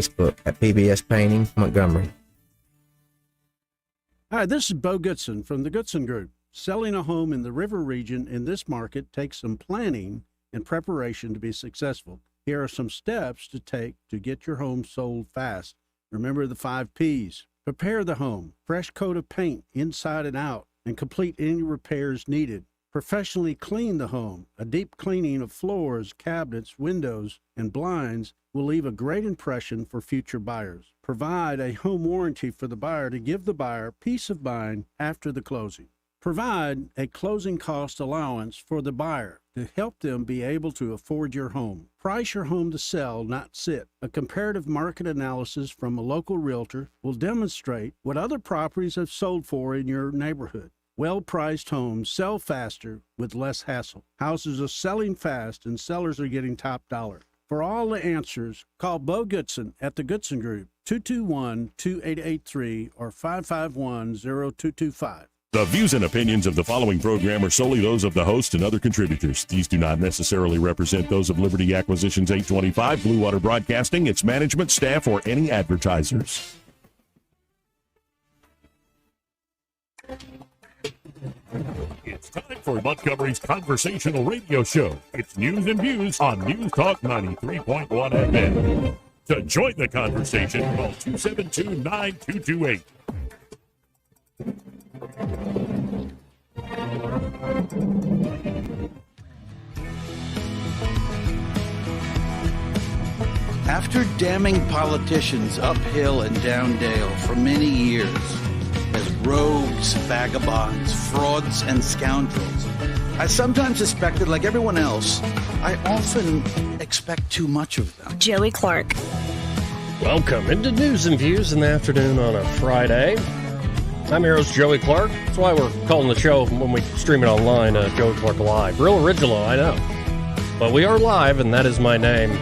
Facebook at PBS Painting, Montgomery. Hi, this is Bo Goodson from the Goodson Group. Selling a home in the river region in this market takes some planning and preparation to be successful. Here are some steps to take to get your home sold fast. Remember the 5 P's. Prepare the home, fresh coat of paint inside and out, and complete any repairs needed. Professionally clean the home. A deep cleaning of floors, cabinets, windows, and blinds will leave a great impression for future buyers. Provide a home warranty for the buyer to give the buyer peace of mind after the closing. Provide a closing cost allowance for the buyer to help them be able to afford your home. Price your home to sell, not sit. A comparative market analysis from a local realtor will demonstrate what other properties have sold for in your neighborhood. Well-priced homes sell faster with less hassle. Houses are selling fast and sellers are getting top dollar. For all the answers, call Bo Goodson at the Goodson Group, 221-2883 or 551-0225. The views and opinions of the following program are solely those of the host and other contributors. These do not necessarily represent those of Liberty Acquisitions 825, Blue Water Broadcasting, its management, staff, or any advertisers. It's time for Montgomery's conversational radio show. It's news and views on News Talk 93.1 FM. To join the conversation, call 272-9228. After damning politicians uphill and down dale for many years as rogues, vagabonds, frauds, and scoundrels, I sometimes suspected, like everyone else, I often expect too much of them. Joey Clark. Welcome into News and Views in the afternoon on a Friday. I'm your host, Joey Clark. That's why we're calling the show when we stream it online, Joey Clark Live. Real original, I know. But we are live, and that is my name.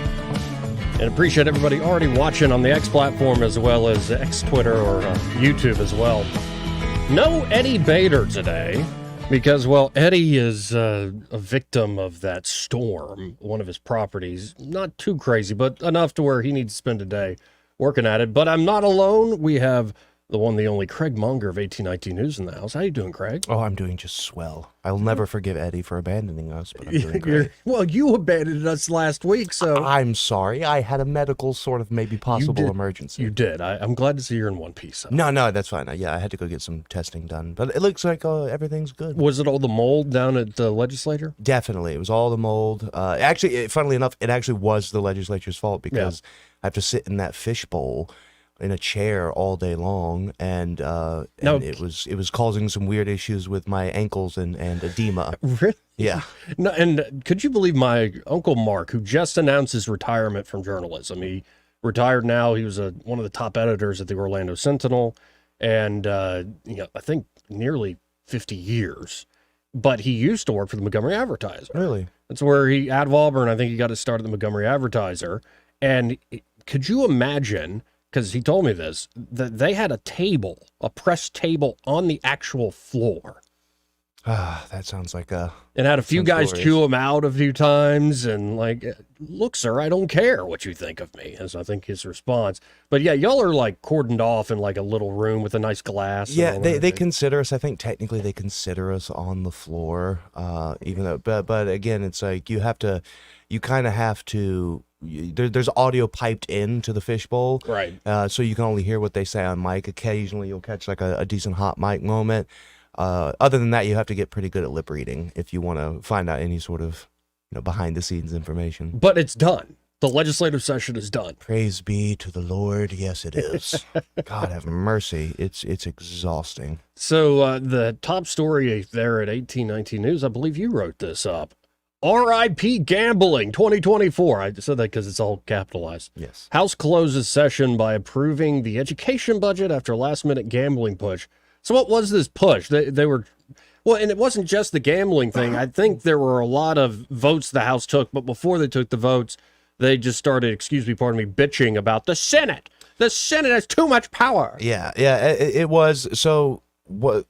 And appreciate everybody already watching on the X platform as well as X Twitter or YouTube as well. No Eddie Bader today because, well, Eddie is a victim of that storm, one of his properties. Not too crazy, but enough to where he needs to spend a day working at it. But I'm not alone. We have the one, the only Craig Munger of 1819 News in the house. How you doing, Craig? Oh, I'm doing just swell. I'll never forgive Eddie for abandoning us, but I'm doing great. Well, you abandoned us last week, so... I'm sorry. I had a medical sort of maybe possible emergency. You did. I'm glad to see you're in one piece. No, that's fine. Yeah, I had to go get some testing done, but it looks like everything's good. Was it all the mold down at the legislature? Definitely. It was all the mold. Actually, funnily enough, it actually was the legislature's fault because I have to sit in that fishbowl in a chair all day long, and it was causing some weird issues with my ankles and edema. Really? Yeah. No, and could you believe my Uncle Mark, who just announced his retirement from journalism? He retired now. He was one of the top editors at the Orlando Sentinel, and I think nearly 50 years. But he used to work for the Montgomery Advertiser. Really? That's where out of Auburn, I think he got his start at the Montgomery Advertiser. And could you imagine, because he told me this, that they had a press table on the actual floor. That sounds like and had a few guys glorious. chew him out a few times and like, look, sir, I don't care what you think of me, is I think his response. But yeah, y'all are like cordoned off in like a little room with a nice glass. Yeah, they consider us, I think technically they consider us on the floor, even though, but again, it's like you kind of have to, there's audio piped into the fishbowl. Right. So you can only hear what they say on mic. Occasionally you'll catch like a decent hot mic moment. Other than that, you have to get pretty good at lip reading if you want to find out any sort of behind the scenes information. But it's done. The legislative session is done. Praise be to the Lord. Yes, it is. God have mercy. It's exhausting. So the top story there at 1819 News, I believe you wrote this up. RIP Gambling 2024. I said that because it's all capitalized. Yes. House closes session by approving the education budget after last-minute gambling push. So what was this push? They were... Well, and it wasn't just the gambling thing. I think there were a lot of votes the House took, but before they took the votes, they just started, bitching about the Senate. The Senate has too much power. Yeah, it was. So what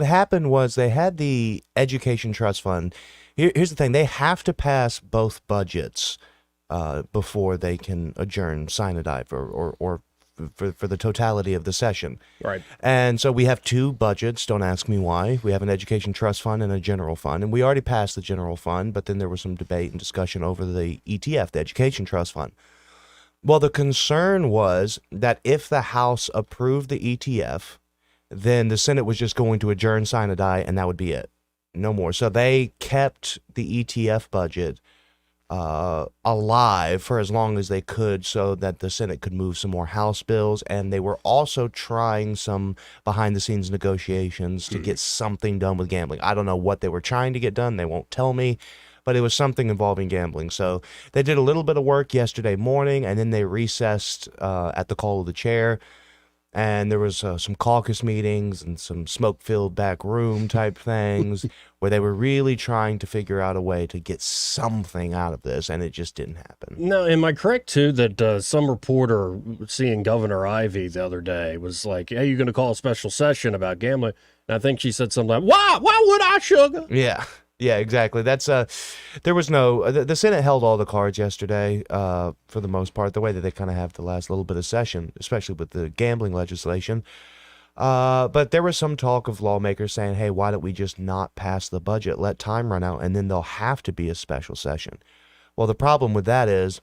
happened was they had the Education Trust Fund. Here's the thing. They have to pass both budgets before they can adjourn sine die or for the totality of the session. Right. And so we have two budgets. Don't ask me why. We have an education trust fund and a general fund. And we already passed the general fund, but then there was some debate and discussion over the ETF, the education trust fund. Well, the concern was that if the House approved the ETF, then the Senate was just going to adjourn sine die, and that would be it. No more. So they kept the ETF budget alive for as long as they could so that the Senate could move some more House bills. And they were also trying some behind-the-scenes negotiations to get something done with gambling. I don't know what they were trying to get done. They won't tell me. But it was something involving gambling. So they did a little bit of work yesterday morning, and then they recessed at the call of the chair. And there was some caucus meetings and some smoke-filled back room type things where they were really trying to figure out a way to get something out of this, and it just didn't happen. Now, am I correct, too, that some reporter seeing Governor Ivey the other day was like, hey, you're going to call a special session about gambling? And I think she said something like, why would I, sugar? Yeah, exactly. That's there was no the Senate held all the cards yesterday for the most part, the way that they kind of have the last little bit of session, especially with the gambling legislation. But there was some talk of lawmakers saying, hey, why don't we just not pass the budget, let time run out, and then there'll have to be a special session. Well, the problem with that is,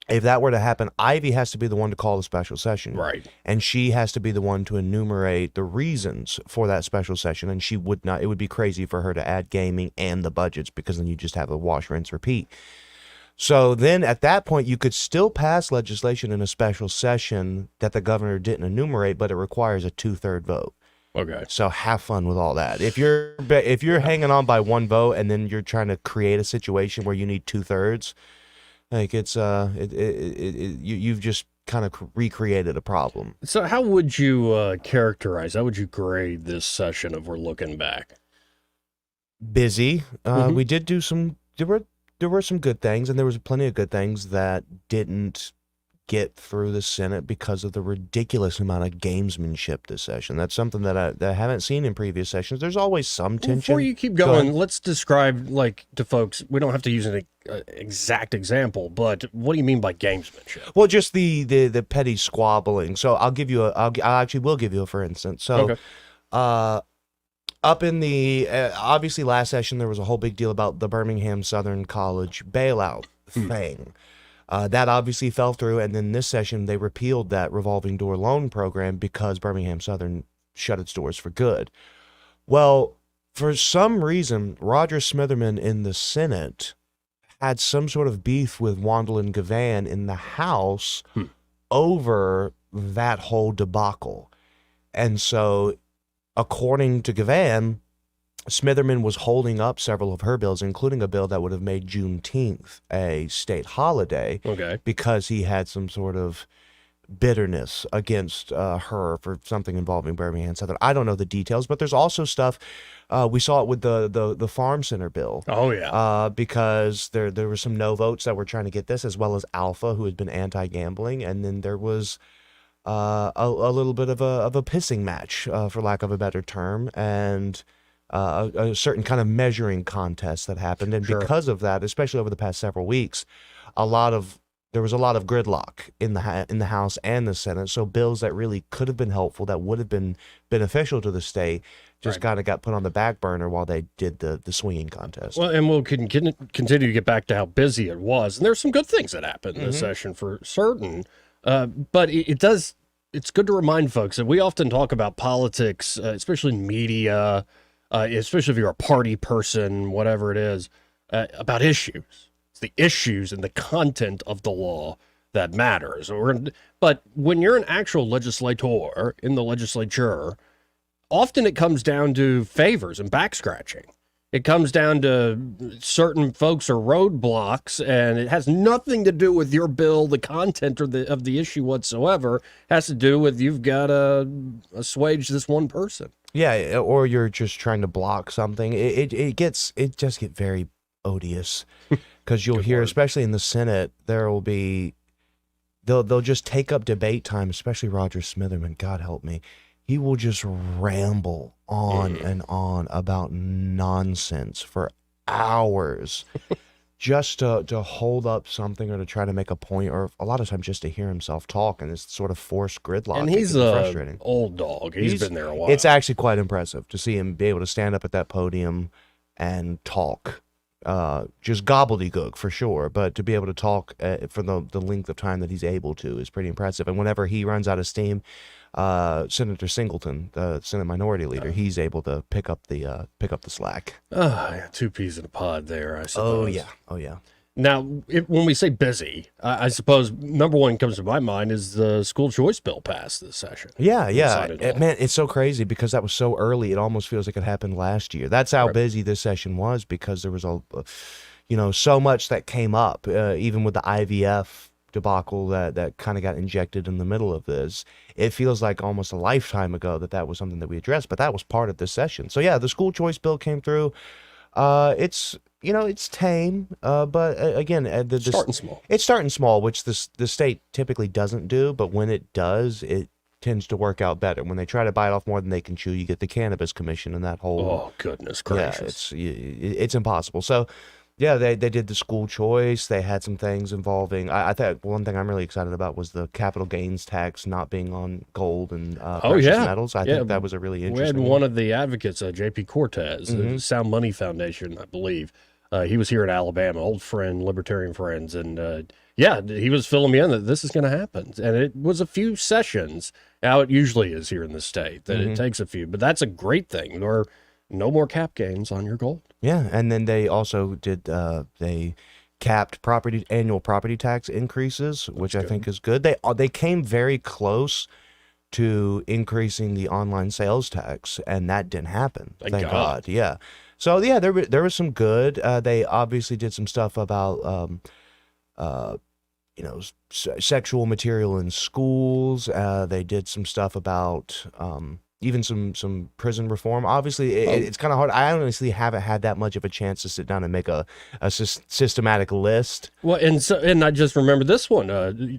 if that were to happen, Ivey has to be the one to call the special session. Right. And she has to be the one to enumerate the reasons for that special session. And she would not, it would be crazy for her to add gaming and the budgets, because then you just have a wash, rinse, repeat. So then at that point, you could still pass legislation in a special session that the governor didn't enumerate, but it requires a 2/3 vote. Okay. So have fun with all that. If you're hanging on by one vote and then you're trying to create a situation where you need 2/3, like it's you've just kind of recreated a problem. So how would you characterize, how would you grade this session if we're looking back? Busy. We did do some, there were some good things, and there was plenty of good things that didn't get through the Senate because of the ridiculous amount of gamesmanship this session. That's something that I haven't seen in previous sessions. There's always some tension. Before you keep going, let's describe, like, to folks, we don't have to use an exact example, but what do you mean by gamesmanship? Well, just the petty squabbling. So I actually will give you a for instance. So, okay. Up in the, obviously last session, there was a whole big deal about the Birmingham Southern College bailout thing. That obviously fell through, and then this session they repealed that revolving door loan program because Birmingham Southern shut its doors for good. Well, for some reason, Roger Smitherman in the Senate had some sort of beef with Wandolin Gavan in the House over that whole debacle. And so, according to Gavan, Smitherman was holding up several of her bills, including a bill that would have made Juneteenth a state holiday, because he had some sort of bitterness against her for something involving Birmingham Southern. I don't know the details, but there's also stuff. We saw it with the Farm Center bill. Oh, yeah. Because there were some no votes that were trying to get this, as well as Alpha, who had been anti-gambling, and then there was a little bit of a pissing match, for lack of a better term, and a certain kind of measuring contest that happened. And because of that, especially over the past several weeks, there was a lot of gridlock in the House and the Senate. So bills that really could have been helpful, that would have been beneficial to the state, just kind of got put on the back burner while they did the swinging contest. Well, and we'll continue to get back to how busy it was. And there's some good things that happened in this session for certain. But it's good to remind folks that we often talk about politics, especially in media, especially if you're a party person, whatever it is, about issues. It's the issues and the content of the law that matters. But when you're an actual legislator in the legislature, often it comes down to favors and back scratching. It comes down to certain folks are roadblocks, and it has nothing to do with your bill, the content of the issue whatsoever. It has to do with you've got to assuage this one person. Yeah, or you're just trying to block something. It just gets very odious, because you'll hear, especially in the Senate, they'll just take up debate time, especially Roger Smitherman. God help me. He will just ramble on and on about nonsense for hours. just to hold up something or to try to make a point, or a lot of times just to hear himself talk, and this sort of forced gridlock. And he's frustrating. Old dog. He's been there a while. It's actually quite impressive to see him be able to stand up at that podium and talk. Just gobbledygook for sure, but to be able to talk for the length of time that he's able to is pretty impressive. And whenever he runs out of steam, Senator Singleton, the Senate Minority Leader, he's able to pick up the slack. Yeah, 2 peas in a pod there, I suppose. Oh yeah. Now, when we say busy, I suppose number one comes to my mind is the school choice bill passed this session. Yeah. Man, it's so crazy because that was so early. It almost feels like it happened last year. That's how busy this session was, because there was so much that came up, even with the IVF debacle that kind of got injected in the middle of this. It feels like almost a lifetime ago that was something that we addressed, but that was part of this session. So yeah, the school choice bill came through. It's tame, but again, Starting small. It's starting small, which the state typically doesn't do, but when it does, it tends to work out better. When they try to bite off more than they can chew, you get the Cannabis Commission and that whole. Oh, goodness gracious! Yeah, it's impossible. So, yeah, they did the school choice. They had some things involving. I think one thing I'm really excited about was the capital gains tax not being on gold and precious metals. I think that was a really interesting. We had one of the advocates, J.P. Cortez, the Sound Money Foundation, I believe. He was here in Alabama, old friend, libertarian friends, and he was filling me in that this is going to happen. And it was a few sessions, how it usually is here in the state, that it takes a few. But that's a great thing. There are no more cap gains on your gold. Yeah, and then they also did, they capped annual property tax increases, which I think is good. They came very close to increasing the online sales tax, and that didn't happen. Thank God. Yeah. So yeah, there was some good. They obviously did some stuff about sexual material in schools. They did some stuff about even some prison reform. Obviously, it's kind of hard. I honestly haven't had that much of a chance to sit down and make a systematic list. Well, and I just remember this one.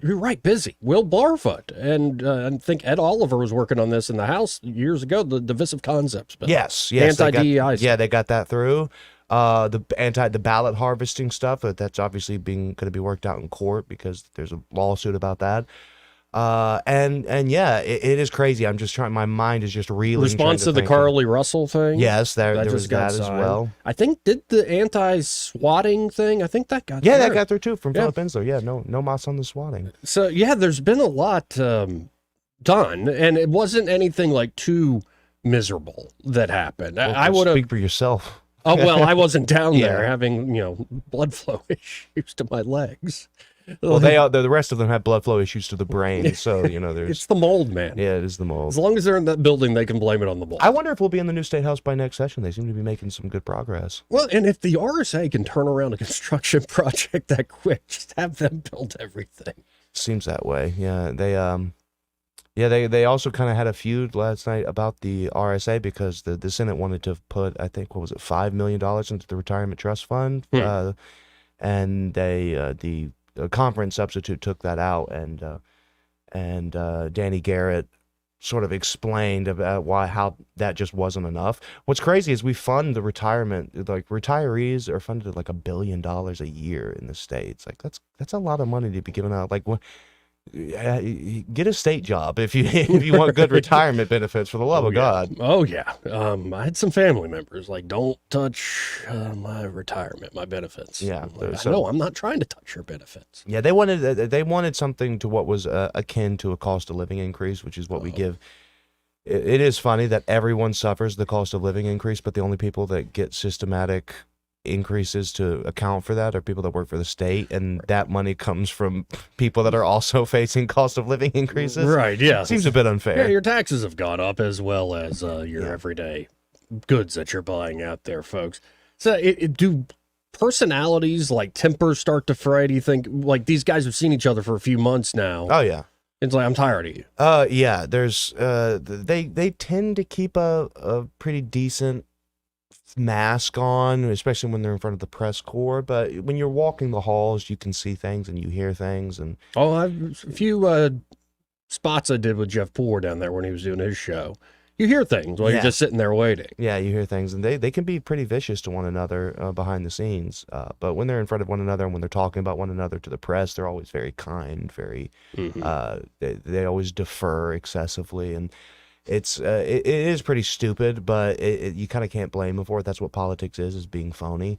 You're right, busy. Will Barfoot, and I think Ed Oliver was working on this in the House years ago. The Divisive Concepts bill. Yes, anti-DEI. Yeah, they got that through. The ballot harvesting stuff, that's obviously going to be worked out in court because there's a lawsuit about that. And yeah, it is crazy. I'm just trying. My mind is just reeling. Response to the Carly Russell thing. Yes, there was that as well. I think did the anti-swatting thing. I think that got through. That got through too from Philip Insler. Yeah, no moss on the swatting. So yeah, there's been a lot done, and it wasn't anything like too miserable that happened. Well, I would have speak for yourself. Oh well, I wasn't down there having blood flow issues to my legs. Well, the rest of them have blood flow issues to the brain, so there's. It's the mold, man. Yeah, it is the mold. As long as they're in that building, they can blame it on the mold. I wonder if we'll be in the new state house by next session. They seem to be making some good progress. Well, and if the RSA can turn around a construction project that quick, just have them build everything. Seems that way. Yeah, they also kind of had a feud last night about the RSA because the Senate wanted to put, I think, what was it, $5 million into the retirement trust fund, and the conference substitute took that out, and Danny Garrett sort of explained about how that just wasn't enough. What's crazy is we fund the retirement, like retirees are funded at like $1 billion a year in the States. Like that's a lot of money to be given out. Like get a state job if you want good retirement benefits, for the love of God. Oh yeah. I had some family members like, don't touch my retirement, my benefits. Yeah. No, I'm not trying to touch your benefits. Yeah, they wanted something to what was akin to a cost of living increase, which is what we give. It is funny that everyone suffers the cost of living increase, but the only people that get systematic increases to account for that are people that work for the state, and that money comes from people that are also facing cost of living increases. Right, yeah. Seems a bit unfair. Yeah, your taxes have gone up as well as your everyday goods that you're buying out there, folks. So do personalities like tempers start to fray? Do you think, like, these guys have seen each other for a few months now? Oh, yeah. It's like, I'm tired of you. Yeah, there's they tend to keep a pretty decent mask on, especially when they're in front of the press corps, but when you're walking the halls you can see things and you hear things. And a few spots I did with Jeff Poore down there when he was doing his show, You hear things while you're Yeah. just sitting there waiting. Yeah, you hear things, and they can be pretty vicious to one another behind the scenes. But when they're in front of one another and when they're talking about one another to the press, they're always very kind, very. They always defer excessively, and it is pretty stupid. But you kind of can't blame them for it. That's what politics is being phony.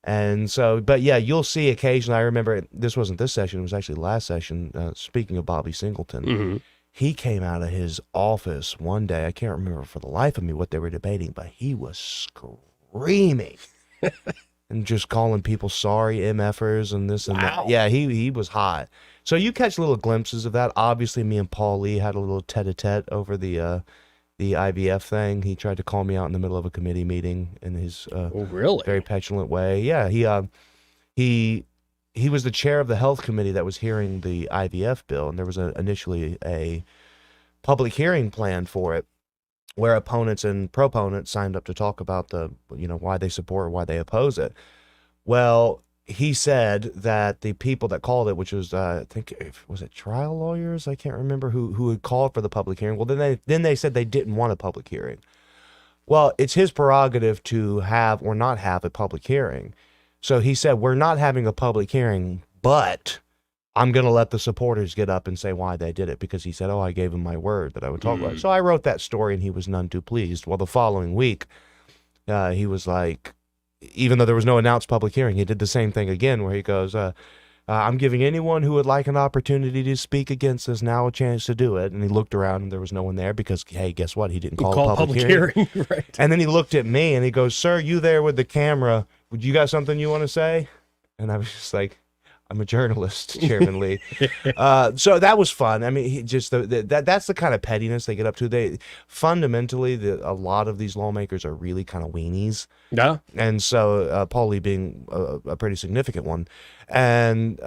And so, but yeah, you'll see occasionally. I remember this wasn't this session; it was actually last session. Speaking of Bobby Singleton. He came out of his office one day. I can't remember for the life of me what they were debating, but he was screaming and just calling people sorry MFers and this and that. Yeah, he was hot. So you catch little glimpses of that. Obviously, me and Paul Lee had a little tete-a-tete over the IVF thing. He tried to call me out in the middle of a committee meeting in his very petulant way. Yeah, he was the chair of the health committee that was hearing the IVF bill, and there was initially a public hearing planned for it, where opponents and proponents signed up to talk about why they support or why they oppose it. Well, he said that the people that called it, which was I think was it trial lawyers, I can't remember who had called for the public hearing. Well, then they said they didn't want a public hearing. Well, it's his prerogative to have or not have a public hearing. So he said, we're not having a public hearing, but I'm going to let the supporters get up and say why they did it, because he said, I gave him my word that I would talk about it. So I wrote that story, and he was none too pleased. Well, the following week, he was like, even though there was no announced public hearing, he did the same thing again, where he goes, I'm giving anyone who would like an opportunity to speak against this now a chance to do it. And he looked around, and there was no one there because, hey, guess what? He didn't call a public hearing. Right. And then he looked at me, and he goes, sir, you there with the camera, would you got something you want to say? And I was just like, I'm a journalist, Chairman Lee. So that was fun. I mean, that's the kind of pettiness they get up to. Fundamentally, a lot of these lawmakers are really kind of weenies. Yeah. And so Paul Lee being a pretty significant one. And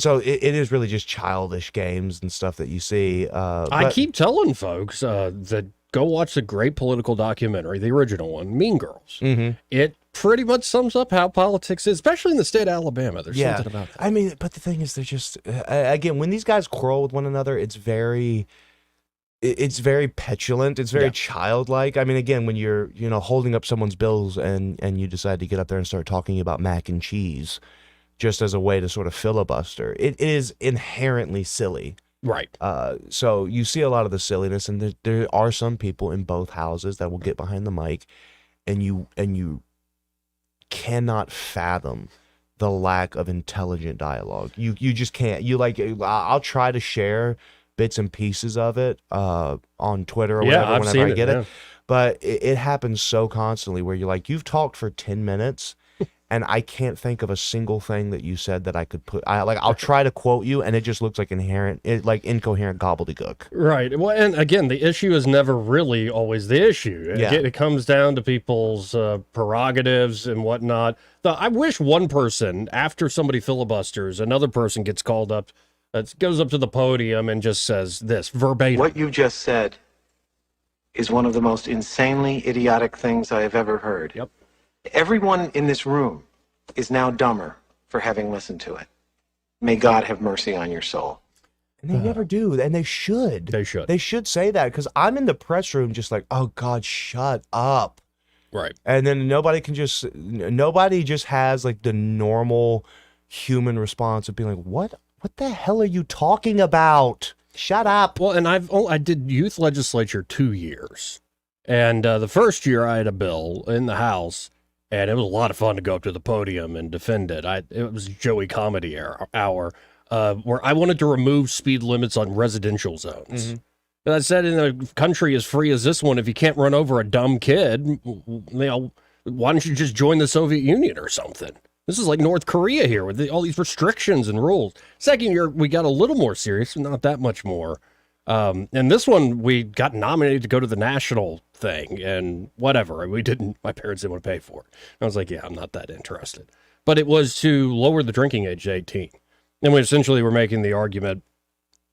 so it is really just childish games and stuff that you see. I keep telling folks that go watch the great political documentary, the original one, Mean Girls. Mm-hmm. It pretty much sums up how politics is, especially in the state of Alabama. There's something about that. I mean, but the thing is, they're just, again, when these guys quarrel with one another, it's very petulant. It's very childlike. I mean, again, when you're, holding up someone's bills and you decide to get up there and start talking about mac and cheese just as a way to sort of filibuster, it is inherently silly. Right. So you see a lot of the silliness, and there are some people in both houses that will get behind the mic, and you cannot fathom the lack of intelligent dialogue. You just can't. I'll try to share bits and pieces of it on Twitter or whatever whenever I get it. But it happens so constantly where you're like, you've talked for 10 minutes and I can't think of a single thing that you said that I could put. I'll try to quote you, and it just looks like incoherent gobbledygook. Right. Well, and again, the issue is never really always the issue. It comes down to people's prerogatives and whatnot. I wish one person, after somebody filibusters, another person gets called up, goes up to the podium and just says this verbatim. What you just said is one of the most insanely idiotic things I have ever heard. Yep. Everyone in this room is now dumber for having listened to it. May God have mercy on your soul. And they never do, and they should. They should. They should say that, because I'm in the press room just like, oh, God, shut up. Right. And then nobody just has like the normal human response of being like, what the hell are you talking about? Shut up. Well, and I did youth legislature 2 years. And the first year I had a bill in the House, and it was a lot of fun to go up to the podium and defend it. It was Joey Comedy Hour, where I wanted to remove speed limits on residential zones. Mm-hmm. And I said, in a country as free as this one, if you can't run over a dumb kid, why don't you just join the Soviet Union or something? This is like North Korea here with all these restrictions and rules. Second year, we got a little more serious, not that much more. And this one, we got nominated to go to the national thing and whatever. We didn't, my parents didn't want to pay for it. I was like, yeah, I'm not that interested. But it was to lower the drinking age to 18. And we essentially were making the argument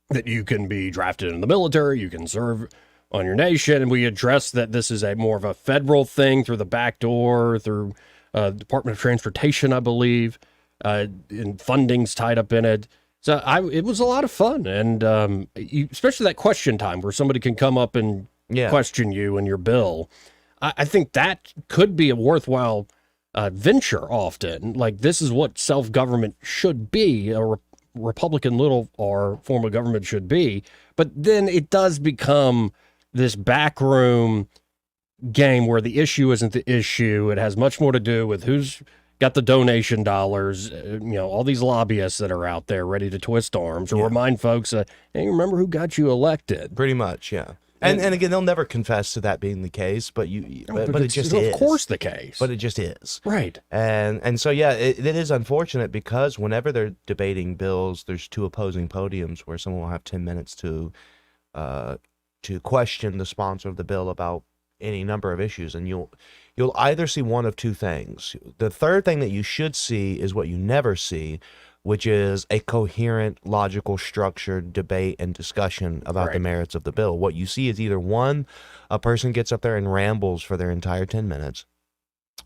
that you can be drafted in the military, you can serve on your nation. And we addressed that this is more of a federal thing through the back door, through Department of Transportation, I believe, and funding's tied up in it. So it was a lot of fun, and especially that question time where somebody can come up and question you and your bill. I think that could be a worthwhile venture often. Like, this is what self-government should be, a Republican little r form of government should be. But then it does become this backroom game where the issue isn't the issue. It has much more to do with who's got the donation dollars, all these lobbyists that are out there ready to twist arms or remind folks, hey, remember who got you elected? Pretty much, yeah. And again, they'll never confess to that being the case, but but it just is. Of course the case. But it just is. Right. And so, yeah, it is unfortunate because whenever they're debating bills, there's two opposing podiums where someone will have 10 minutes to question the sponsor of the bill about any number of issues, and you'll either see one of two things. The third thing that you should see is what you never see, which is a coherent, logical, structured debate and discussion about the merits of the bill. What you see is either one, a person gets up there and rambles for their entire 10 minutes,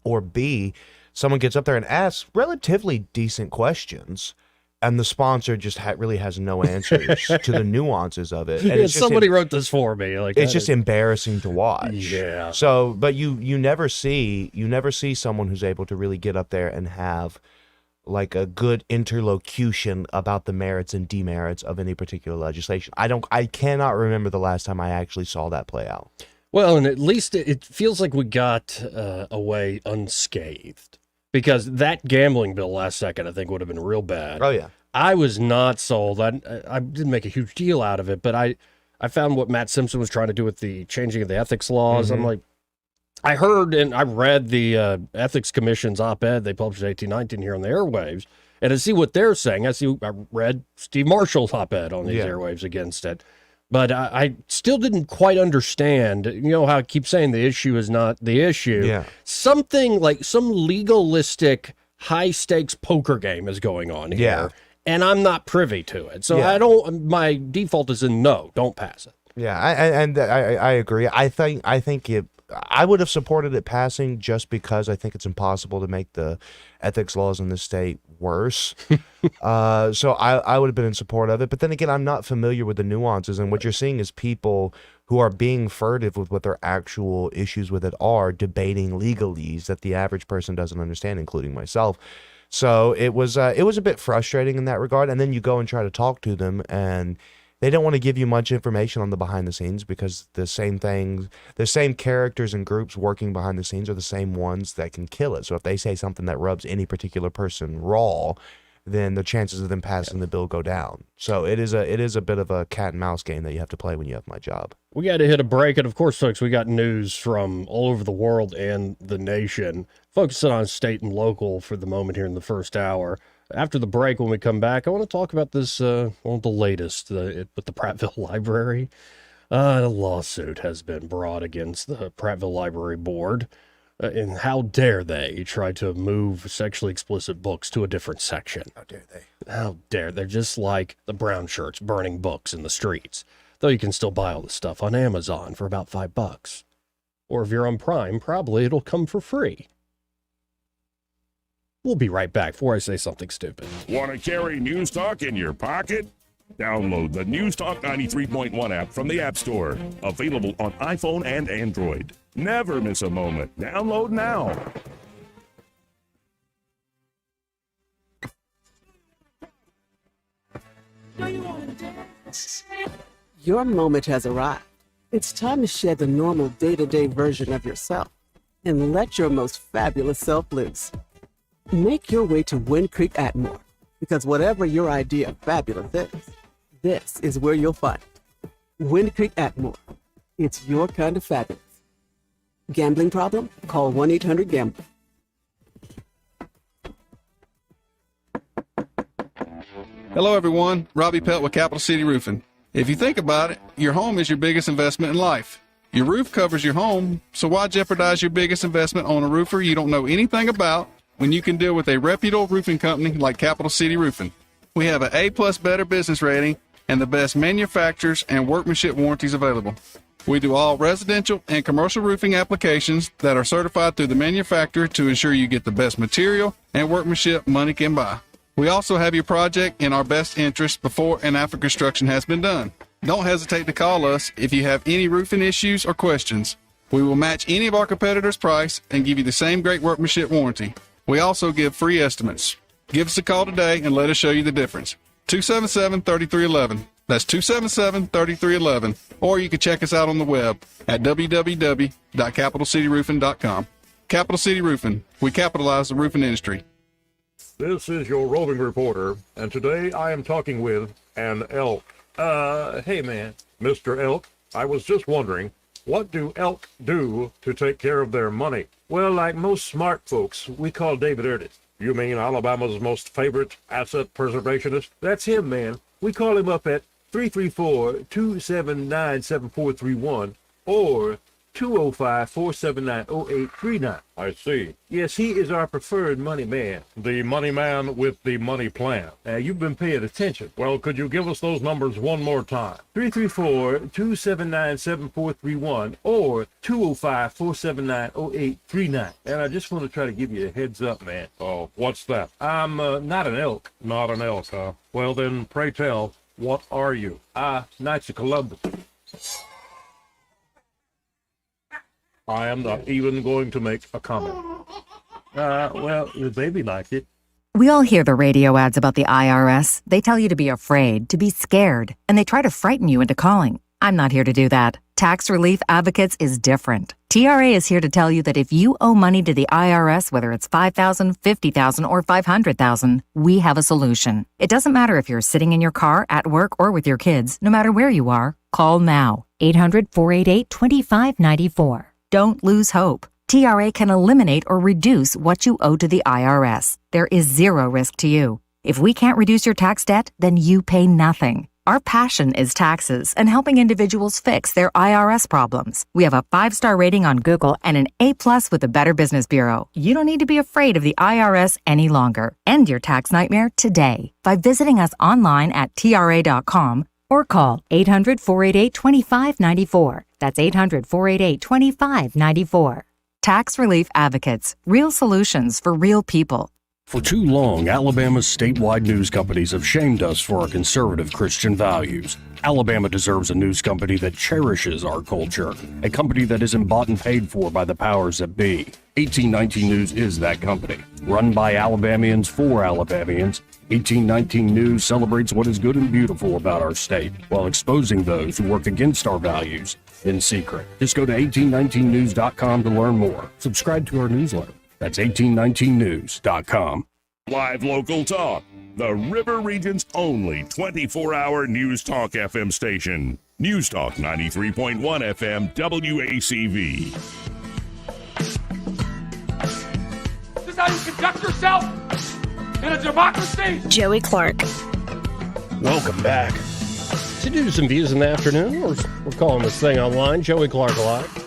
or B, someone gets up there and asks relatively decent questions, and the sponsor just really has no answers to the nuances of it. And somebody wrote this for me. Like, it's just embarrassing to watch. Yeah. So, but you never see someone who's able to really get up there and have like a good interlocution about the merits and demerits of any particular legislation. I cannot remember the last time I actually saw that play out. Well, and at least it feels like we got away unscathed, because that gambling bill last second, I think, would have been real bad. Oh, yeah. I was not sold. I didn't make a huge deal out of it, but I found what Matt Simpson was trying to do with the changing of the ethics laws. I'm like, I heard and I read the Ethics Commission's op-ed they published in 1819 here on the airwaves, and to see what they're saying, I read Steve Marshall's op-ed on these airwaves against it. But I still didn't quite understand, how I keep saying the issue is not the issue. Yeah. Something like some legalistic high-stakes poker game is going on here. Yeah. And I'm not privy to it. So my default is in no, don't pass it. Yeah, I agree. I think I would have supported it passing just because I think it's impossible to make the ethics laws in the state worse. So I would have been in support of it. But then again, I'm not familiar with the nuances, and what you're seeing is people who are being furtive with what their actual issues with it are, debating legalese that the average person doesn't understand, including myself. So it was a bit frustrating in that regard. And then you go and try to talk to them, and they don't want to give you much information on the behind the scenes, because the same characters and groups working behind the scenes are the same ones that can kill it. So if they say something that rubs any particular person raw, then the chances of them passing the bill go down. So it is a bit of a cat and mouse game that you have to play when you have my job. We got to hit a break, and of course, folks, we got news from all over the world and the nation. Focusing on state and local for the moment here in the first hour. After the break, when we come back, I want to talk about this, the latest with the Prattville Library. A lawsuit has been brought against the Prattville Library Board. And how dare they try to move sexually explicit books to a different section? How dare they? How dare. They're just like the brown shirts burning books in the streets. Though you can still buy all this stuff on Amazon for about $5. Or if you're on Prime, probably it'll come for free. We'll be right back before I say something stupid. Want to carry News Talk in your pocket? Download the News Talk 93.1 app from the App Store. Available on iPhone and Android. Never miss a moment. Download now. Your moment has arrived. It's time to shed the normal day-to-day version of yourself and let your most fabulous self loose. Make your way to Wind Creek Atmore, because whatever your idea of fabulous is, this is where you'll find it. Wind Creek Atmore. It's your kind of fabulous. Gambling problem? Call 1-800-GAMBLER. Hello, everyone. Robbie Pelt with Capital City Roofing. If you think about it, your home is your biggest investment in life. Your roof covers your home, so why jeopardize your biggest investment on a roofer you don't know anything about when you can deal with a reputable roofing company like Capital City Roofing? We have an A+ Better business rating and the best manufacturers and workmanship warranties available. We do all residential and commercial roofing applications that are certified through the manufacturer to ensure you get the best material and workmanship money can buy. We also have your project in our best interest before and after construction has been done. Don't hesitate to call us if you have any roofing issues or questions. We will match any of our competitors' price and give you the same great workmanship warranty. We also give free estimates. Give us a call today and let us show you the difference. 277-3311. That's 277-3311. Or you can check us out on the web at www.capitalcityroofing.com. Capital City Roofing. We capitalize the roofing industry. This is your roving reporter, and today I am talking with an elk. Hey man, Mr. Elk, I was just wondering, what do elk do to take care of their money? Well, like most smart folks, we call David Ernest. You mean Alabama's most favorite asset preservationist? That's him, man. We call him up at 334-279-7431 or 205-479-0839. I see. Yes, he is our preferred money man. The money man with the money plan. You've been paying attention. Well, could you give us those numbers one more time? 334-279-7431 or 205-479-0839. And I just want to try to give you a heads up, man. Oh, what's that? I'm not an elk. Not an elk, huh? Well then, pray tell, what are you? Knights of Columbus. I am not even going to make a comment. Well, the baby liked it. We all hear the radio ads about the IRS. They tell you to be afraid, to be scared, and they try to frighten you into calling. I'm not here to do that. Tax Relief Advocates is different. TRA is here to tell you that if you owe money to the IRS, whether it's $5,000, $50,000, or $500,000, we have a solution. It doesn't matter if you're sitting in your car, at work, or with your kids. No matter where you are, call now. 800-488-2594. Don't lose hope. TRA can eliminate or reduce what you owe to the IRS. There is zero risk to you. If we can't reduce your tax debt, then you pay nothing. Our passion is taxes and helping individuals fix their IRS problems. We have a 5-star rating on Google and an A+ with the Better Business Bureau. You don't need to be afraid of the IRS any longer. End your tax nightmare today by visiting us online at TRA.com or call 800-488-2594. That's 800-488-2594. Tax Relief Advocates. Real solutions for real people. For too long, Alabama's statewide news companies have shamed us for our conservative Christian values. Alabama deserves a news company that cherishes our culture, a company that isn't bought and paid for by the powers that be. 1819 News is that company. Run by Alabamians for Alabamians, 1819 News celebrates what is good and beautiful about our state, while exposing those who work against our values in secret. Just go to 1819news.com to learn more. Subscribe to our newsletter. That's 1819news.com. Live local talk. The River Region's only 24-hour News Talk FM station. News Talk 93.1 FM WACV. This is how you conduct yourself in a democracy? Joey Clark. Welcome back to News and Views in the Afternoon. We're calling this thing online Joey Clark Live.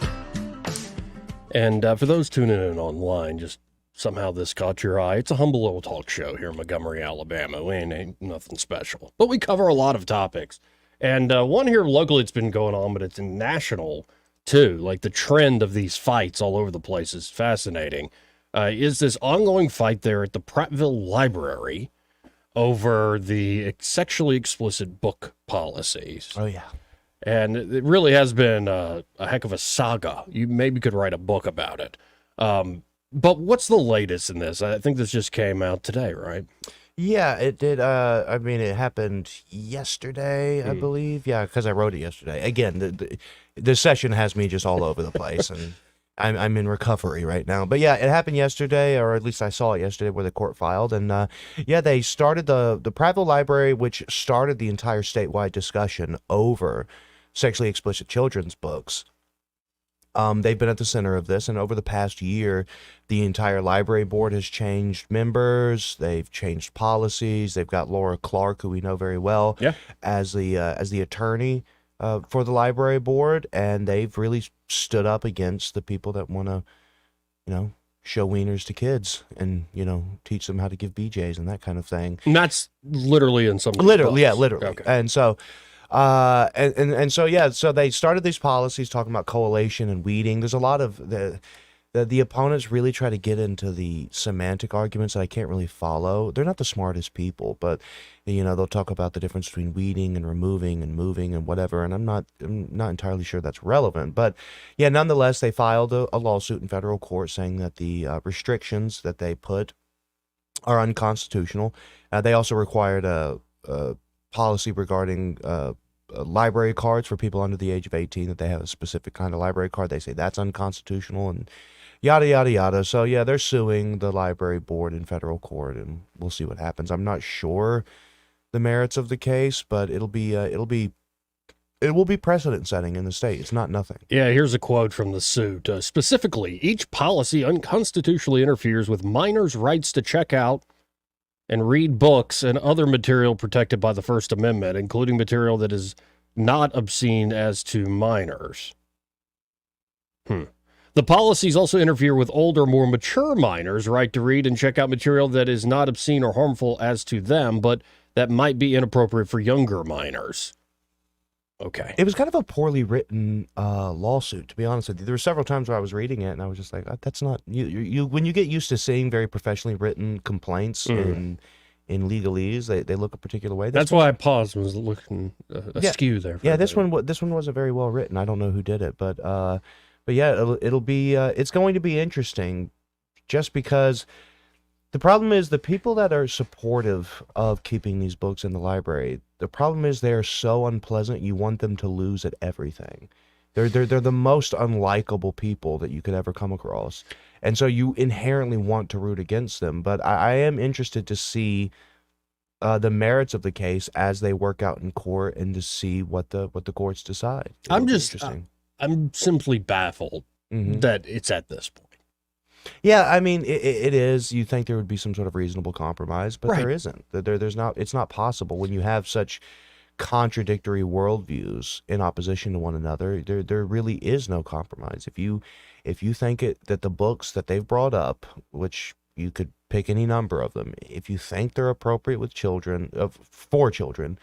And for those tuning in online, just somehow this caught your eye. It's a humble little talk show here in Montgomery, Alabama. We ain't nothing special, but we cover a lot of topics. And one here locally, it's been going on, but it's national too. Like the trend of these fights all over the place is fascinating. Is this ongoing fight there at the Prattville Library over the sexually explicit book policies? Oh, yeah. And it really has been a heck of a saga. You maybe could write a book about it. But what's the latest in this? I think this just came out today, right? Yeah, it did. I mean, it happened yesterday, I believe. Yeah, because I wrote it yesterday. Again, the session has me just all over the place, and I'm in recovery right now. But yeah, it happened yesterday, or at least I saw it yesterday where the court filed. And yeah, they started the Prattville Library, which started the entire statewide discussion over sexually explicit children's books. They've been at the center of this, and over the past year, the entire library board has changed members. They've changed policies. They've got Laura Clark, who we know very well, as the attorney for the library board, and they've really stood up against the people that want to, show wieners to kids and teach them how to give BJs and that kind of thing. And that's literally in some literally, yeah, literally, okay. And so. So they started these policies talking about collation and weeding. There's a lot of the opponents really try to get into the semantic arguments that I can't really follow. They're not the smartest people, but they'll talk about the difference between weeding and removing and moving and whatever, and I'm not entirely sure that's relevant. But yeah, nonetheless, they filed a lawsuit in federal court saying that the restrictions that they put are unconstitutional. They also required a policy regarding library cards for people under the age of 18, that they have a specific kind of library card. They say that's unconstitutional and yada, yada, yada. So yeah, they're suing the library board in federal court, and we'll see what happens. I'm not sure the merits of the case, but it will be precedent setting in the state. It's not nothing. Yeah, here's a quote from the suit. Specifically, each policy unconstitutionally interferes with minors' rights to check out and read books and other material protected by the First Amendment, including material that is not obscene as to minors. The policies also interfere with older, more mature minors' right to read and check out material that is not obscene or harmful as to them, but that might be inappropriate for younger minors. Okay. It was kind of a poorly written lawsuit, to be honest with you. There were several times where I was reading it and I was just like, that's not you. When you get used to seeing very professionally written complaints in legalese, they look a particular way. That's why I paused and was looking askew there. Yeah, this one wasn't very well written. I don't know who did it, but yeah, it'll be it's going to be interesting, just because the problem is the people that are supportive of keeping these books in the library. The problem is they're so unpleasant. You want them to lose at everything. They're the most unlikable people that you could ever come across, and so you inherently want to root against them. But I am interested to see the merits of the case as they work out in court, and to see what the courts decide. I'm simply baffled that it's at this point. Yeah, I mean, it is. You think there would be some sort of reasonable compromise, but Right. there isn't. There's not. It's not possible when you have such contradictory worldviews in opposition to one another. There really is no compromise. If you think that the books that they've brought up, which you could pick any number of them, if you think they're appropriate with children, for children,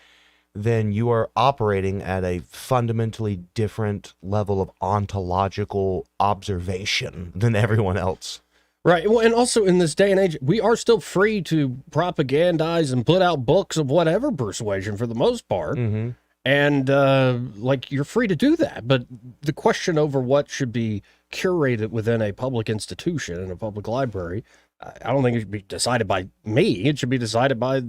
then you are operating at a fundamentally different level of ontological observation than everyone else. Right. Well, and also in this day and age, we are still free to propagandize and put out books of whatever persuasion for the most part. And you're free to do that. But the question over what should be curated within a public institution and a public library, I don't think it should be decided by me. It should be decided by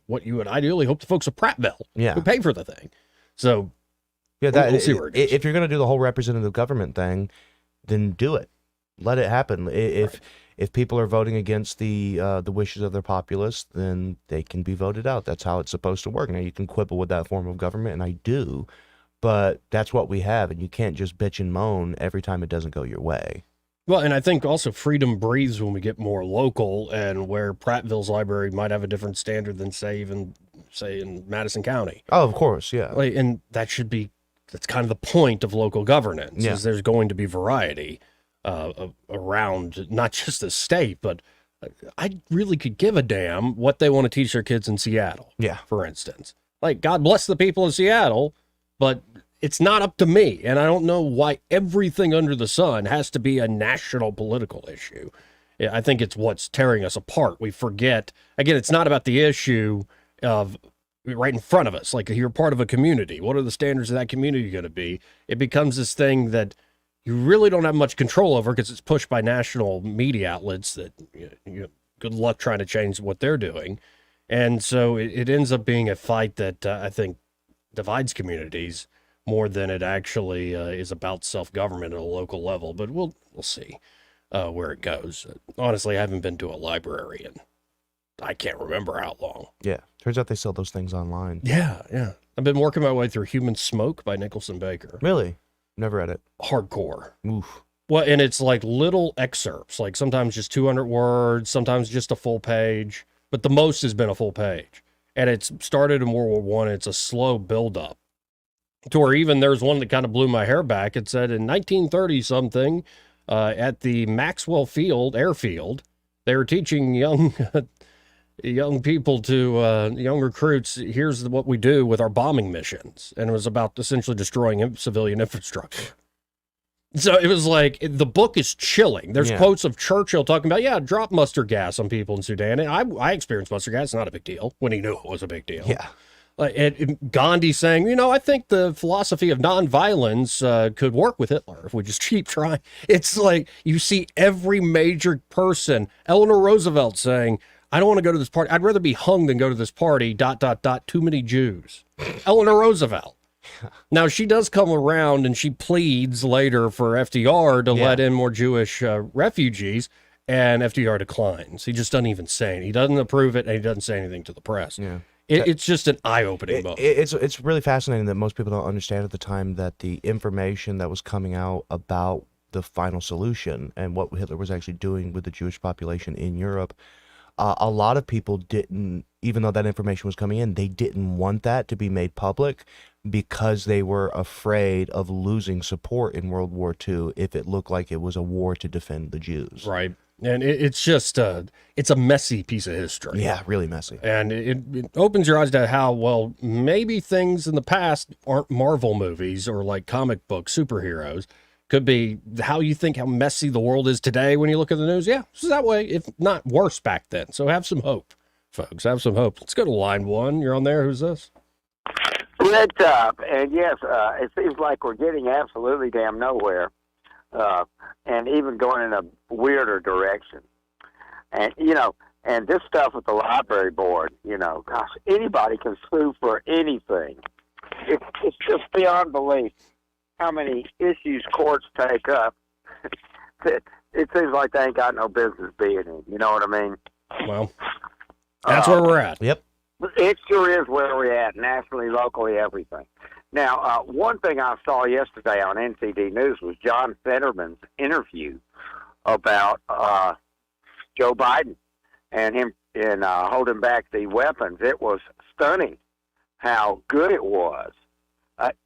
what you would ideally hope the folks of Prattville who pay for the thing. So yeah, we'll see where it goes. if you're going to do the whole representative government thing, then do it. Let it happen. If people are voting against the wishes of their populace, then they can be voted out. That's how it's supposed to work. Now, you can quibble with that form of government, and I do, but that's what we have, and you can't just bitch and moan every time it doesn't go your way. Well, and I think also freedom breathes when we get more local, and where Prattville's library might have a different standard than say in Madison County. Oh, of course, yeah. And that's kind of the point of local governance, is there's going to be variety around not just the state, but I really could give a damn what they want to teach their kids in Seattle. Yeah. For instance, God bless the people of Seattle, but it's not up to me. And I don't know why everything under the sun has to be a national political issue. I think it's what's tearing us apart. We forget, again, it's not about the issue of right in front of us. Like, you're part of a community. What are the standards of that community going to be? It becomes this thing that you really don't have much control over because it's pushed by national media outlets that good luck trying to change what they're doing. And so it ends up being a fight that I think divides communities more than it actually is about self-government at a local level. But we'll see where it goes. Honestly, I haven't been to a library and I can't remember how long. Yeah. Turns out they sell those things online. Yeah. I've been working my way through Human Smoke by Nicholson Baker. Really? Never read it. Hardcore. Oof. Well, and it's like little excerpts, like sometimes just 200 words, sometimes just a full page, but the most has been a full page. And it's started in World War I. It's a slow buildup to where even there's one that kind of blew my hair back. It said in 1930 something at the Maxwell Field airfield, they were teaching young people to young recruits, here's what we do with our bombing missions. And it was about essentially destroying civilian infrastructure. So it was like, the book is chilling. There's quotes of Churchill talking about, drop mustard gas on people in Sudan. And I experienced mustard gas. It's not a big deal when he knew it was a big deal. Yeah. And Gandhi saying, I think the philosophy of nonviolence could work with Hitler if we just keep trying. It's like you see every major person. Eleanor Roosevelt saying, I don't want to go to this party. I'd rather be hung than go to this party, ... Too many Jews. Eleanor Roosevelt. Now, she does come around and she pleads later for FDR to let in more Jewish refugees, and FDR declines. He just doesn't even say it. He doesn't approve it, and he doesn't say anything to the press. Yeah. It's just an eye-opening moment. It's really fascinating that most people don't understand at the time that the information that was coming out about the final solution and what Hitler was actually doing with the Jewish population in Europe, a lot of people didn't, even though that information was coming in, they didn't want that to be made public because they were afraid of losing support in World War II if it looked like it was a war to defend the Jews. Right. And it's just, it's a messy piece of history. Yeah, really messy. And it opens your eyes to how, well, maybe things in the past aren't Marvel movies or like comic book superheroes. Could be how you think how messy the world is today when you look at the news. Yeah, it's that way, if not worse back then. So have some hope, folks. Have some hope. Let's go to line one. You're on there. Who's this? Red Top. And yes, it seems like we're getting absolutely damn nowhere. And even going in a weirder direction. And, and this stuff with the library board, gosh, anybody can sue for anything. It's just beyond belief how many issues courts take up. It seems like they ain't got no business being in. You know what I mean? Well, that's where we're at. Yep. It sure is where we're at, nationally, locally, everything. Now, one thing I saw yesterday on NCD News was John Fetterman's interview about Joe Biden and him in holding back the weapons. It was stunning how good it was.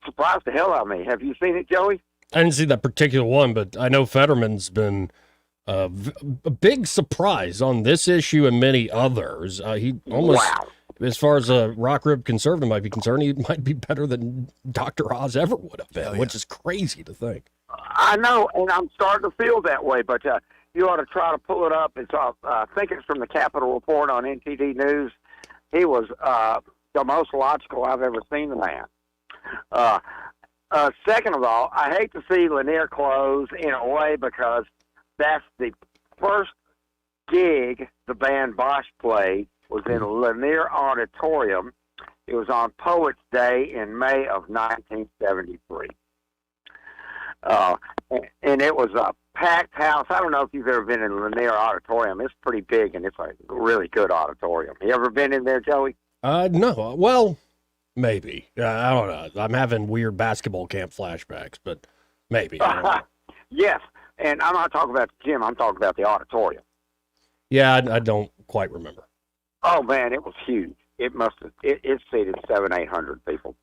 Surprised the hell out of me. Have you seen it, Joey? I didn't see that particular one, but I know Fetterman's been a big surprise on this issue and many others. He almost, as far as a rock rib conservative might be concerned, he might be better than Dr. Oz ever would have been, which is crazy to think. I know, and I'm starting to feel that way, but you ought to try to pull it up. It's I think it's from the Capitol Report on NTD News. He was the most logical I've ever seen the man. Second of all, I hate to see Lanier close in a way because that's the first gig the band Bosch played was in Lanier Auditorium. It was on Poets' Day in May of 1973. And it was a packed house. I don't know if you've ever been in Lanier Auditorium. It's pretty big, and it's a really good auditorium. You ever been in there, Joey? No. Well, maybe. I don't know. I'm having weird basketball camp flashbacks, but maybe. Yes, and I'm not talking about the gym. I'm talking about the auditorium. Yeah, I don't quite remember. Oh, man, it was huge. It seated 700-800 people.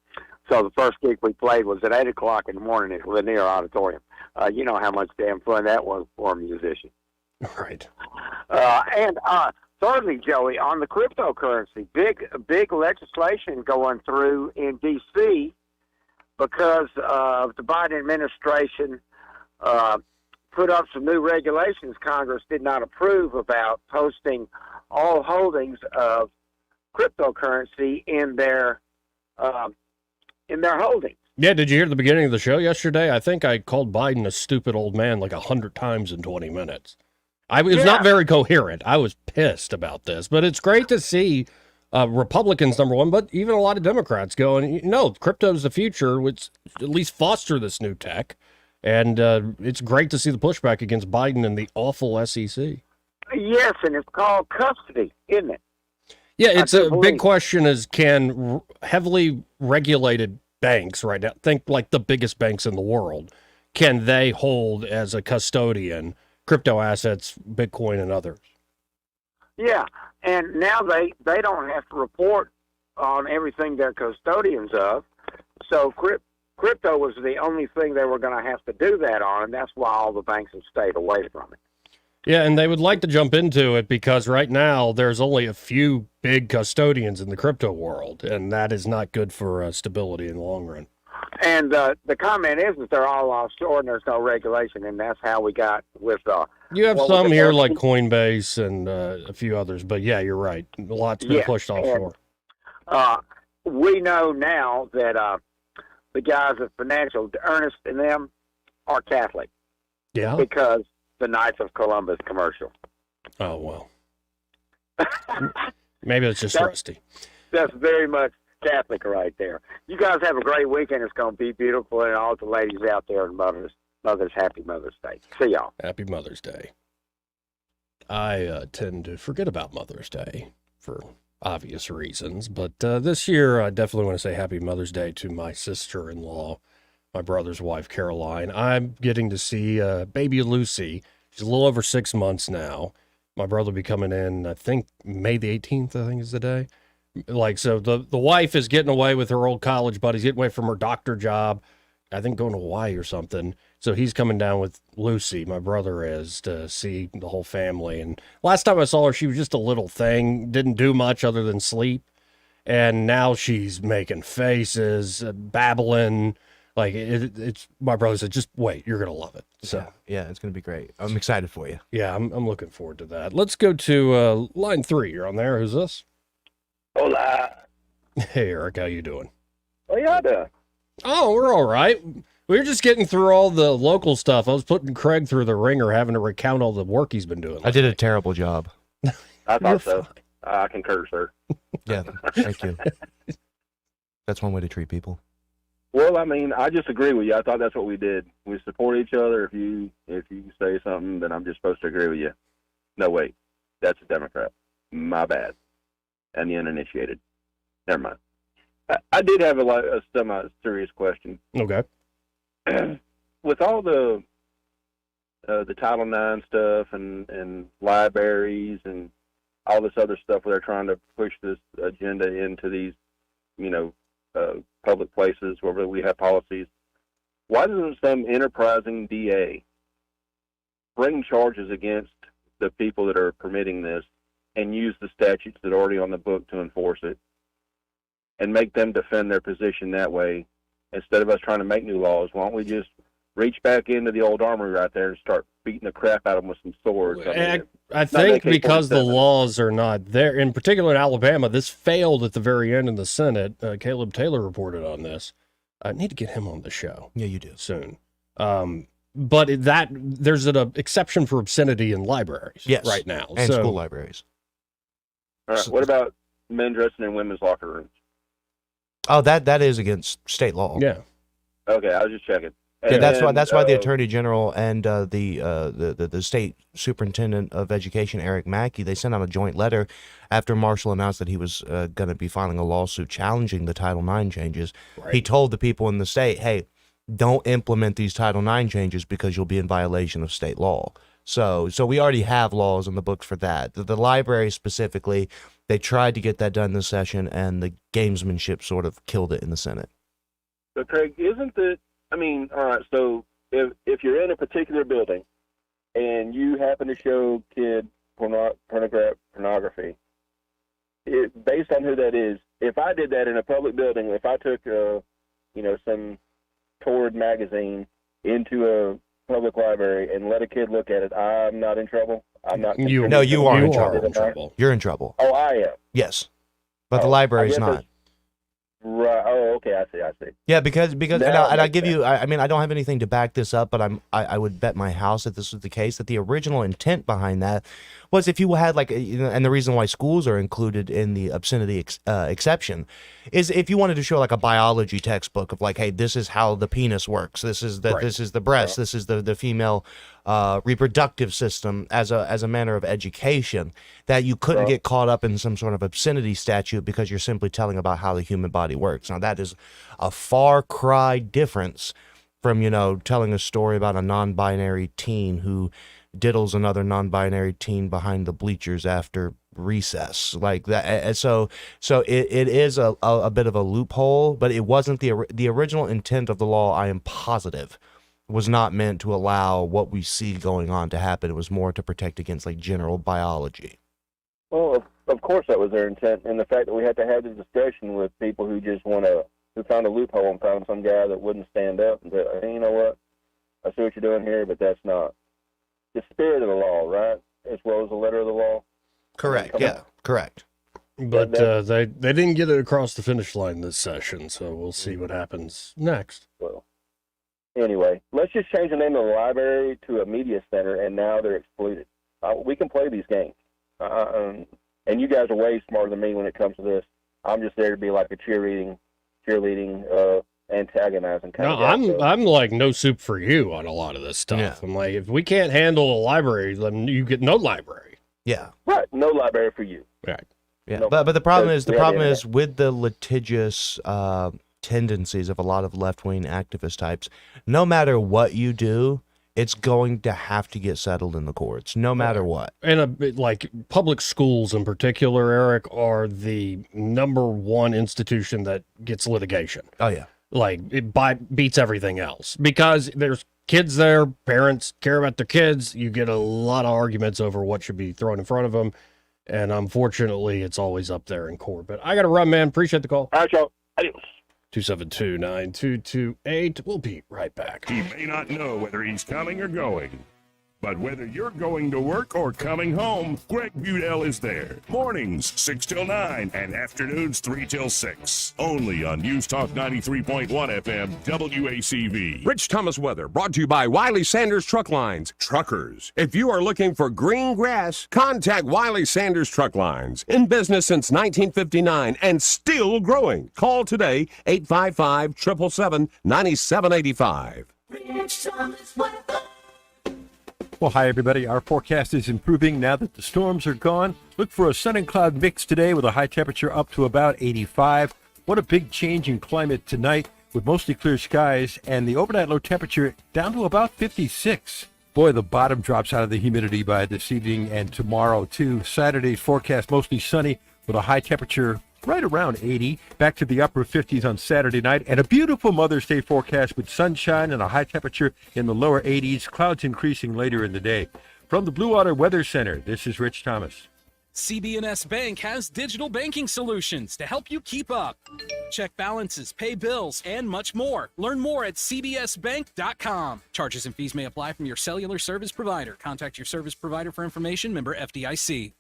So the first gig we played was at 8 o'clock in the morning at Lanier Auditorium. You know how much damn fun that was for a musician. Right. And thirdly, Joey, on the cryptocurrency, big legislation going through in D.C. because the Biden administration put up some new regulations Congress did not approve about posting all holdings of cryptocurrency in their holdings. Yeah, did you hear the beginning of the show yesterday? I think I called Biden a stupid old man like 100 times in 20 minutes. It was not very coherent. I was pissed about this, but it's great to see Republicans, number one, but even a lot of Democrats going, crypto's the future, which at least foster this new tech. And it's great to see the pushback against Biden and the awful SEC. Yes, and it's called custody, isn't it? Yeah, it's a big question is can heavily regulated banks right now, think like the biggest banks in the world, can they hold as a custodian crypto assets, Bitcoin and others? Yeah, and now they don't have to report on everything they're custodians of. So crypto was the only thing they were going to have to do that on, and that's why all the banks have stayed away from it. Yeah, and they would like to jump into it because right now there's only a few big custodians in the crypto world, and that is not good for stability in the long run. And the comment is that they're all offshore and there's no regulation, and that's how we got with. You have what was some it, here Airbnb? like Coinbase and a few others, but yeah, you're right. A lot's been Yeah, pushed offshore. We know now that the guys at Financial, Ernest and them, are Catholic. Yeah. Because the Knights of Columbus commercial. Oh, well. Maybe it's just rusty. That's very much Catholic right there. You guys have a great weekend. It's going to be beautiful, and all the ladies out there and mothers, happy Mother's Day. See y'all. Happy Mother's Day. I tend to forget about Mother's Day for obvious reasons, but this year I definitely want to say Happy Mother's Day to my sister-in-law, my brother's wife, Caroline. I'm getting to see baby Lucy. She's a little over 6 months now. My brother will be coming in, I think, May the 18th, I think is the day. Like, so the wife is getting away with her old college buddies, getting away from her doctor job, I think going to Hawaii or something. So he's coming down with Lucy, my brother is, to see the whole family. And last time I saw her, she was just a little thing, didn't do much other than sleep. And now she's making faces, babbling. Like, it's my brother said, just wait, you're going to love it. So yeah, it's going to be great. I'm excited for you. Yeah, I'm looking forward to that. Let's go to line 3. You're on there. Who's this? Hola. Hey, Eric, how you doing? What y'all doing? Oh, we're all right. We were just getting through all the local stuff. I was putting Craig through the ringer, having to recount all the work he's been doing. I did a terrible job. I thought so. I concur, sir. Yeah, thank you. That's one way to treat people. Well, I mean, I just agree with you. I thought that's what we did. We support each other. If you say something, then I'm just supposed to agree with you. No, wait. That's a Democrat. My bad. And the uninitiated. Never mind. I did have a semi-serious question. Okay. With all the Title IX stuff and libraries and all this other stuff where they're trying to push this agenda into these, public places where we have policies, why doesn't some enterprising DA bring charges against the people that are permitting this and use the statutes that are already on the book to enforce it and make them defend their position that way instead of us trying to make new laws? Why don't we just reach back into the old armory right there and start beating the crap out of them with some swords? I think because the laws are not there, in particular in Alabama, this failed at the very end in the Senate. Caleb Taylor reported on this. I need to get him on the show. Yeah, you do. Soon. But there's an exception for obscenity in libraries right now. And school libraries. All right. What about men dressing in women's locker rooms? Oh, that is against state law. Yeah. Okay, I was just checking. Yeah, that's why the Attorney General and the state superintendent of education, Eric Mackey, they sent out a joint letter after Marshall announced that he was going to be filing a lawsuit challenging the Title IX changes. Right. He told the people in the state, hey, don't implement these Title IX changes because you'll be in violation of state law. So we already have laws in the books for that. The library specifically, they tried to get that done this session, and the gamesmanship sort of killed it in the Senate. So, Craig, isn't it? I mean, all right, so if you're in a particular building and you happen to show kid pornography, based on who that is, if I did that in a public building, if I took, some Torrid magazine into a public library and let a kid look at it, I'm not in trouble? I'm not. You are in trouble. You're in trouble. Oh, I am? Yes. But the library's not. Right. Oh, okay. I see. Yeah, because and I give you. I mean, I don't have anything to back this up, but I would bet my house that this was the case. That the original intent behind that was if you had and the reason why schools are included in the obscenity exception is if you wanted to show like a biology textbook of like, hey, this is how the penis works. This is the this is the breast. This is the female reproductive system as a manner of education, that you couldn't get caught up in some sort of obscenity statute because you're simply telling about how the human body works. Now that is a far cry difference from telling a story about a non-binary teen who diddles another non-binary teen behind the bleachers after recess like that. And so it is a bit of a loophole, but it wasn't the original intent of the law. I am positive was not meant to allow what we see going on to happen. It was more to protect against like general biology. Well, of course that was their intent, and the fact that we had to have the discussion with people who we found a loophole and found some guy that wouldn't stand up and said, hey, you know what? I see what you're doing here, but that's not the spirit of the law, right? As well as the letter of the law. Correct. Yeah. Correct. But they didn't get it across the finish line this session, so we'll see what happens next. Well, anyway, let's just change the name of the library to a media center, and now they're excluded. We can play these games, and you guys are way smarter than me when it comes to this. I'm just there to be like a cheerleading, antagonizing kind of guy. I'm like no soup for you on a lot of this stuff. Yeah. I'm like, if we can't handle a library, then you get no library. Yeah. Right. No library for you. Right. Yeah. No, but the problem is internet. with the litigious tendencies of a lot of left-wing activist types, no matter what you do, it's going to have to get settled in the courts, no matter what. And like public schools in particular, Eric, are the number one institution that gets litigation. Oh, yeah. Like it beats everything else because there's kids there, parents care about their kids. You get a lot of arguments over what should be thrown in front of them. And unfortunately, it's always up there in court. But I got to run, man. Appreciate the call. All right, y'all. Adios. 272-9228. We'll be right back. He may not know whether he's coming or going, but whether you're going to work or coming home, Greg Budell is there. Mornings 6 till 9 and afternoons 3 till 6. Only on News Talk 93.1 FM WACV. Rich Thomas weather brought to you by Wiley Sanders Truck Lines. Truckers, if you are looking for green grass, contact Wiley Sanders Truck Lines. In business since 1959 and still growing. Call today 855-777-9785. Rich Thomas weather. Well, hi, everybody. Our forecast is improving now that the storms are gone. Look for a sun and cloud mix today with a high temperature up to about 85. What a big change in climate tonight with mostly clear skies and the overnight low temperature down to about 56. Boy, the bottom drops out of the humidity by this evening and tomorrow, too. Saturday's forecast mostly sunny with a high temperature right around 80, back to the upper 50s on Saturday night, and a beautiful Mother's Day forecast with sunshine and a high temperature in the lower 80s, clouds increasing later in the day. From the Blue Water Weather Center, this is Rich Thomas. CB&S Bank has digital banking solutions to help you keep up. Check balances, pay bills, and much more. Learn more at cbsbank.com. Charges and fees may apply from your cellular service provider. Contact your service provider for information. Member FDIC.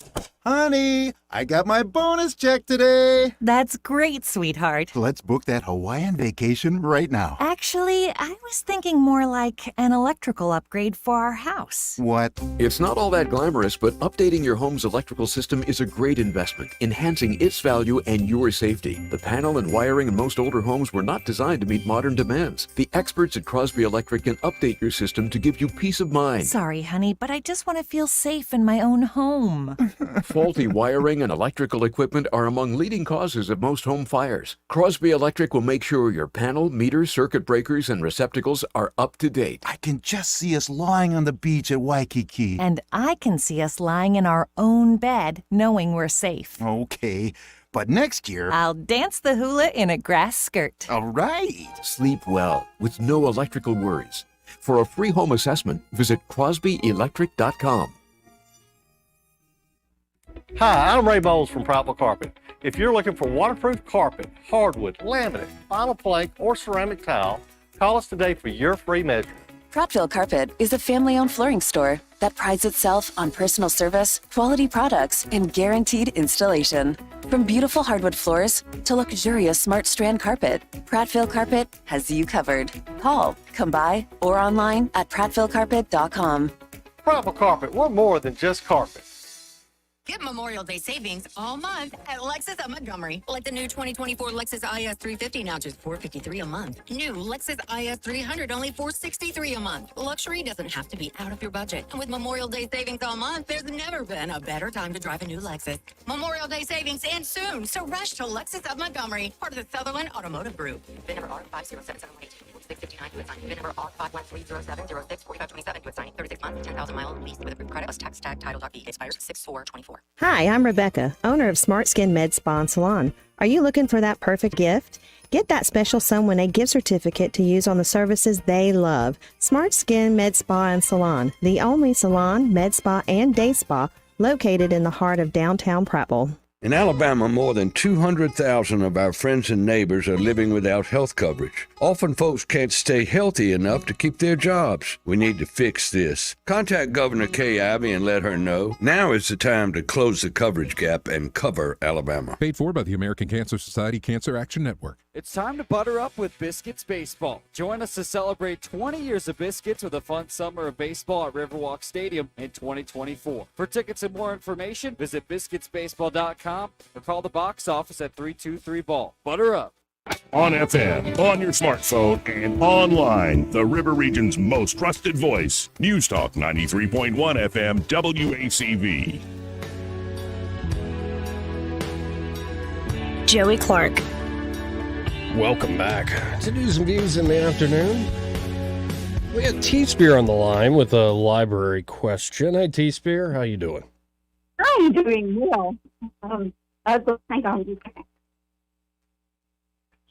Honey, I got my bonus check today. That's great, sweetheart. Let's book that Hawaiian vacation right now. Actually, I was thinking more like an electrical upgrade for our house. What? It's not all that glamorous, but updating your home's electrical system is a great investment, enhancing its value and your safety. The panel and wiring in most older homes were not designed to meet modern demands. The experts at Crosby Electric can update your system to give you peace of mind. Sorry, honey, but I just want to feel safe in my own home. Faulty wiring and electrical equipment are among leading causes of most home fires. Crosby Electric will make sure your panel, meter, circuit breakers, and receptacles are up to date. I can just see us lying on the beach at Waikiki. And I can see us lying in our own bed, knowing we're safe. Okay, but next year... I'll dance the hula in a grass skirt. All right. Sleep well with no electrical worries. For a free home assessment, visit crosbyelectric.com. Hi, I'm Ray Bowles from Prattville Carpet. If you're looking for waterproof carpet, hardwood, laminate, vinyl plank, or ceramic tile, call us today for your free measure. Prattville Carpet is a family-owned flooring store that prides itself on personal service, quality products, and guaranteed installation. From beautiful hardwood floors to luxurious smart strand carpet, Prattville Carpet has you covered. Call, come by, or online at prattvillecarpet.com. Prattville Carpet, we're more than just carpet. Get Memorial Day savings all month at Lexus of Montgomery. Like the new 2024 Lexus IS 350, now just $453 a month. New Lexus IS 300, only $463 a month. Luxury doesn't have to be out of your budget. And with Memorial Day savings all month, there's never been a better time to drive a new Lexus. Memorial Day savings ends soon, so rush to Lexus of Montgomery, part of the Sutherland Automotive Group. VIN number R507718. 659 to assign. VIN number R5130706 4527 to assign. 36 months, 10,000 mile lease with approved credit plus tax tag title.e. Expires 6/4/24. Hi, I'm Rebecca, owner of Smart Skin Med Spa and Salon. Are you looking for that perfect gift? Get that special someone a gift certificate to use on the services they love. Smart Skin Med Spa and Salon, the only salon, med spa, and day spa located in the heart of downtown Prattville. In Alabama, more than 200,000 of our friends and neighbors are living without health coverage. Often folks can't stay healthy enough to keep their jobs. We need to fix this. Contact Governor Kay Ivey and let her know. Now is the time to close the coverage gap and cover Alabama. Paid for by the American Cancer Society Cancer Action Network. It's time to butter up with Biscuits Baseball. Join us to celebrate 20 years of Biscuits with a fun summer of baseball at Riverwalk Stadium in 2024. For tickets and more information, visit biscuitsbaseball.com or call the box office at 323-BALL. Butter up. On FM, on your smartphone, and online, the River Region's most trusted voice. News Talk 93.1 FM WACV. Joey Clark. Welcome back to News and Views in the afternoon. We got T-Spear on the line with a library question. Hey, T-Spear, how you doing? I'm doing well. I just think I'm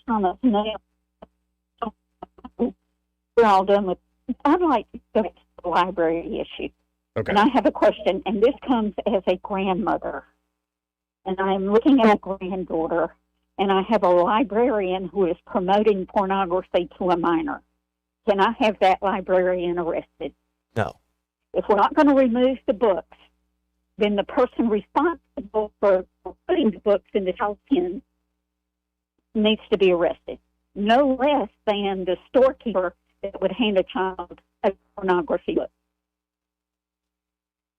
on a snail. We're all done with. I'd like to go back to the library issue. Okay. And I have a question, and this comes as a grandmother. And I'm looking at a granddaughter, and I have a librarian who is promoting pornography to a minor. Can I have that librarian arrested? No. If we're not going to remove the books, then the person responsible for putting the books in the child's pen needs to be arrested. No less than the storekeeper that would hand a child a pornography book.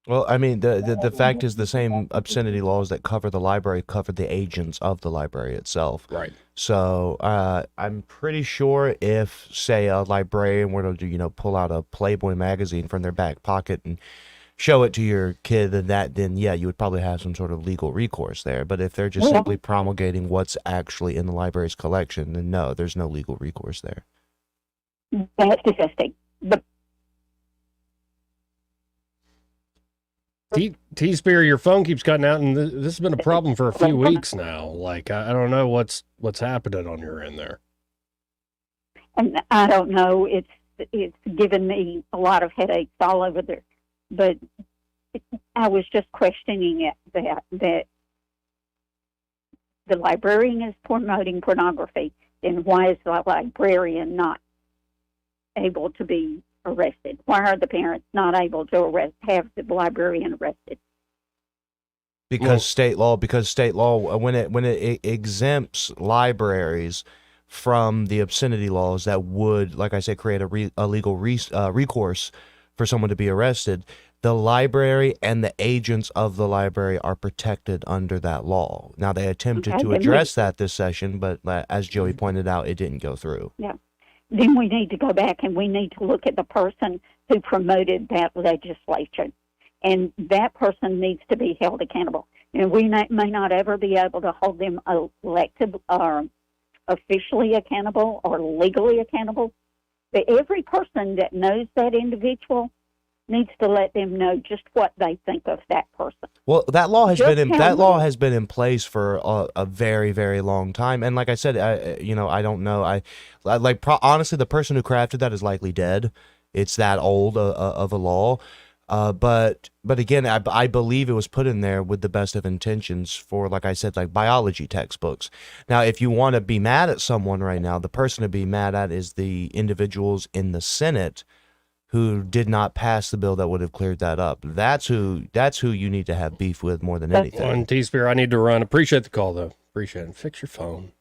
Well, I mean, the fact is the same obscenity laws that cover the library cover the agents of the library itself. Right. So I'm pretty sure if, say, a librarian were to, pull out a Playboy magazine from their back pocket and show it to your kid, then yeah, you would probably have some sort of legal recourse there. But if they're just simply promulgating what's actually in the library's collection, then no, there's no legal recourse there. That's disgusting. But T-Spear, your phone keeps cutting out, and this has been a problem for a few weeks now. Like, I don't know what's happening on your end there. And I don't know. It's given me a lot of headaches all over there. But I was just questioning it, that the librarian is promoting pornography, then why is the librarian not able to be arrested? Why are the parents not able to have the librarian arrested? Because state law, when it exempts libraries from the obscenity laws that would, like I said, create a legal recourse for someone to be arrested, the library and the agents of the library are protected under that law. Now, they attempted to address that this session, but as Joey pointed out, it didn't go through. Yeah. Then we need to go back and we need to look at the person who promoted that legislation. And that person needs to be held accountable. And we may not ever be able to hold them elected or officially accountable or legally accountable. But every person that knows that individual needs to let them know just what they think of that person. Well, that law has been in place for a very, very long time, and like I said, I don't know. Honestly, the person who crafted that is likely dead. It's that old of a law, but again, I believe it was put in there with the best of intentions for, like I said, like biology textbooks. Now, if you want to be mad at someone right now, the person to be mad at is the individuals in the Senate who did not pass the bill that would have cleared that up. That's who you need to have beef with more than anything. On T-Spear, I need to run. Appreciate the call, though. Appreciate it. Fix your phone.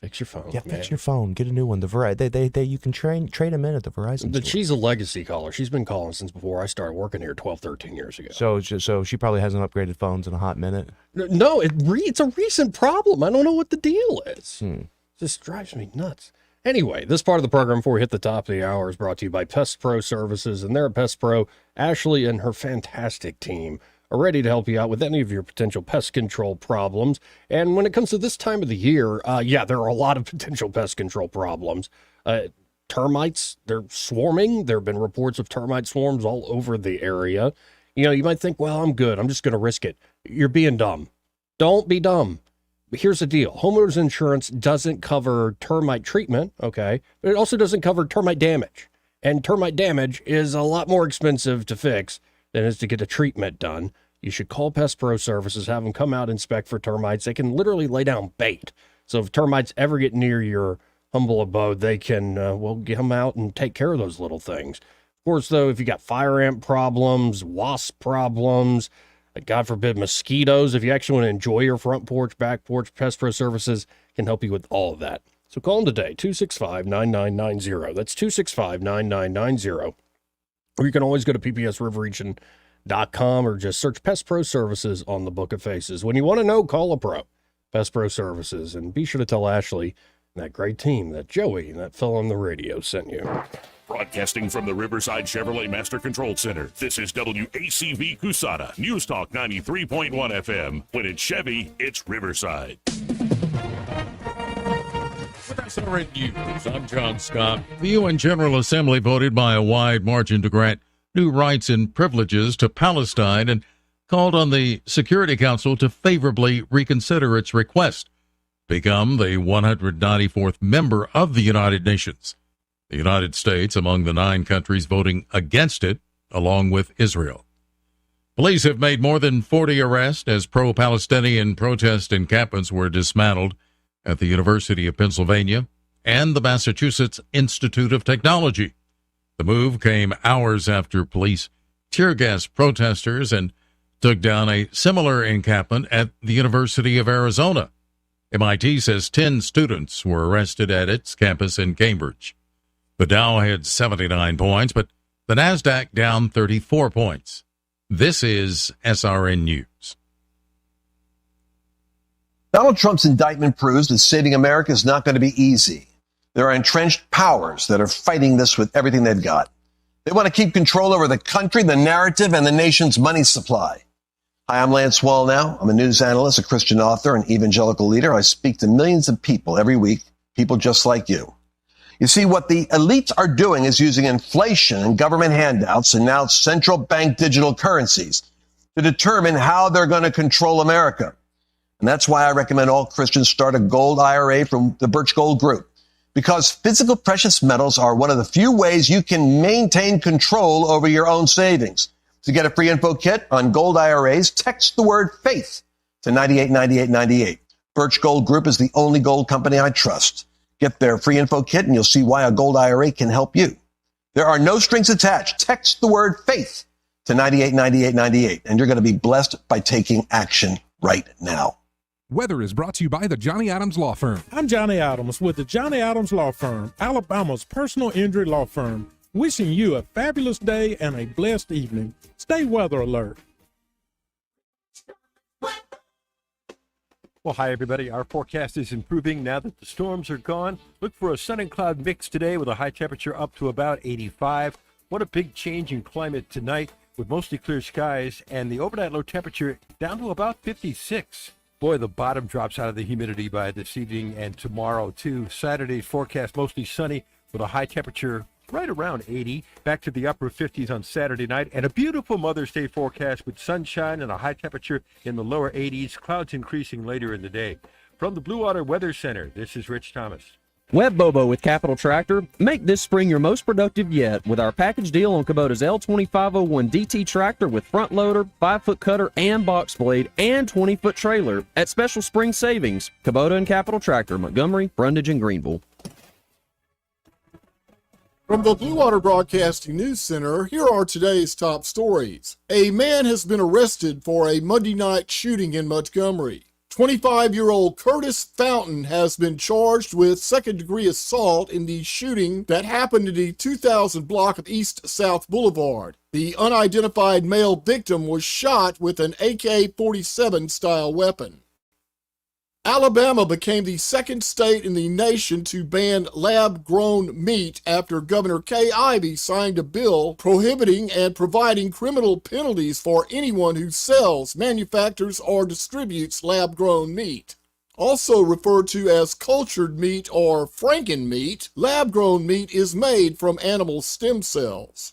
Fix your phone. Yeah, fix your phone. Get a new one. You can trade them in at the Verizon But store. she's a legacy caller. She's been calling since before I started working here 12, 13 years ago. So she probably hasn't upgraded phones in a hot minute. No, it's a recent problem. I don't know what the deal is. It just drives me nuts. Anyway, this part of the program before we hit the top of the hour is brought to you by Pest Pro Services, and there at Pest Pro, Ashley and her fantastic team are ready to help you out with any of your potential pest control problems. And when it comes to this time of the year, there are a lot of potential pest control problems. Termites, they're swarming. There have been reports of termite swarms all over the area. You might think, well, I'm good. I'm just going to risk it. You're being dumb. Don't be dumb. But here's the deal. Homeowners insurance doesn't cover termite treatment, okay? But it also doesn't cover termite damage. And termite damage is a lot more expensive to fix than it is to get a treatment done. you should call Pest Pro Services, have them come out, inspect for termites. They can literally lay down bait. So if termites ever get near your humble abode, they can, get them out and take care of those little things. Of course, though, if you got fire ant problems, wasp problems, God forbid, mosquitoes, if you actually want to enjoy your front porch, back porch, Pest Pro Services can help you with all of that. So call them today, 265-9990. That's 265-9990. Or you can always go to ppsriverregion.com or just search Pest Pro Services on the Book of Faces. When you want to know, call a pro, Pest Pro Services. And be sure to tell Ashley and that great team that Joey and that fellow on the radio sent you. Broadcasting from the Riverside Chevrolet Master Control Center, this is WACV Cusada, News Talk 93.1 FM. When it's Chevy, it's Riverside. With SRN News, I'm John Scott. The UN General Assembly voted by a wide margin to grant new rights and privileges to Palestine and called on the Security Council to favorably reconsider its request to become the 194th member of the United Nations. The United States among the 9 countries voting against it, along with Israel. Police have made more than 40 arrests as pro-Palestinian protest encampments were dismantled at the University of Pennsylvania and the Massachusetts Institute of Technology. The move came hours after police tear-gassed protesters and took down a similar encampment at the University of Arizona. MIT says 10 students were arrested at its campus in Cambridge. The Dow had 79 points, but the NASDAQ down 34 points. This is SRN News. Donald Trump's indictment proves that saving America is not going to be easy. There are entrenched powers that are fighting this with everything they've got. They want to keep control over the country, the narrative, and the nation's money supply. Hi, I'm Lance Wallnau. I'm a news analyst, a Christian author, an evangelical leader. I speak to millions of people every week, people just like you. You see, what the elites are doing is using inflation and government handouts and now central bank digital currencies to determine how they're going to control America. And that's why I recommend all Christians start a gold IRA from the Birch Gold Group, because physical precious metals are one of the few ways you can maintain control over your own savings. To get a free info kit on gold IRAs, text the word faith to 989898. Birch Gold Group is the only gold company I trust. Get their free info kit and you'll see why a gold IRA can help you. There are no strings attached. Text the word faith to 989898 and you're going to be blessed by taking action right now. Weather is brought to you by the Johnny Adams Law Firm. I'm Johnny Adams with the Johnny Adams Law Firm, Alabama's personal injury law firm. Wishing you a fabulous day and a blessed evening. Stay weather alert. Well, hi, everybody. Our forecast is improving now that the storms are gone. Look for a sun and cloud mix today with a high temperature up to about 85. What a big change in climate tonight with mostly clear skies and the overnight low temperature down to about 56. Boy, the bottom drops out of the humidity by this evening and tomorrow, too. Saturday's forecast mostly sunny with a high temperature right around 80, back to the upper 50s on Saturday night, and a beautiful Mother's Day forecast with sunshine and a high temperature in the lower 80s, clouds increasing later in the day. From the Blue Water Weather Center, this is Rich Thomas. Web Bobo with Capital Tractor. Make this spring your most productive yet with our package deal on Kubota's L2501 DT tractor with front loader, 5-foot cutter and box blade, and 20-foot trailer at special spring savings. Kubota and Capital Tractor, Montgomery, Brundage, and Greenville. From the Blue Water Broadcasting News Center, here are today's top stories. A man has been arrested for a Monday night shooting in Montgomery. 25-year-old Curtis Fountain has been charged with second-degree assault in the shooting that happened in the 2000 block of East South Boulevard. The unidentified male victim was shot with an AK-47 style weapon. Alabama became the second state in the nation to ban lab-grown meat after Governor Kay Ivey signed a bill prohibiting and providing criminal penalties for anyone who sells, manufactures, or distributes lab-grown meat. Also referred to as cultured meat or Franken meat, lab-grown meat is made from animal stem cells.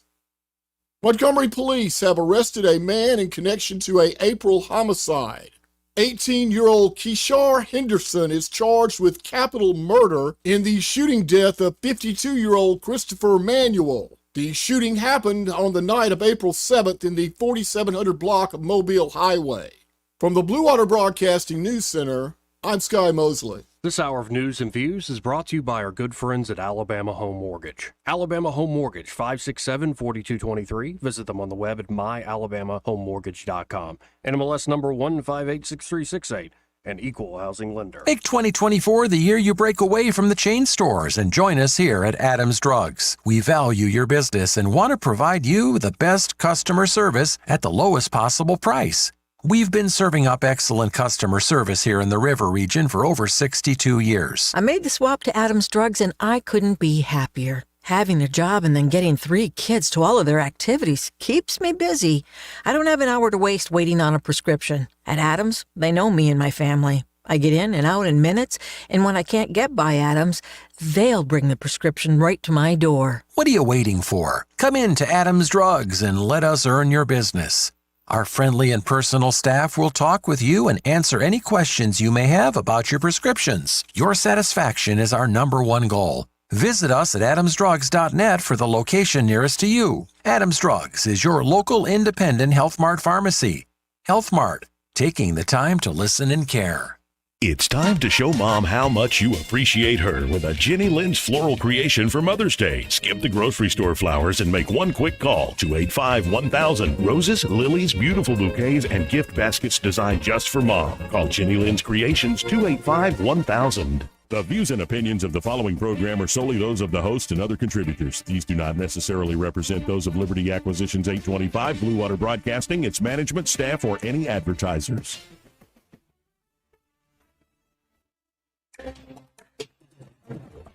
Montgomery police have arrested a man in connection to an April homicide. 18-year-old Keshar Henderson is charged with capital murder in the shooting death of 52-year-old Christopher Manuel. The shooting happened on the night of April 7th in the 4700 block of Mobile Highway. From the Blue Water Broadcasting News Center, I'm Sky Mosley. This hour of news and views is brought to you by our good friends at Alabama Home Mortgage. Alabama Home Mortgage, 567-4223. Visit them on the web at myalabamahomemortgage.com. NMLS number 1586368. An equal housing lender. Make 2024 the year you break away from the chain stores and join us here at Adams Drugs. We value your business and want to provide you the best customer service at the lowest possible price. We've been serving up excellent customer service here in the River region for over 62 years. I made the swap to Adams Drugs and I couldn't be happier. Having a job and then getting 3 kids to all of their activities keeps me busy. I don't have an hour to waste waiting on a prescription. At Adams, they know me and my family. I get in and out in minutes, and when I can't get by Adams, they'll bring the prescription right to my door. What are you waiting for? Come in to Adams Drugs and let us earn your business. Our friendly and personal staff will talk with you and answer any questions you may have about your prescriptions. Your satisfaction is our #1 goal. Visit us at adamsdrugs.net for the location nearest to you. Adams Drugs is your local independent Health Mart pharmacy. Health Mart, taking the time to listen and care. It's time to show Mom how much you appreciate her with a Jenny Lynn's floral creation for Mother's Day. Skip the grocery store flowers and make one quick call, 285-1000. Roses, lilies, beautiful bouquets, and gift baskets designed just for Mom. Call Jenny Lynn's Creations, 285-1000. The views and opinions of the following program are solely those of the host and other contributors. These do not necessarily represent those of Liberty Acquisitions 825, Blue Water Broadcasting, its management, staff, or any advertisers.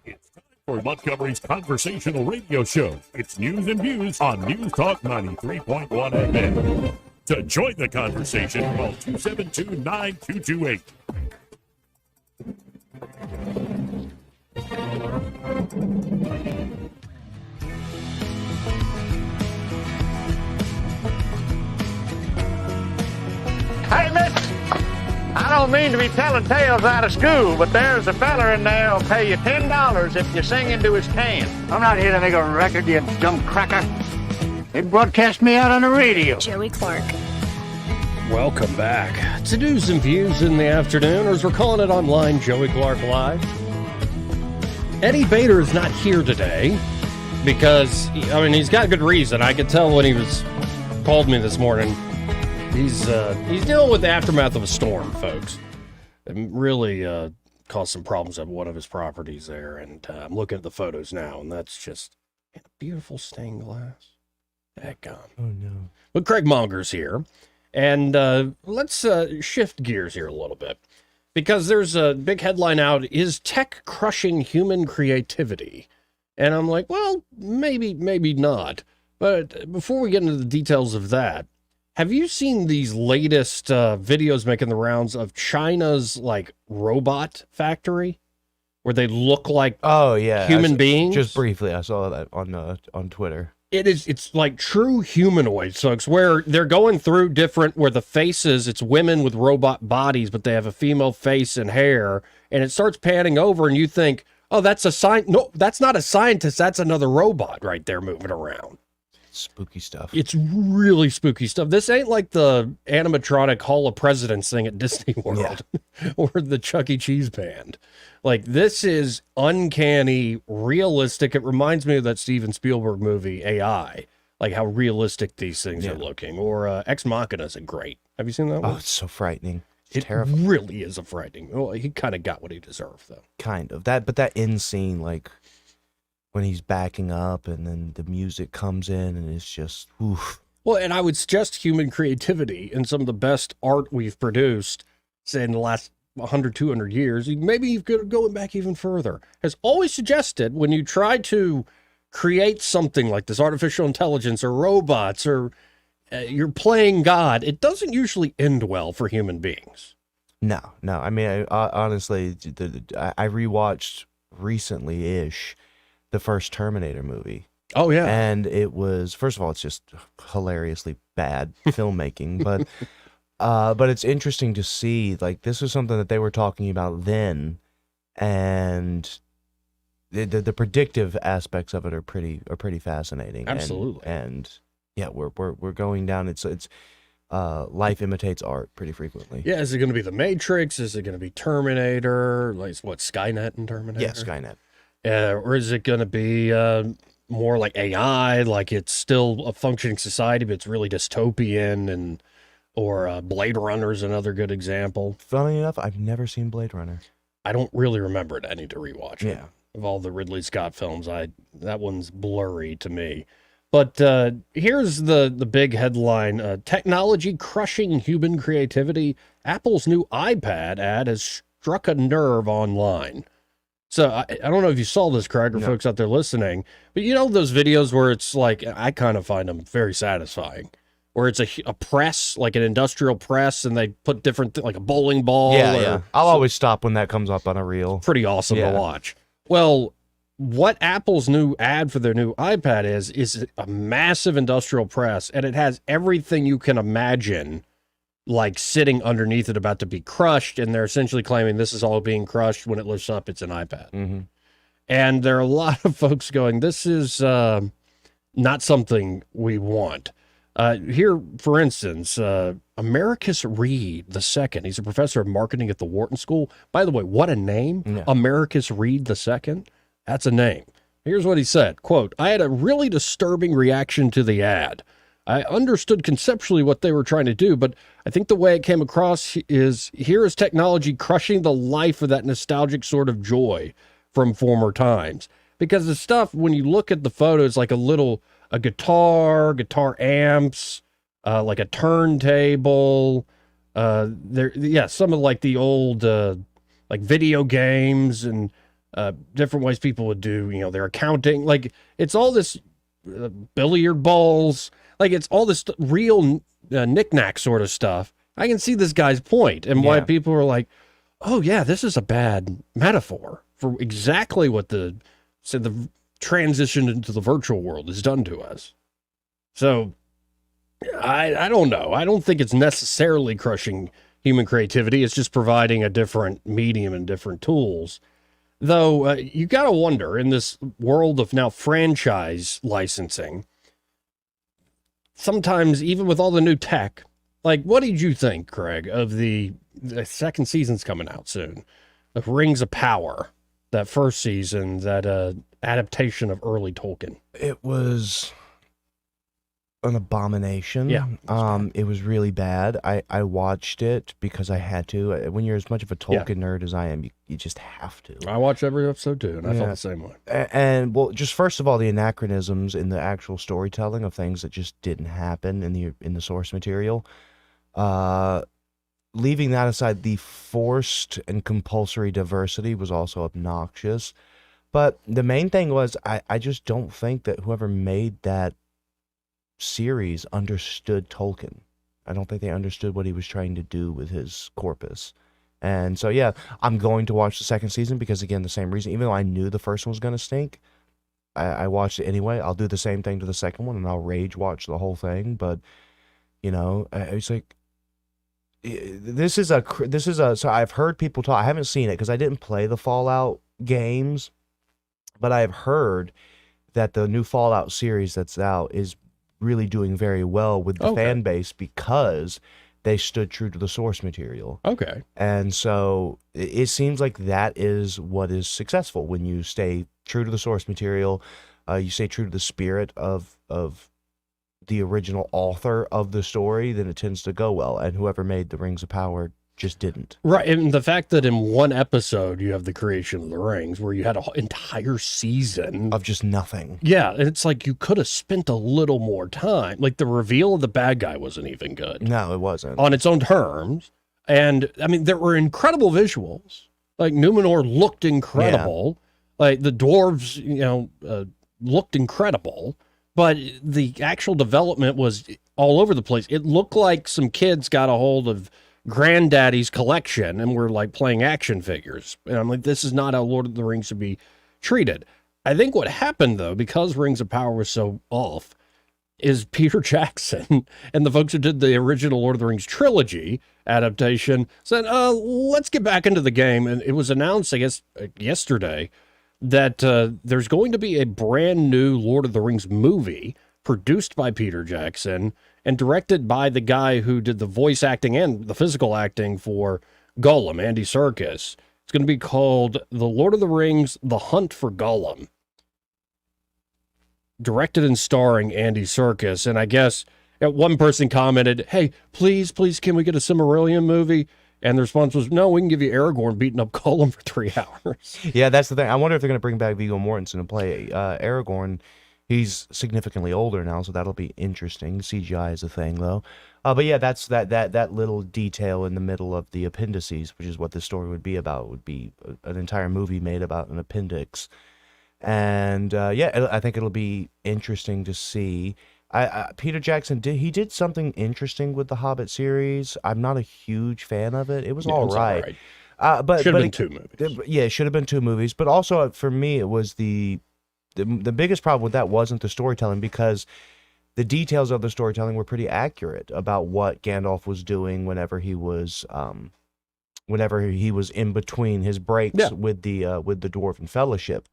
It's time for Montgomery's conversational radio show. It's news and views on News Talk 93.1 FM. To join the conversation, call 272-9228. Hey, miss, I don't mean to be telling tales out of school, but there's a feller in there who'll pay you $10 if you sing into his can. I'm not here to make a record, you dumb cracker. They broadcast me out on the radio. Joey Clark. Welcome back to News and Views in the Afternoon, or as we're calling it online, Joey Clark Live. Eddie Bader is not here today because, he's got a good reason. I could tell when he called me this morning. He's dealing with the aftermath of a storm, folks. It really caused some problems at one of his properties there, and I'm looking at the photos now, and that's just a beautiful stained glass. Daggone. Oh, no. But Craig Monger's here, and let's shift gears here a little bit, because there's a big headline out, is tech crushing human creativity? And I'm like, well, maybe not. But before we get into the details of that, have you seen these latest videos making the rounds of China's robot factory, where they look like human beings? Just briefly, I saw that on Twitter. It's like true humanoid. So it's where they're going through where the faces, it's women with robot bodies, but they have a female face and hair, and it starts panning over, and you think, oh, that's no, that's not a scientist, that's another robot right there moving around. Spooky stuff. It's really spooky stuff. This ain't like the animatronic Hall of Presidents thing at Disney World or the Chuck E. Cheese band. This is uncanny, realistic. It reminds me of that Steven Spielberg movie, AI, how realistic these things are looking. Or Ex Machina is great. Have you seen that one? Oh, it's so frightening. It's terrifying. Really is a frightening. Well, he kind of got what he deserved, though. Kind of. That end scene, when he's backing up and then the music comes in and it's just, oof. Well, and I would suggest human creativity in some of the best art we've produced, say, in the last 100, 200 years, maybe you could go back even further, has always suggested when you try to create something like this, artificial intelligence or robots, or you're playing God, it doesn't usually end well for human beings. No. Honestly, I rewatched recently-ish the first Terminator movie. Oh, yeah. And it was, first of all, it's just hilariously bad filmmaking, but it's interesting to see, this was something that they were talking about then, and the predictive aspects of it are pretty fascinating. Absolutely. And yeah, we're going down. It's life imitates art pretty frequently. Yeah, is it going to be The Matrix? Is it going to be Terminator? Like what, Skynet and Terminator? Yeah, Skynet. Or is it going to be more like AI? Like it's still a functioning society, but it's really dystopian, or Blade Runner is another good example. Funny enough, I've never seen Blade Runner. I don't really remember it. I need to rewatch it. Yeah. Of all the Ridley Scott films, that one's blurry to me. But here's the big headline. Technology crushing human creativity. Apple's new iPad ad has struck a nerve online. So I don't know if you saw this, Craig, or folks out there listening, but you know those videos where it's like, I kind of find them very satisfying, where it's a press, like an industrial press, and they put different, like a bowling ball. Yeah. I'll always stop when that comes up on a reel. Pretty awesome to watch. Well, what Apple's new ad for their new iPad is a massive industrial press, and it has everything you can imagine, like sitting underneath it, about to be crushed, and they're essentially claiming this is all being crushed. When it lifts up, it's an iPad. Mm-hmm. And there are a lot of folks going, this is not something we want. Here, for instance, Americus Reed II. He's a professor of marketing at the Wharton School. By the way, what a name. Yeah. Americus Reed II. That's a name. Here's what he said, quote, "I had a really disturbing reaction to the ad. I understood conceptually what they were trying to do, but I think the way it came across is, here is technology crushing the life of that nostalgic sort of joy from former times." Because the stuff, when you look at the photos, like a guitar amps, like a turntable, some of like the old like video games and different ways people would do, their accounting. Like it's all this billiard balls, like it's all this real knick-knack sort of stuff. I can see this guy's point and why people are like, oh yeah, this is a bad metaphor for exactly what the transition into the virtual world has done to us. So I don't know. I don't think it's necessarily crushing human creativity. It's just providing a different medium and different tools. Though you got to wonder, in this world of now franchise licensing, sometimes even with all the new tech, like what did you think, Craig, of the second season's coming out soon, of Rings of Power, that first season, that adaptation of early Tolkien? It was an abomination. Yeah. It was really bad. I watched it because I had to. When you're as much of a Tolkien nerd as I am, you just have to. I watched every episode too, and I felt the same way. And well, just first of all, the anachronisms in the actual storytelling of things that just didn't happen in the source material. Leaving that aside, the forced and compulsory diversity was also obnoxious. But the main thing was, I just don't think that whoever made that series understood Tolkien. I don't think they understood what he was trying to do with his corpus. And so, yeah, I'm going to watch the second season because, again, the same reason. Even though I knew the first one was going to stink, I watched it anyway. I'll do the same thing to the second one, and I'll rage watch the whole thing. But, it's like, so I've heard people talk. I haven't seen it because I didn't play the Fallout games, but I've heard that the new Fallout series that's out is really doing very well with the fan base because they stood true to the source material. Okay. And so it seems like that is what is successful when you stay true to the source material. You stay true to the spirit of the original author of the story, then it tends to go well. And whoever made the Rings of Power just didn't. Right. And the fact that in one episode you have the creation of the rings, where you had an entire season of just nothing. Yeah. And it's like you could have spent a little more time. Like the reveal of the bad guy wasn't even good. No, it wasn't. On its own terms. And I mean, there were incredible visuals. Like Numenor looked incredible. Yeah. Like the dwarves, looked incredible. But the actual development was all over the place. It looked like some kids got a hold of Granddaddy's collection and were like playing action figures. And I'm like, this is not how Lord of the Rings should be treated. I think what happened, though, because Rings of Power was so off, is Peter Jackson and the folks who did the original Lord of the Rings trilogy adaptation said, let's get back into the game. And it was announced, I guess, yesterday, that there's going to be a brand new Lord of the Rings movie produced by Peter Jackson and directed by the guy who did the voice acting and the physical acting for Gollum, Andy Serkis. It's going to be called The Lord of the Rings, The Hunt for Gollum. Directed and starring Andy Serkis. And I guess one person commented, hey, please, can we get a Silmarillion movie? And the response was, no, we can give you Aragorn beating up Gollum for 3 hours. Yeah, that's the thing. I wonder if they're going to bring back Viggo Mortensen to play Aragorn. He's significantly older now, so that'll be interesting. CGI is a thing, though. But yeah, that's that little detail in the middle of the appendices, which is what the story would be about. Would be an entire movie made about an appendix. And yeah, I think it'll be interesting to see. Peter Jackson did something interesting with the Hobbit series. I'm not a huge fan of it. It was all right. But should have been 2 movies. Yeah, it should have been 2 movies. But also for me, it was the biggest problem with that wasn't the storytelling, because the details of the storytelling were pretty accurate about what Gandalf was doing whenever he was in between his breaks with the Dwarven Fellowship.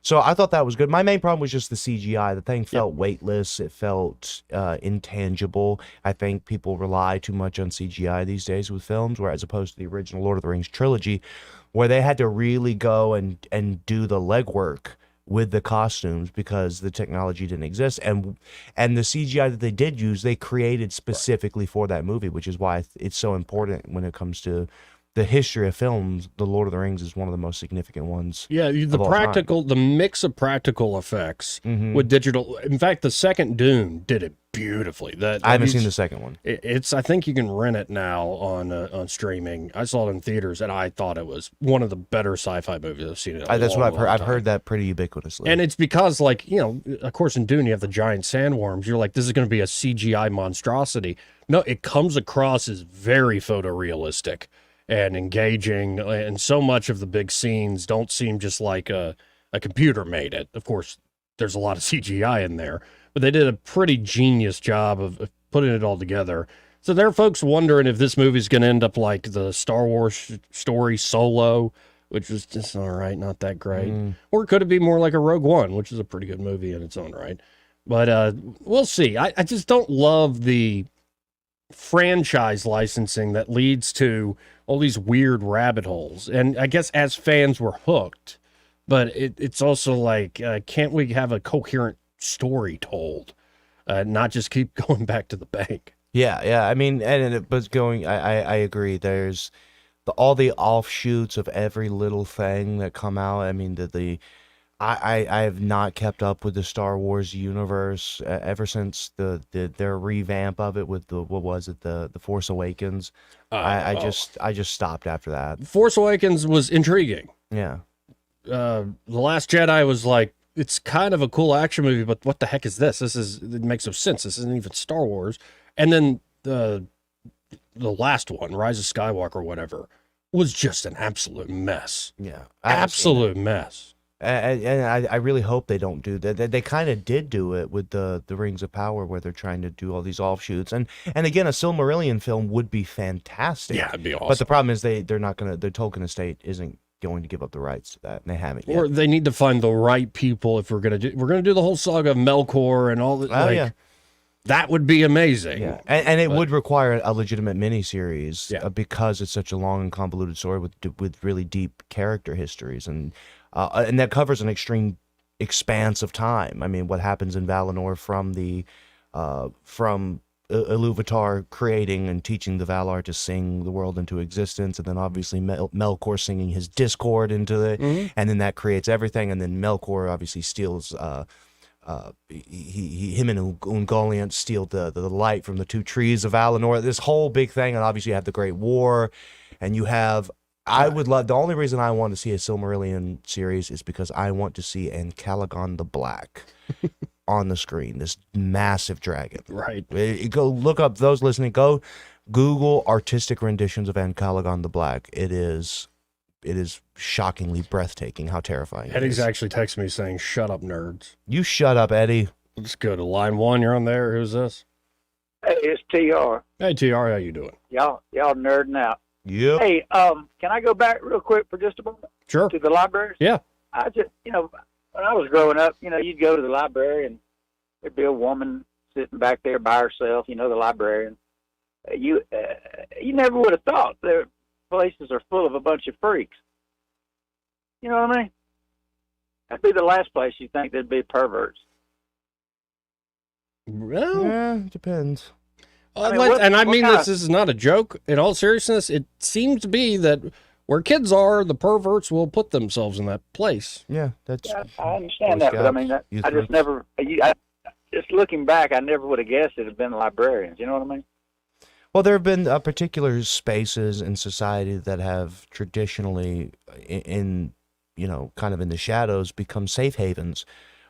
So I thought that was good. My main problem was just the CGI. The thing felt weightless. It felt intangible. I think people rely too much on CGI these days with films, as opposed to the original Lord of the Rings trilogy, where they had to really go and do the legwork with the costumes because the technology didn't exist. And the CGI that they did use, they created specifically for that movie, which is why it's so important when it comes to the history of films. The Lord of the Rings is one of the most significant ones. Yeah, the mix of practical effects with digital. In fact, the second Dune did it beautifully. I haven't seen the second one. I think you can rent it now on streaming. I saw it in theaters, and I thought it was one of the better sci-fi movies I've seen. That's what I've heard. I've heard that pretty ubiquitously. And it's because, of course, in Dune you have the giant sandworms. You're like, this is going to be a CGI monstrosity. No, it comes across as very photorealistic and engaging, and so much of the big scenes don't seem just like a computer made it. Of course, there's a lot of CGI in there, but they did a pretty genius job of putting it all together. So there are folks wondering if this movie's going to end up like the Star Wars story Solo, which was just all right, not that great. Or could it be more like a Rogue One, which is a pretty good movie in its own right? But we'll see. I just don't love the franchise licensing that leads to all these weird rabbit holes. And I guess as fans we're hooked, but it's also like, can't we have a coherent story told? Not just keep going back to the bank. Yeah. I mean, I agree. There's all the offshoots of every little thing that come out. I mean, I have not kept up with the Star Wars universe ever since their revamp of it with the Force Awakens. I just stopped after that. Force Awakens was intriguing. Yeah. The Last Jedi was like, it's kind of a cool action movie, but what the heck is this? It makes no sense. This isn't even Star Wars. And then the last one, Rise of Skywalker or whatever, was just an absolute mess. Yeah. Absolute mess. And I really hope they don't do that. They kind of did do it with the Rings of Power, where they're trying to do all these offshoots. And again, a Silmarillion film would be fantastic. Yeah, it'd be awesome. But the problem is the Tolkien estate isn't going to give up the rights to that, and they haven't yet. Or they need to find the right people if we're gonna do the whole saga of Melkor and all that. Yeah. That would be amazing. Yeah, and it would require a legitimate miniseries because it's such a long and convoluted story with really deep character histories, and that covers an extreme expanse of time. I mean, what happens in Valinor from Iluvatar creating and teaching the Valar to sing the world into existence, and then obviously Melkor singing his discord into it, and then that creates everything, and then Melkor obviously steals him and Ungoliant steal the light from the 2 trees of Valinor. This whole big thing, and obviously you have the Great War, and you have. I would love. The only reason I want to see a Silmarillion series is because I want to see Encalagon the Black on the screen. This massive dragon. Right. Go look up, those listening. Go Google artistic renditions of Encalagon the Black. It is shockingly breathtaking how terrifying. Eddie's actually texted me saying, "Shut up, nerds." You shut up, Eddie. Let's go to line 1. You're on there. Who's this? Hey, it's TR. Hey, TR, how you doing? Y'all nerding out. Yep. Hey, can I go back real quick for just a moment? Sure. To the libraries? Yeah. I just, when I was growing up, you'd go to the library and there'd be a woman sitting back there by herself, the librarian. You never would have thought their places are full of a bunch of freaks. You know what I mean? That'd be the last place you think there'd be perverts. Well, yeah, depends. This is not a joke. In all seriousness, it seems to be that where kids are, the perverts will put themselves in that place. Yeah, that's. Yeah, I understand that, but I mean, I just never. Just looking back, I never would have guessed it had been librarians. You know what I mean? Well, there have been particular spaces in society that have traditionally, in kind of in the shadows, become safe havens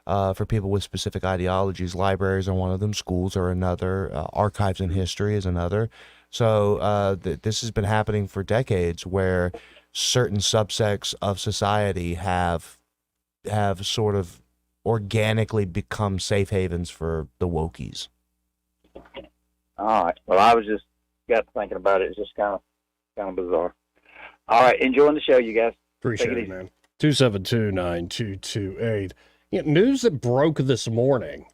for people with specific ideologies. Libraries are one of them. Schools are another. Archives and history is another. So this has been happening for decades, where certain subsects of society have sort of organically become safe havens for the wokies. All right. Well, I was just got thinking about it. It's just kind of bizarre. All right. Enjoying the show, you guys. Appreciate it, man. 272-9228. News that broke this morning.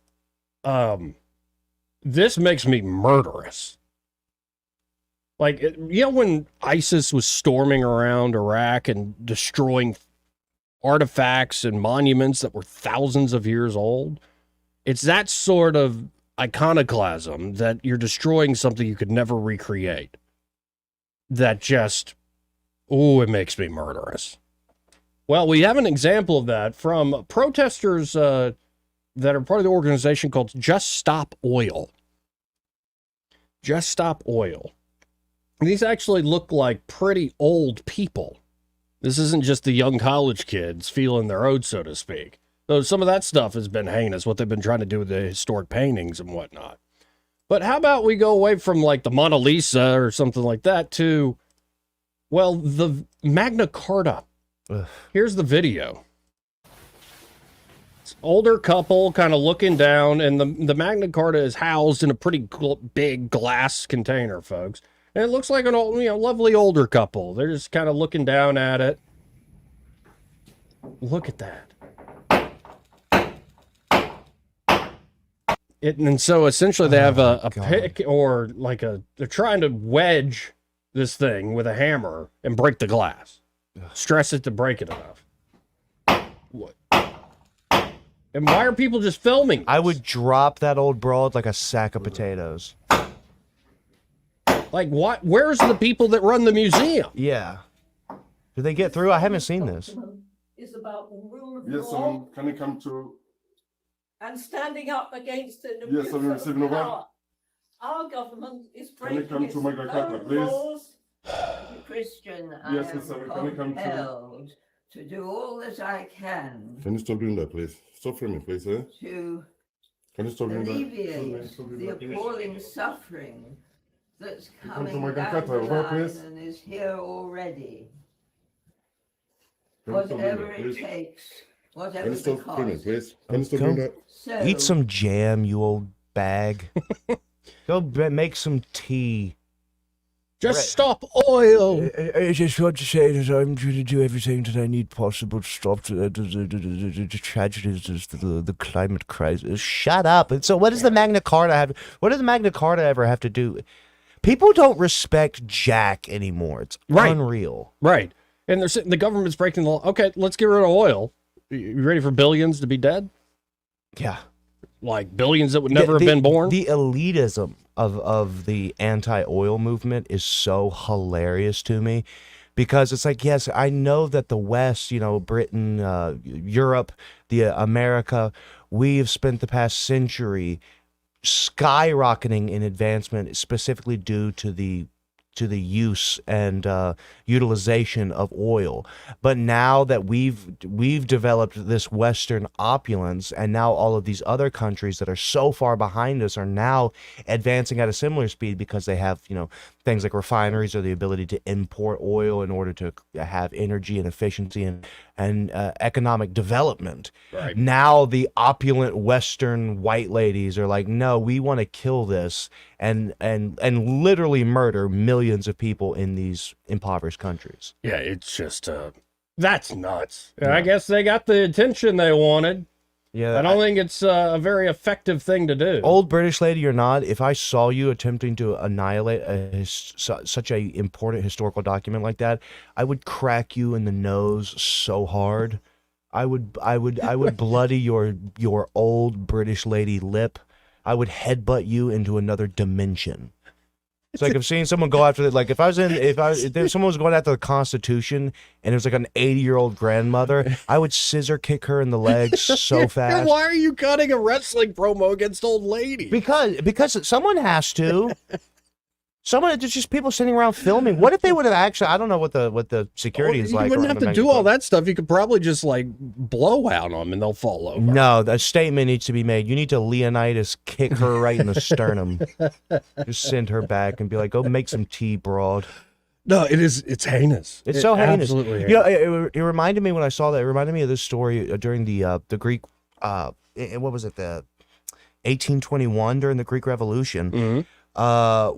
This makes me murderous. Like, when ISIS was storming around Iraq and destroying artifacts and monuments that were thousands of years old, it's that sort of iconoclasm that you're destroying something you could never recreate. That just, it makes me murderous. Well, we have an example of that from protesters that are part of the organization called Just Stop Oil. Just Stop Oil. These actually look like pretty old people. This isn't just the young college kids feeling their oats, so to speak. Though some of that stuff has been heinous, what they've been trying to do with the historic paintings and whatnot. But how about we go away from like the Mona Lisa or something like that to, well, the Magna Carta. Ugh. Here's the video. It's an older couple kind of looking down, and the Magna Carta is housed in a pretty big glass container, folks. And it looks like an old, lovely older couple. They're just kind of looking down at it. Look at that. And so essentially they have a pick or like they're trying to wedge this thing with a hammer and break the glass. Stress it to break it enough. What? And why are people just filming this? I would drop that old broad like a sack of potatoes. Like, what? Where's the people that run the museum? Yeah. Do they get through? I haven't seen this. Is about the rule of Yes, law can you come to... and standing up against an Yes, I'm abuse of receiving power. Our government is Can you breaking come to Magna its Carta, own please? laws. Christian, Yes, I yes, am can you come to... compelled to do all that I can Can you stop doing that, please? Stop filming, please, eh? to Can you stop doing that? alleviate the appalling suffering that's come to coming Magna down Carta, the over, line please. and is here already. Can you stop doing Whatever that, it please? takes, Can whatever you the stop filming, cost. please? Can you stop doing that? So, Eat some jam, you old bag. Go make some tea. Just stop oil. I just want to say that I'm going to do everything that I need possible to stop the tragedies of the climate crisis. Shut up. And so what does the Magna Carta have? What does the Magna Carta ever have to do? People don't respect Jack anymore. It's unreal. Right. And the government's breaking the law. Okay, let's get rid of oil. You ready for billions to be dead? Yeah. Like billions that would never have been born? The elitism of the anti-oil movement is so hilarious to me, because it's like, yes, I know that the West, Britain, Europe, America, we've spent the past century skyrocketing in advancement, specifically due to the use and utilization of oil. But now that we've developed this Western opulence, and now all of these other countries that are so far behind us are now advancing at a similar speed, because they have things like refineries or the ability to import oil in order to have energy and efficiency and economic development. Right. Now the opulent Western white ladies are like, no, we want to kill this and literally murder millions of people in these impoverished countries. Yeah, it's just That's nuts. Yeah. I guess they got the attention they wanted. Yeah, I don't think it's a very effective thing to do. Old British lady or not, if I saw you attempting to annihilate such a important historical document like that, I would crack you in the nose so hard. I would bloody your old British lady lip. I would headbutt you into another dimension. It's like I've seen someone go after like if someone was going after the Constitution and it was like an 80-year-old grandmother, I would scissor kick her in the legs so fast. Why are you cutting a wrestling promo against old lady? Because someone has to. There's just people sitting around filming. What if they would have actually? I don't know what the security is like. You wouldn't have to do all that stuff. You could probably just like blow out on them and they'll fall over. No, a statement needs to be made. You need to Leonidas kick her right in the sternum. Just send her back and be like, go make some tea, broad. No, it's heinous. It's so heinous. Absolutely heinous. You know, it reminded me when I saw that. It reminded me of this story during the Greek. What was it? The 1821 during the Greek Revolution. Mm-hmm.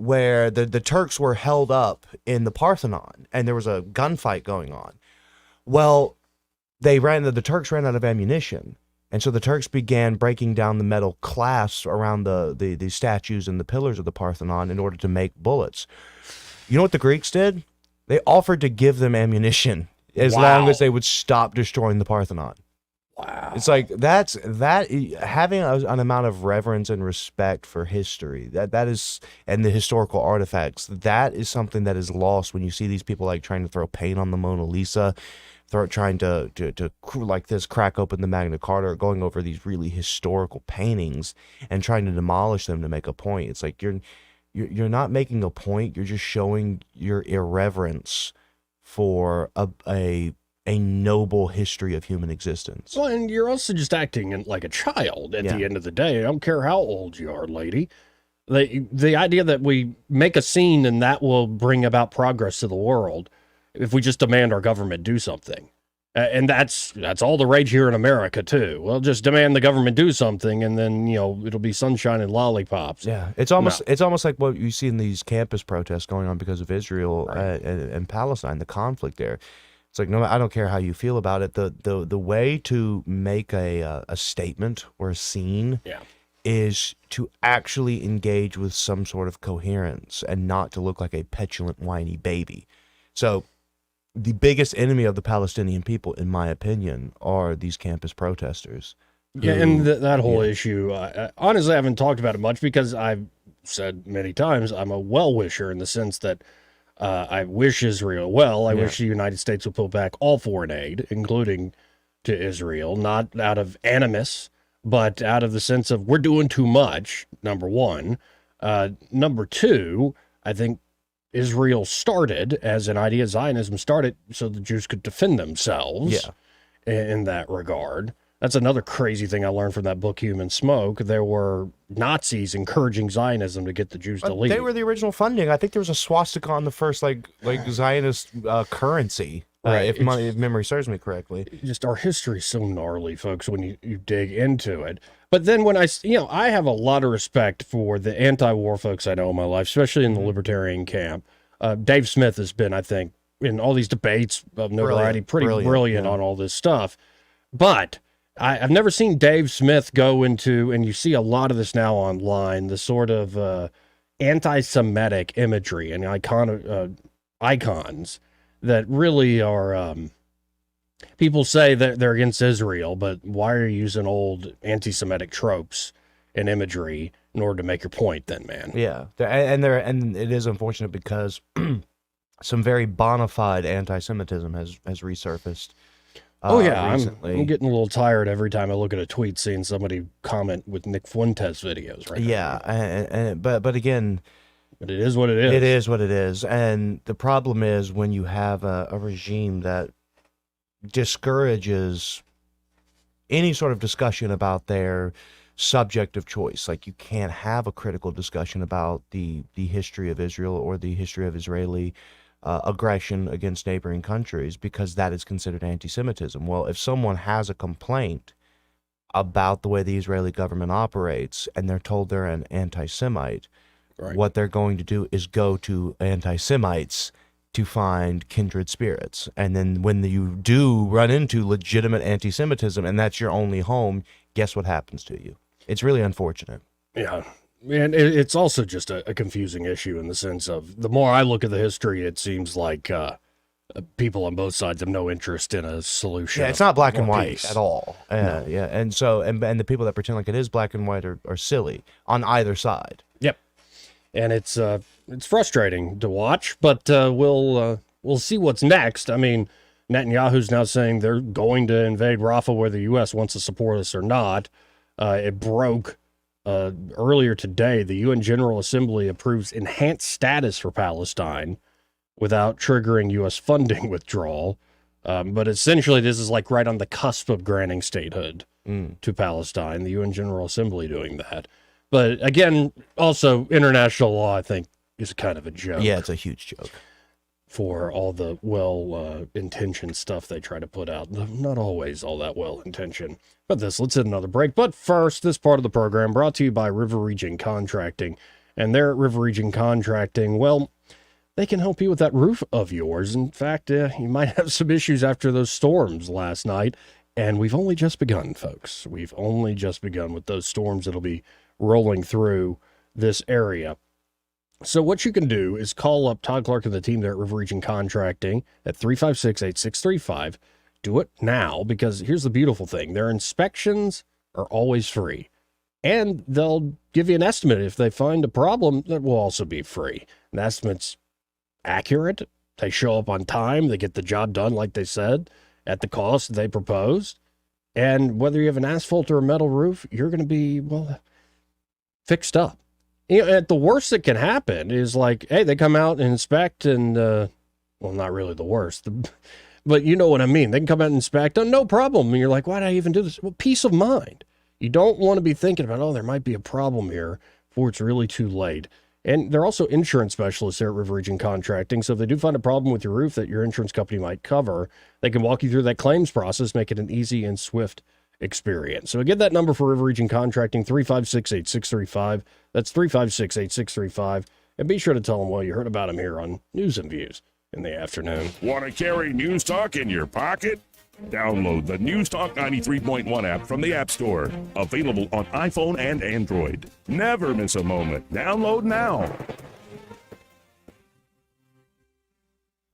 Where the Turks were held up in the Parthenon and there was a gunfight going on. Well, the Turks ran out of ammunition. And so the Turks began breaking down the metal clasps around the statues and the pillars of the Parthenon in order to make bullets. You know what the Greeks did? They offered to give them ammunition as long as they would stop destroying the Parthenon. Wow. It's like having an amount of reverence and respect for history that is, and the historical artifacts, that is something that is lost when you see these people like trying to throw paint on the Mona Lisa, trying to like this crack open the Magna Carta, going over these really historical paintings and trying to demolish them to make a point. It's like you're not making a point, you're just showing your irreverence for a noble history of human existence. Well, and you're also just acting like a child at the end of the day. I don't care how old you are, lady. The idea that we make a scene and that will bring about progress to the world if we just demand our government do something. And that's all the rage here in America, too. Well, just demand the government do something, and then, it'll be sunshine and lollipops. Yeah, it's almost like what you see in these campus protests going on because of Israel and Palestine, the conflict there. It's like, no, I don't care how you feel about it. The way to make a statement or a scene is to actually engage with some sort of coherence and not to look like a petulant, whiny baby. So the biggest enemy of the Palestinian people, in my opinion, are these campus protesters. Yeah, and that whole issue, honestly, I haven't talked about it much because I've said many times I'm a well-wisher in the sense that I wish Israel well. I wish the United States would pull back all foreign aid, including to Israel, not out of animus, but out of the sense of we're doing too much, number one. Number two, I think Israel started as an idea, Zionism started so the Jews could defend themselves in that regard. That's another crazy thing I learned from that book, Human Smoke. There were Nazis encouraging Zionism to get the Jews to leave. They were the original funding. I think there was a swastika on the first like Zionist currency, if memory serves me correctly. Just our history's so gnarly, folks, when you dig into it. But then when I have a lot of respect for the anti-war folks I know in my life, especially in the libertarian camp. Dave Smith has been, I think, in all these debates of notoriety, pretty brilliant on all this stuff. But I've never seen Dave Smith go into, and you see a lot of this now online, the sort of anti-Semitic imagery and icons that really are, people say that they're against Israel, but why are you using old anti-Semitic tropes and imagery in order to make your point then, man? Yeah, and it is unfortunate because some very bona fide anti-Semitism has resurfaced. Recently. I'm getting a little tired every time I look at a tweet seeing somebody comment with Nick Fuentes videos right now. But again, but it is what it is. It is what it is, and the problem is when you have a regime that discourages any sort of discussion about their subject of choice. Like you can't have a critical discussion about the history of Israel or the history of Israeli aggression against neighboring countries because that is considered anti-Semitism. Well, if someone has a complaint about the way the Israeli government operates and they're told they're an anti-Semite, what they're going to do is go to anti-Semites to find kindred spirits. And then when you do run into legitimate anti-Semitism and that's your only home, guess what happens to you? It's really unfortunate. Yeah. And it's also just a confusing issue in the sense of the more I look at the history, it seems like people on both sides have no interest in a solution. Yeah, it's not black and or white peace. at all. No. Yeah, and so and the people that pretend like it is black and white are silly on either side. Yep. And it's frustrating to watch, but we'll see what's next. I mean, Netanyahu's now saying they're going to invade Rafah whether the U.S. wants to support us or not. It broke earlier today. The UN General Assembly approves enhanced status for Palestine without triggering U.S. funding withdrawal. But essentially, this is like right on the cusp of granting statehood to Palestine, the UN General Assembly doing that. But again, also international law, I think, is kind of a joke. Yeah, it's a huge joke. For all the well-intentioned stuff they try to put out. Not always all that well-intentioned. But let's hit another break. But first, this part of the program brought to you by River Region Contracting. And they're at River Region Contracting, well, they can help you with that roof of yours. In fact, you might have some issues after those storms last night. And we've only just begun, folks. We've only just begun with those storms that'll be rolling through this area. So what you can do is call up Todd Clark and the team there at River Region Contracting at 356-8635. Do it now, because here's the beautiful thing. Their inspections are always free. And they'll give you an estimate. If they find a problem, that will also be free. An estimate's accurate. They show up on time. They get the job done like they said at the cost they proposed. And whether you have an asphalt or a metal roof, you're going to be, fixed up. You know, at the worst that can happen is like, hey, they come out and inspect and, not really the worst, but you know what I mean. They can come out and inspect, no problem. And you're like, why did I even do this? Well, peace of mind. You don't want to be thinking about, there might be a problem here before it's really too late. And they're also insurance specialists there at River Region Contracting. So if they do find a problem with your roof that your insurance company might cover, they can walk you through that claims process, make it an easy and swift experience. So get that number for River Region Contracting, 356-8635. That's 356-8635. And be sure to tell them, you heard about them here on News and Views in the afternoon. Want to carry News Talk in your pocket? Download the News Talk 93.1 app from the App Store. Available on iPhone and Android. Never miss a moment. Download now.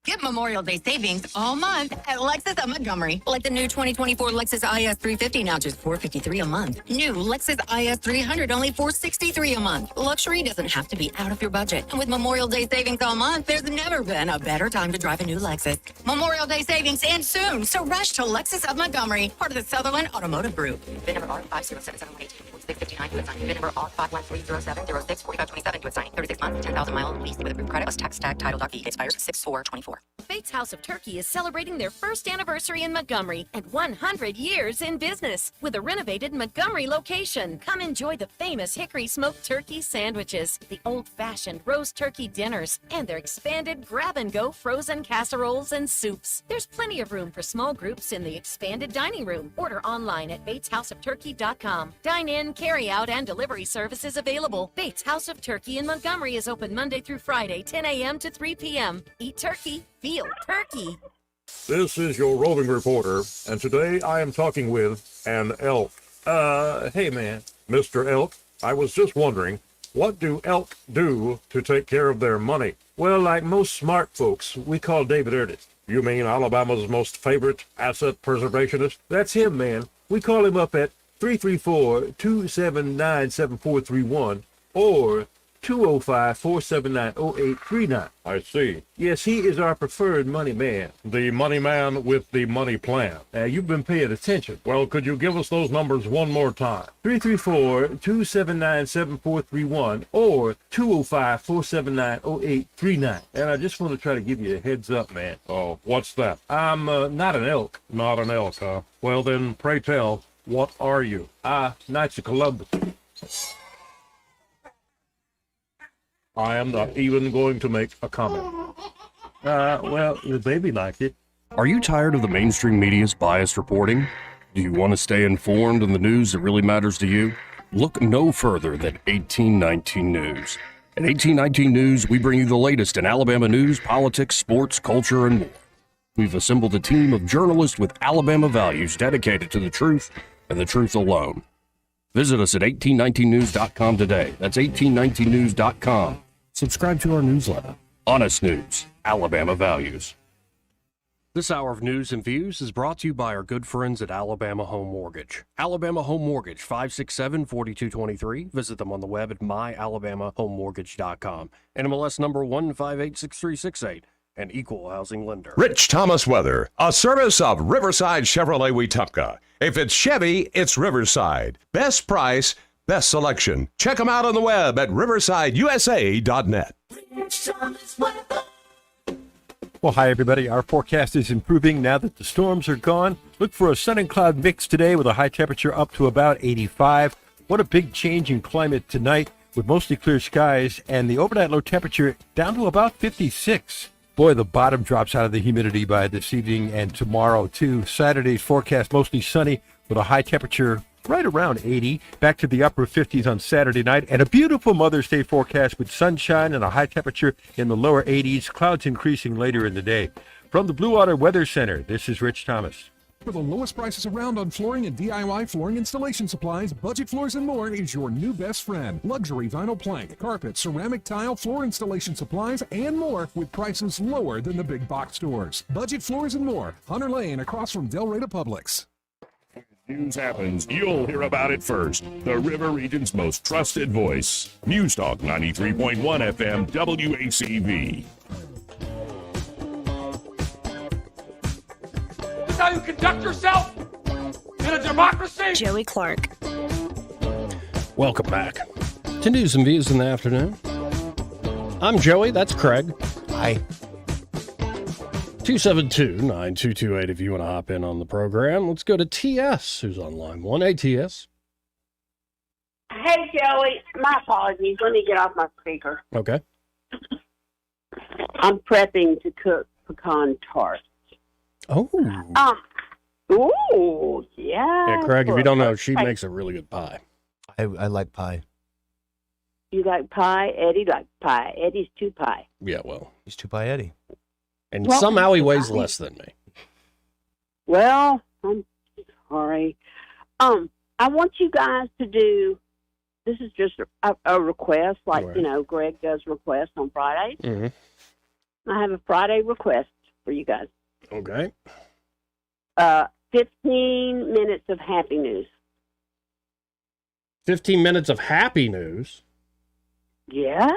Get Memorial Day savings all month at Lexus of Montgomery. Like the new 2024 Lexus IS 350, now just $453 a month. New Lexus IS 300, only $463 a month. Luxury doesn't have to be out of your budget. And with Memorial Day savings all month, there's never been a better time to drive a new Lexus. Memorial Day savings ends soon, so rush to Lexus of Montgomery, part of the Sutherland Automotive Group. VIN number R507718. 659 to assign. VIN number R5130706 4527 to assign. 36 months, 10,000 mile lease with approved credit plus tax tag title fee. Expires 6/4/24. Bates House of Turkey is celebrating their first anniversary in Montgomery and 100 years in business with a renovated Montgomery location. Come enjoy the famous hickory smoked turkey sandwiches, the old-fashioned roast turkey dinners, and their expanded grab-and-go frozen casseroles and soups. There's plenty of room for small groups in the expanded dining room. Order online at BatesHouseOfTurkey.com. Dine in, carry out, and delivery services available. Bates House of Turkey in Montgomery is open Monday through Friday, 10 a.m. to 3 p.m. Eat turkey, feel turkey. This is your roving reporter, and today I am talking with an elk. Hey, man. Mr. Elk, I was just wondering, what do elk do to take care of their money? Well, like most smart folks, we call David Ernest. You mean Alabama's most favorite asset preservationist? That's him, man. We call him up at 334-279-7431 or 205-479-0839. I see. Yes, he is our preferred money man. The money man with the money plan. You've been paying attention. Well, could you give us those numbers one more time? 334-279-7431 or 205-479-0839. And I just want to try to give you a heads up, man. Oh, what's that? I'm not an elk. Not an elk, huh? Well, then, pray tell, what are you? Knights of Columbus. I am not even going to make a comment. Well, the baby liked it. Are you tired of the mainstream media's biased reporting? Do you want to stay informed on the news that really matters to you? Look no further than 1819 News. At 1819 News, we bring you the latest in Alabama news, politics, sports, culture, and more. We've assembled a team of journalists with Alabama values dedicated to the truth and the truth alone. Visit us at 1819news.com today. That's 1819news.com. Subscribe to our newsletter. Honest News, Alabama Values. This hour of news and views is brought to you by our good friends at Alabama Home Mortgage. Alabama Home Mortgage, 567-4223. Visit them on the web at myalabamahomemortgage.com. NMLS number 1586368. An equal housing lender. Rich Thomas Weather, a service of Riverside Chevrolet Wetumpka. If it's Chevy, it's Riverside. Best price, best selection. Check them out on the web at riversideusa.net. Well, hi, everybody. Our forecast is improving now that the storms are gone. Look for a sun and cloud mix today with a high temperature up to about 85. What a big change in climate tonight with mostly clear skies and the overnight low temperature down to about 56. Boy, the bottom drops out of the humidity by this evening and tomorrow, too. Saturday's forecast mostly sunny with a high temperature right around 80, back to the upper 50s on Saturday night, and a beautiful Mother's Day forecast with sunshine and a high temperature in the lower 80s, clouds increasing later in the day. From the Blue Water Weather Center, this is Rich Thomas. For the lowest prices around on flooring and DIY flooring installation supplies, Budget Floors and More is your new best friend. Luxury vinyl plank, carpet, ceramic tile, floor installation supplies, and more with prices lower than the big box stores. Budget Floors and More, Hunter Lane across from Del Rey Publix. News happens, you'll hear about it first. The River Region's most trusted voice. News Talk 93.1 FM WACV. This is how you conduct yourself in a democracy? Joey Clark. Welcome back to News and Views in the afternoon. I'm Joey, that's Craig. Hi. 272-9228 if you want to hop in on the program. Let's go to TS, who's on line 1. Hey, TS. Hey, Joey. My apologies. Let me get off my speaker. Okay. I'm prepping to cook pecan tart. Oh. Ooh, yeah. Yeah, Craig, if you don't know, she makes a really good pie. I like pie. You like pie? Eddie likes pie. Eddie's too pie. Yeah, well. He's too pie Eddie. And Well, somehow he weighs less than me. Well, I'm sorry. I want you guys to do, this is just a request, like, Right. you know, Greg does requests on Fridays. Mm-hmm. I have a Friday request for you guys. Okay. 15 minutes of happy news. 15 minutes of happy news. Yeah?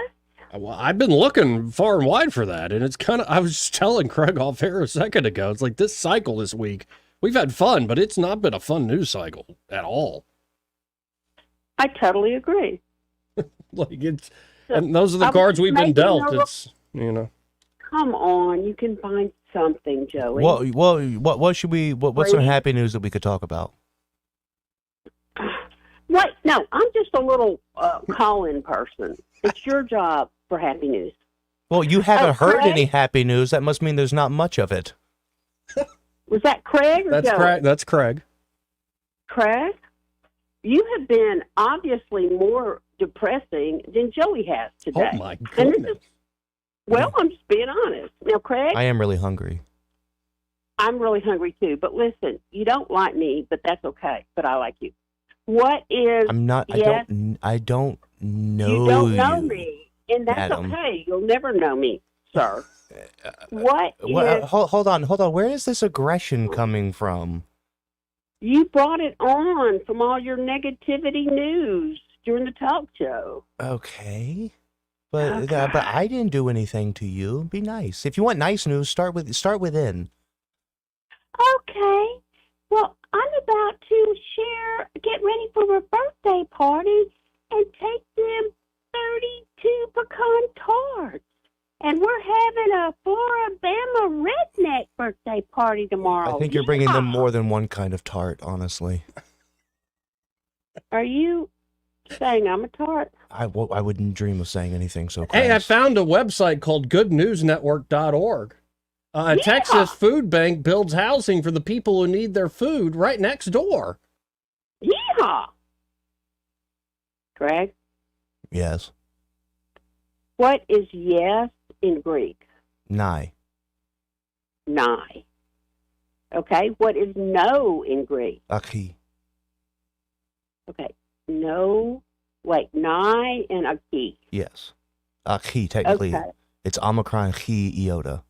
Well, I've been looking far and wide for that, and it's kind of, I was just telling Craig off air a second ago, it's like this cycle this week, we've had fun, but it's not been a fun news cycle at all. I totally agree. Like it's, and those are the cards we've been dealt. It's, you know. Come on, you can find something, Joey. What should we? What's some happy news that we could talk about? What? No, I'm just a little call-in person. It's your job for happy news. Well, you haven't heard Craig? any happy news. That must mean there's not much of it. Was that Craig or That's Joey? Craig. That's Craig. Craig, you have been obviously more depressing than Joey has today. Oh my And goodness. well, I'm just being honest. Now, Craig, I am really hungry. I'm really hungry too. But listen, you don't like me, but that's okay. But I like you. What is? I'm not. Yes, I don't know you don't know me, and that's Adam. okay. You'll never know me, sir. What is? Hold on. Where is this aggression coming from? You brought it on from all your negativity news during the talk show. Okay, but I didn't do anything to you. Be nice. If you want nice news, start within. Okay. Well, I'm about to get ready for a birthday party and take them 32 pecan tarts. And we're having a Floribama redneck birthday party tomorrow. I think you're bringing them more than one kind of tart. Honestly, Are you saying I'm a tart? I wouldn't dream of saying anything so. Hey, I crass. found a website called goodnewsnetwork.org. A Texas food bank builds housing for the people who need their food right next door. Yeehaw! Greg, Yes. What is yes in Greek? Nigh. Nigh. Okay. What is no in Greek? Aki. Okay. No. Wait. Nigh and aki. Yes. Aki, technically. Okay. It's Omicron Chi Iota.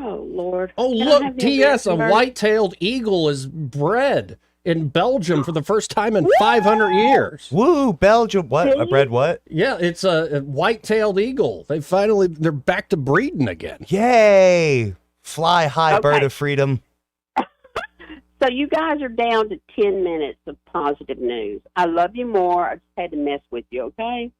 Oh, Lord. Oh, I don't look, have the T.S., a American version. white-tailed eagle is bred in Belgium for the first time in 500 years. Woo, Belgium. What? A bread what? Yeah, it's a white-tailed eagle. They're back to breeding again. Yay! Fly high, bird Okay. of freedom. So you guys are down to 10 minutes of positive news. I love you more. I just had to mess with you, okay?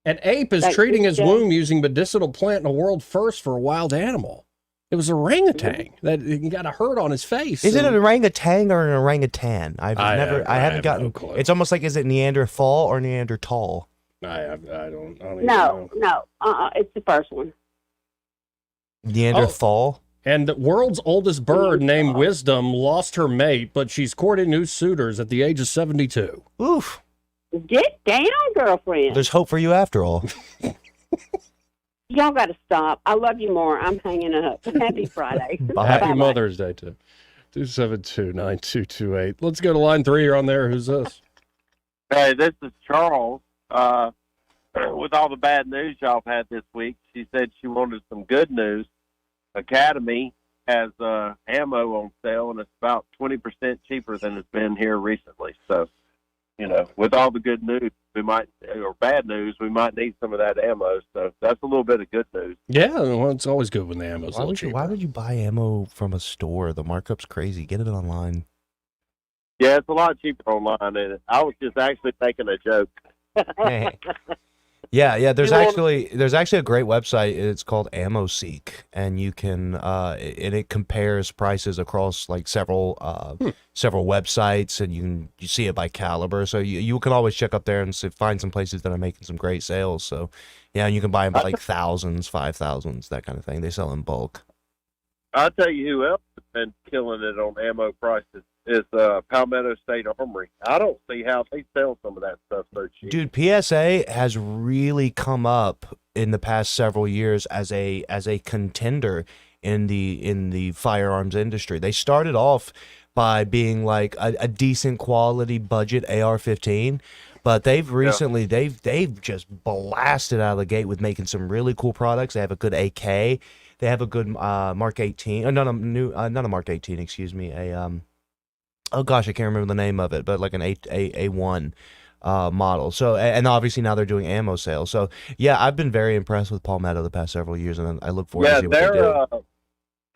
An ape is Thank treating you, his Jay. womb using medicinal plant in a world first for a wild animal. It was orangutan that he got a hurt on his face. Is it and- an orangutan or an orangutan? I haven't have gotten. no clue. It's almost like, is it Neanderthal or Neanderthal? I don't even No, know. no. It's the first one. Neanderthal. And the world's oldest bird named Wisdom lost her mate, but she's courting new suitors at the age of 72. Oof. Get down, girlfriend. There's hope for you after all. Y'all got to stop. I love you more. I'm hanging up. Happy Friday. Happy Bye-bye. Mother's Day, too. 272-9228. Let's go to line 3. You're on there. Who's this? Hey, this is Charles. With all the bad news y'all have had this week, she said she wanted some good news. Academy has ammo on sale, and it's about 20% cheaper than it's been here recently. So, with all the good news, or bad news, we might need some of that ammo. So that's a little bit of good news. Yeah, well, it's always good when the ammo's a little cheaper. Why would you buy ammo from a store? The markup's crazy. Get it online. Yeah, it's a lot cheaper online, and I was just actually making a joke. Hey. Yeah. There's You know- actually a great website. It's called AmmoSeek, and you can and it compares prices across like several websites, and you see it by caliber. So you can always check up there and find some places that are making some great sales. So yeah, and you can buy them by like thousands, 5,000s, that kind of thing. They sell in bulk. I'll tell you who else has been killing it on ammo prices is Palmetto State Armory. I don't see how they sell some of that stuff so cheap. Dude, PSA has really come up in the past several years as a contender in the firearms industry. They started off by being like a decent quality budget AR-15, but they've recently they've just blasted out of the gate with making some really cool products. They have a good AK. They have a good Mark 18. Not a Mark 18. Excuse me. Oh gosh, I can't remember the name of it, but like an A1 model. So, and obviously now they're doing ammo sales. So yeah, I've been very impressed with Palmetto the past several years, and I look forward to see what they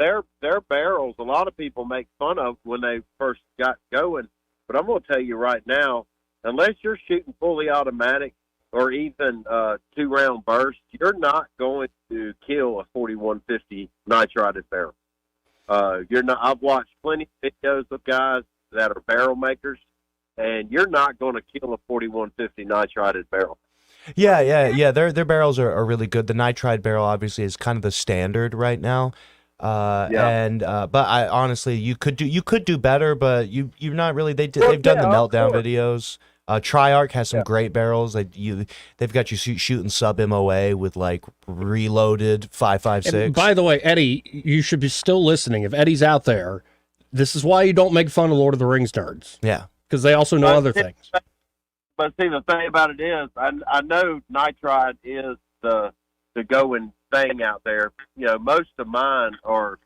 do. Their barrels, a lot of people make fun of when they first got going, but I'm going to tell you right now, unless you're shooting fully automatic or even 2-round burst, you're not going to kill a 4150 nitrided barrel. You're not. I've watched plenty of videos of guys that are barrel makers, and you're not going to kill a 4150 nitrided barrel. Yeah. Their barrels are really good. The nitride barrel obviously is kind of the standard right now. But I honestly, you could do better, but you're not really. They've done the meltdown videos. Triarch has some great barrels. They've got you shooting sub MOA with like reloaded 5.56. And by the way, Eddie, you should be still listening. If Eddie's out there, this is why you don't make fun of Lord of the Rings nerds. Yeah, because they also know other things. But see, the thing about it is, I know nitride is the going thing out there. Most of mine are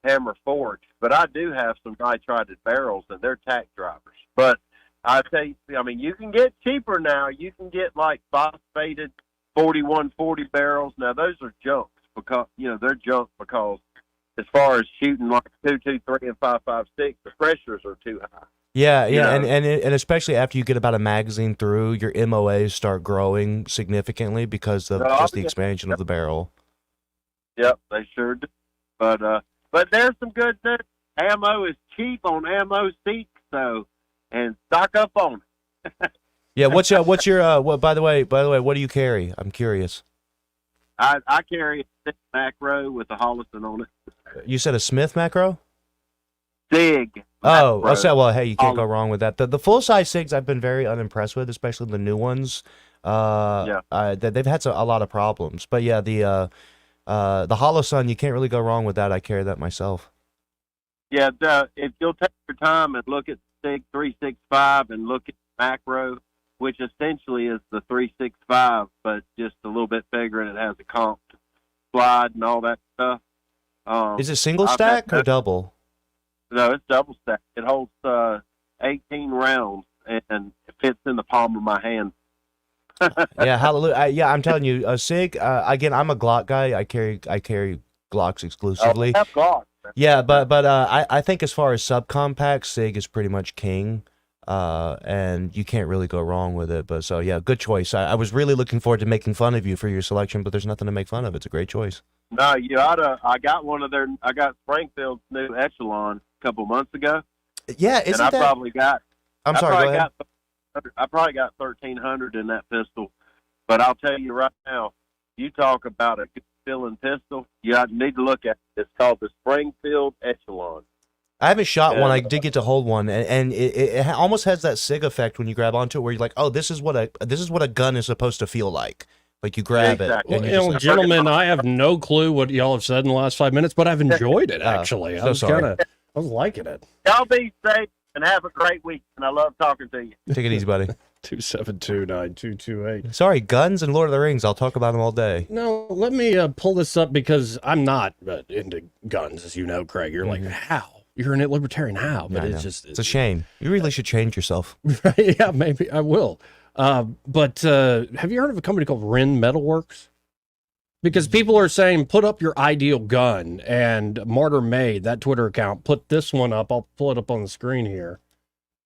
hammer forged, but I do have some nitrided barrels, and they're tack drivers. But I tell you, you can get cheaper now. You can get like phosphated 4140 barrels. Now those are junks because they're junk because as far as shooting like 223 and 5.56, the pressures are too high. Yeah, and especially after you get about a magazine through, your MOAs start growing significantly because of just the expansion of the barrel. Yep, they sure do. But there's some good news. Ammo is cheap on AmmoSeek, and stock up on it. Yeah, what's your by the way, what do you carry? I'm curious. I carry a Smith macro with a Hollison on it. You said a Smith macro? Sig. Oh, well, hey, you can't go wrong with that. The full size SIGs I've been very unimpressed with, especially the new ones. They've had a lot of problems. But yeah, the Holosun, you can't really go wrong with that. I carry that myself. Yeah, if you'll take your time and look at SIG 365 and look at macro, which essentially is the 365, but just a little bit bigger, and it has a comp slide and all that stuff. Is it single stack or double? No, it's double stack. It holds 18 rounds, and it fits in the palm of my hand. Yeah, hallelujah. I'm telling you, SIG. Again, I'm a Glock guy. I carry Glocks exclusively. I have Glocks. Yeah, but I think as far as subcompact, SIG is pretty much king. And you can't really go wrong with it. But so yeah, good choice. I was really looking forward to making fun of you for your selection, but there's nothing to make fun of. It's a great choice. No, you oughta. I got I got Springfield's new Echelon a couple months ago. Yeah, isn't and that? I'm sorry. Go ahead. I probably got 1,300 in that pistol, but I'll tell you right now, you talk about a good feeling pistol, you need to look at it. It's called the Springfield Echelon. I haven't shot one. I did get to hold one, and it almost has that SIG effect when you grab onto it, where you're like, oh, this is what a gun is supposed to feel like. Like you grab it. Well, gentlemen, I have no clue what y'all have said in the last 5 minutes, but I've enjoyed it actually. I was liking it. Y'all be safe and have a great week, and I love talking to you. Take it easy, buddy. 272-9228. Sorry, guns and Lord of the Rings. I'll talk about them all day. No, let me pull this up because I'm not into guns, as you know, Craig. You're like, how? You're a libertarian, how? But it's a shame. You really should change yourself. Yeah, maybe I will. But have you heard of a company called Wren Metalworks? Because people are saying, put up your ideal gun, and Martyr Made, that Twitter account, put this one up. I'll pull it up on the screen here.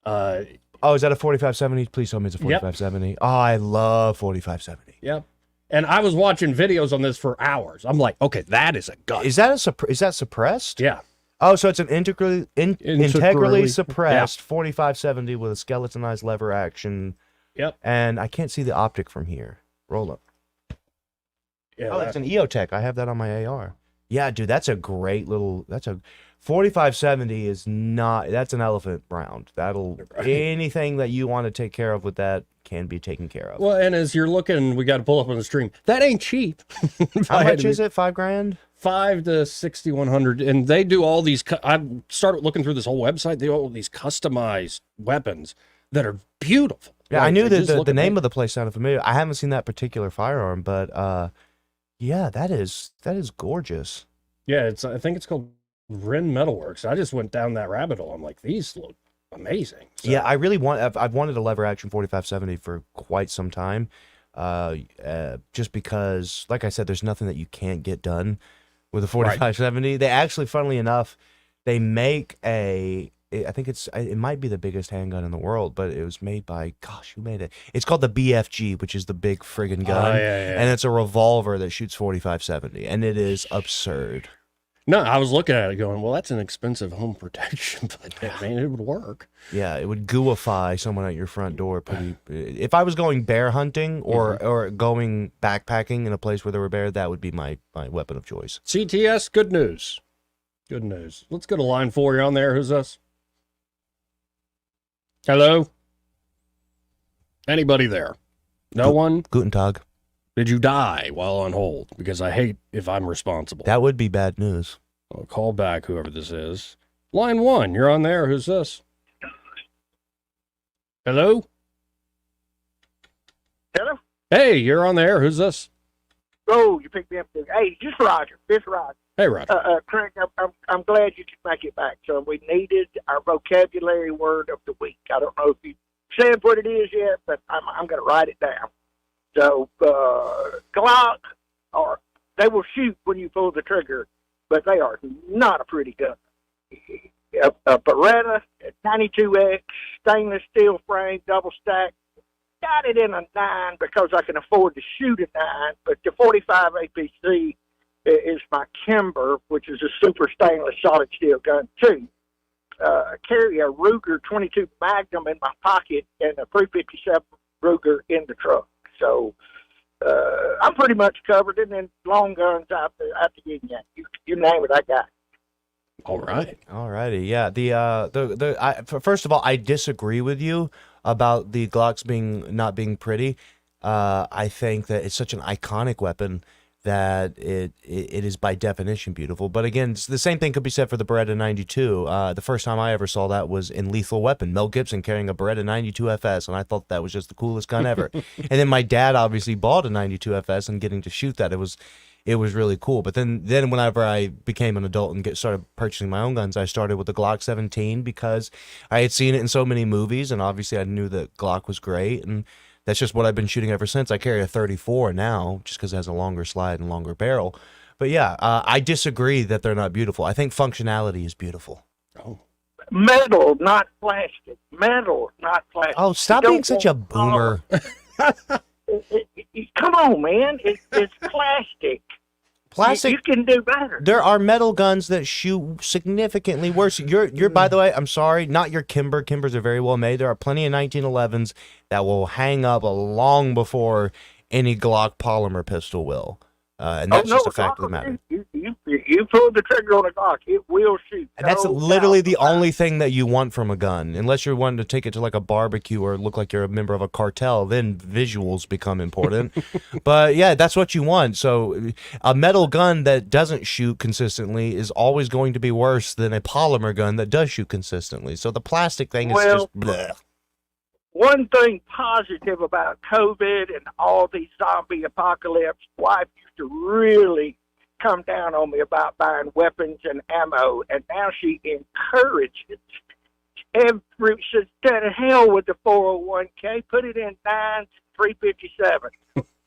Is that a 4570? Please tell me it's a 4570. Yep. Oh, I love 4570. Yep. And I was watching videos on this for hours. I'm like, okay, that is a gun. Is that suppressed? Yeah. Oh, so it's an integrally suppressed 4570 with a skeletonized lever action. Yep. And I can't see the optic from here. Roll up. Yeah, that's an EOTech. I have that on my AR. Yeah, dude, that's a great little. That's a 4570 is not. That's an elephant round. That'll anything that you want to take care of with that can be taken care of. Well, and as you're looking, we got to pull up on the stream. That ain't cheap. How much is it? $5,000? $500 to $6,100, and they do all these. I started looking through this whole website. They do all these customized weapons that are beautiful. Yeah, I knew that the name of the place sounded familiar. I haven't seen that particular firearm, but yeah, that is gorgeous. Yeah, I think it's called Wren Metalworks. I just went down that rabbit hole. I'm like, these look amazing. So. Yeah, I really I've wanted a lever action 4570 for quite some time. Just because, like I said, there's nothing that you can't get done with a 4570. Right. They actually, funnily enough, they make I think it might be the biggest handgun in the world, but it was made by, who made it? It's called the BFG, which is the big friggin' gun. And it's a revolver that shoots 4570, and it is absurd. No, I was looking at it going, well, that's an expensive home protection, but I mean, it would work. Yeah, it would gooify someone at your front door pretty. If I was going bear hunting or going backpacking in a place where there were bears, that would be my weapon of choice. CTS, good news. Good news. Let's go to line 4. You're on there. Who's us? Hello? Anybody there? No one? Guten Tag. Did you die while on hold? Because I hate if I'm responsible. That would be bad news. I'll call back whoever this is. Line 1, you're on there. Who's this? Hello? Hello? Hey, you're on there. Who's this? Oh, you picked me up. Hey, just Roger. This Roger. Hey, Roger. Craig, I'm glad you could make it back. So we needed our vocabulary word of the week. I don't know if you said what it is yet, but I'm going to write it down. So, Glock, they will shoot when you pull the trigger, but they are not a pretty gun. A Beretta 92X, stainless steel frame, double stack. Got it in a 9 because I can afford to shoot a 9, but the 45 APC is my Kimber, which is a super stainless solid steel gun, too. I carry a Ruger 22 Magnum in my pocket and a 357 Ruger in the truck. So I'm pretty much covered, and then long guns out the yin yang. You name it, I got it. All right. All righty. Yeah. First of all, I disagree with you about the Glocks not being pretty. I think that it's such an iconic weapon that it is by definition beautiful. But again, the same thing could be said for the Beretta 92. The first time I ever saw that was in Lethal Weapon, Mel Gibson carrying a Beretta 92 FS, and I thought that was just the coolest gun ever. And then my dad obviously bought a 92 FS, and getting to shoot that, it was really cool. But then whenever I became an adult and started purchasing my own guns, I started with the Glock 17 because I had seen it in so many movies, and obviously I knew that Glock was great, and that's just what I've been shooting ever since. I carry a 34 now just because it has a longer slide and longer barrel. But yeah, I disagree that they're not beautiful. I think functionality is beautiful. Oh. Metal, not plastic. Metal, not plastic. Oh, stop being such a boomer. Come on, man. It's plastic. Plastic. You can do better. There are metal guns that shoot significantly worse. You're by the way, I'm sorry, not your Kimber. Kimbers are very well made. There are plenty of 1911s that will hang up long before any Glock polymer pistol will. And that's just a fact of the matter. You pull the trigger on a Glock, it will shoot. And that's literally the only thing that you want from a gun. Unless you're wanting to take it to like a barbecue or look like you're a member of a cartel, then visuals become important. But yeah, that's what you want. So a metal gun that doesn't shoot consistently is always going to be worse than a polymer gun that does shoot consistently. So the plastic thing is just bleh. One thing positive about COVID and all these zombie apocalypse, wife used to really come down on me about buying weapons and ammo, and now she encourages she said, to hell with the 401k, put it in 9s, 357.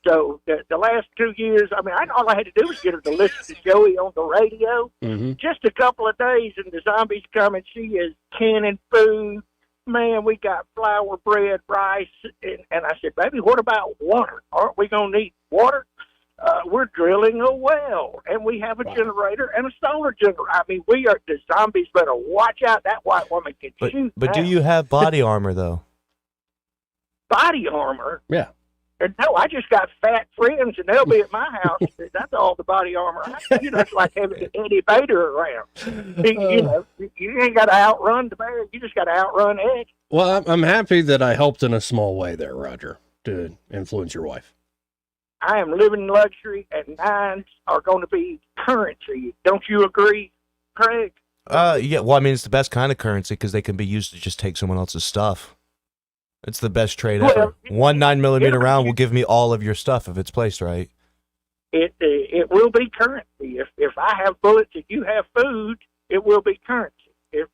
So the last 2 years, I mean, all I had to do was get her to listen to Joey on the radio. Mm-hmm. Just a couple of days, and the zombies come, and she is canning food. Man, we got flour, bread, rice, and I said, baby, what about water? Aren't we going to need water? We're drilling a well, and we have a generator and a solar generator. I mean, the zombies better watch out. That white woman can shoot. But do you have body armor, though? Body armor? Yeah. No, I just got fat friends, and they'll be at my house. That's all the body armor. It's like having Eddie Vader around. You ain't got to outrun the bear. You just got to outrun Ed. Well, I'm happy that I helped in a small way there, Roger, to influence your wife. I am living in luxury, and 9s are going to be currency. Don't you agree, Craig? Yeah. Well, I mean, it's the best kind of currency because they can be used to just take someone else's stuff. It's the best trade ever. One 9mm round will give me all of your stuff if it's placed right. It will be currency. If I have bullets and you have food, it will be currency. If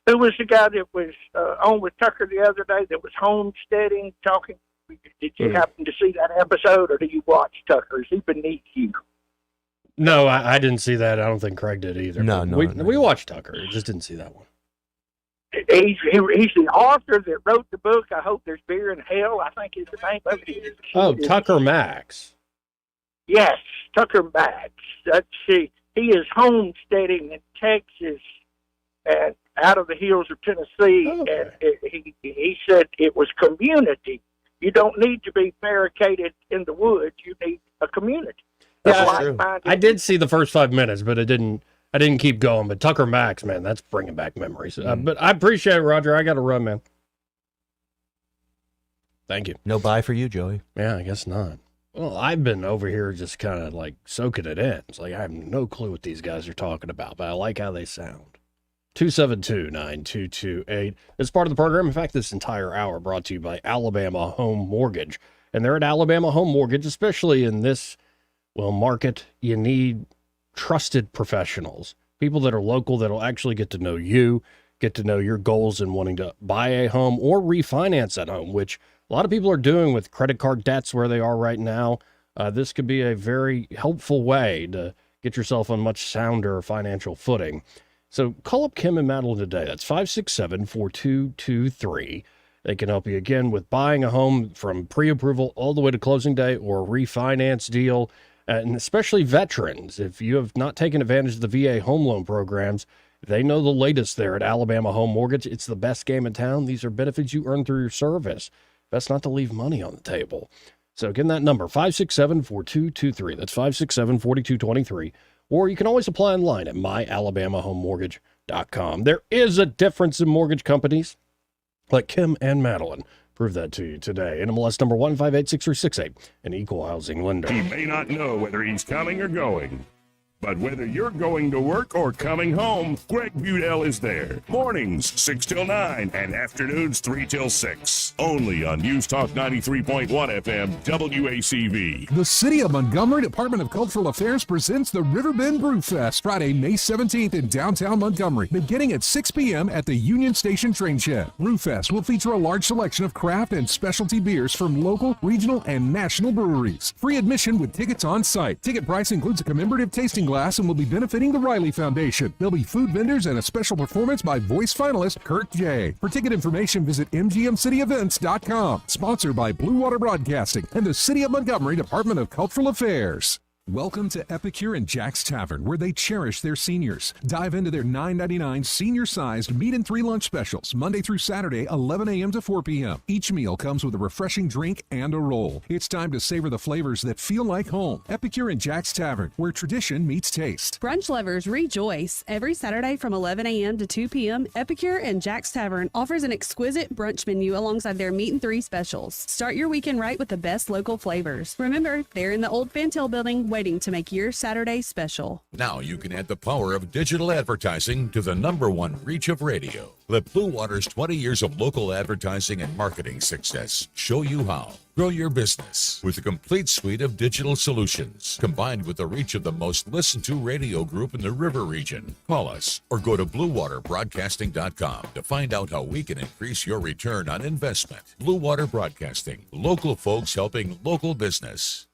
who was the guy that was on with Tucker the other day that was homesteading, talking? Did you happen to see that episode, or do you watch Tucker? Is he beneath you? No, I didn't see that. I don't think Craig did either. No. We watched Tucker. Just didn't see that one. He's the author that wrote the book, I Hope There's Beer in Hell, I think is the name of it. Oh, Tucker Max. Yes, Tucker Max. He is homesteading in Texas and out of the hills of Tennessee, and he said it was community. You don't need to be barricaded in the woods. You need a community. Yeah, I did see the first 5 minutes, but I didn't keep going. But Tucker Max, man, that's bringing back memories. But I appreciate it, Roger. I got to run, man. Thank you. No bye for you, Joey. Yeah, I guess not. Well, I've been over here just kind of like soaking it in. It's like I have no clue what these guys are talking about, but I like how they sound. 272-9228. It's part of the program. In fact, this entire hour brought to you by Alabama Home Mortgage. And they're at Alabama Home Mortgage, especially in this, market, you need trusted professionals, people that are local that'll actually get to know you, get to know your goals in wanting to buy a home or refinance that home, which a lot of people are doing with credit card debts where they are right now. This could be a very helpful way to get yourself on much sounder financial footing. So call up Kim and Madeline today. That's 567-4223. They can help you again with buying a home from pre-approval all the way to closing day or a refinance deal. And especially veterans, if you have not taken advantage of the VA home loan programs, they know the latest there at Alabama Home Mortgage. It's the best game in town. These are benefits you earn through your service. Best not to leave money on the table. So again, that number, 567-4223. That's 567-4223. Or you can always apply online at myalabamahomemortgage.com. There is a difference in mortgage companies like Kim and Madeline. Prove that to you today. NMLS number 1586368, an equal housing lender. He may not know whether he's coming or going, but whether you're going to work or coming home, Greg Budell is there. Mornings 6 till 9 and afternoons 3 till 6. Only on News Talk 93.1 FM WACV. The City of Montgomery Department of Cultural Affairs presents the Riverbend Brew Fest Friday, May 17th in downtown Montgomery, beginning at 6 p.m. at the Union Station Train Shed. Brew Fest will feature a large selection of craft and specialty beers from local, regional, and national breweries. Free admission with tickets on site. Ticket price includes a commemorative tasting glass and will be benefiting the Riley Foundation. There'll be food vendors and a special performance by voice finalist Kurt J. For ticket information, visit mgmcityevents.com. Sponsored by Blue Water Broadcasting and the City of Montgomery Department of Cultural Affairs. Welcome to Epicure and Jack's Tavern, where they cherish their seniors. Dive into their $9.99 senior-sized meat and 3 lunch specials, Monday through Saturday, 11 a.m. to 4 p.m. Each meal comes with a refreshing drink and a roll. It's time to savor the flavors that feel like home. Epicure and Jack's Tavern, where tradition meets taste. Brunch lovers rejoice. Every Saturday from 11 a.m. to 2 p.m., Epicure and Jack's Tavern offers an exquisite brunch menu alongside their meat and 3 specials. Start your weekend right with the best local flavors. Remember, they're in the old Fantail building, waiting to make your Saturday special. Now you can add the power of digital advertising to the #1 reach of radio. Let Blue Water's 20 years of local advertising and marketing success show you how. Grow your business with a complete suite of digital solutions, combined with the reach of the most listened to radio group in the River region. Call us or go to BlueWaterBroadcasting.com to find out how we can increase your return on investment. Blue Water Broadcasting, local folks helping local business.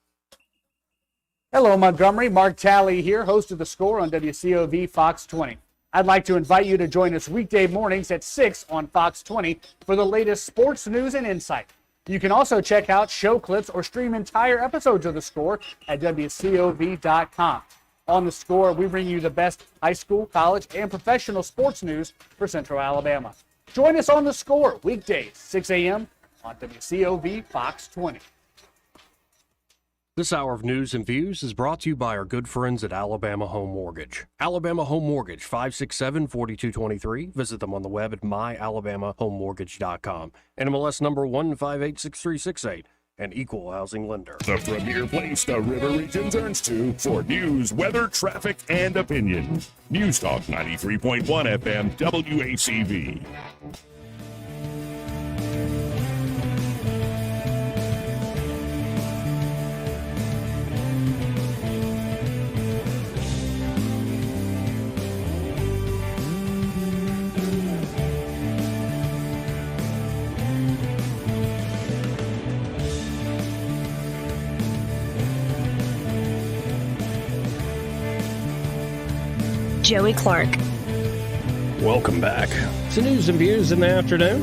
Hello, Montgomery. Mark Talley here, host of The Score on WCOV Fox 20. I'd like to invite you to join us weekday mornings at 6 on Fox 20 for the latest sports news and insight. You can also check out show clips or stream entire episodes of The Score at WCOV.com. On The Score, we bring you the best high school, college, and professional sports news for Central Alabama. Join us on The Score weekdays, 6 a.m. on WCOV Fox 20. This hour of news and views is brought to you by our good friends at Alabama Home Mortgage. Alabama Home Mortgage, 567-4223. Visit them on the web at myalabamahomemortgage.com. NMLS number 1586368, an equal housing lender. The premier place the River region turns to for news, weather, traffic, and opinion. News Talk 93.1 FM WACV. Joey Clark. Welcome back to News and Views in the afternoon.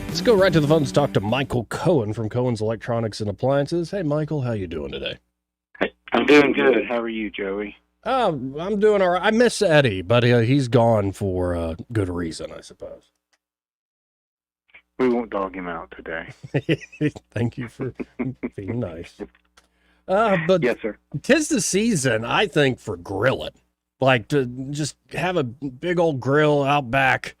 Let's go right to the phones to talk to Michael Cohen from Cohen's Electronics and Appliances. Hey, Michael, how you doing today? I'm doing good. How are you, Joey? I'm doing all right. I miss Eddie, but he's gone for good reason, I suppose. We won't dog him out today. Thank you for being nice. But yes, sir. 'Tis the season, I think, for grilling. Like to just have a big old grill out back,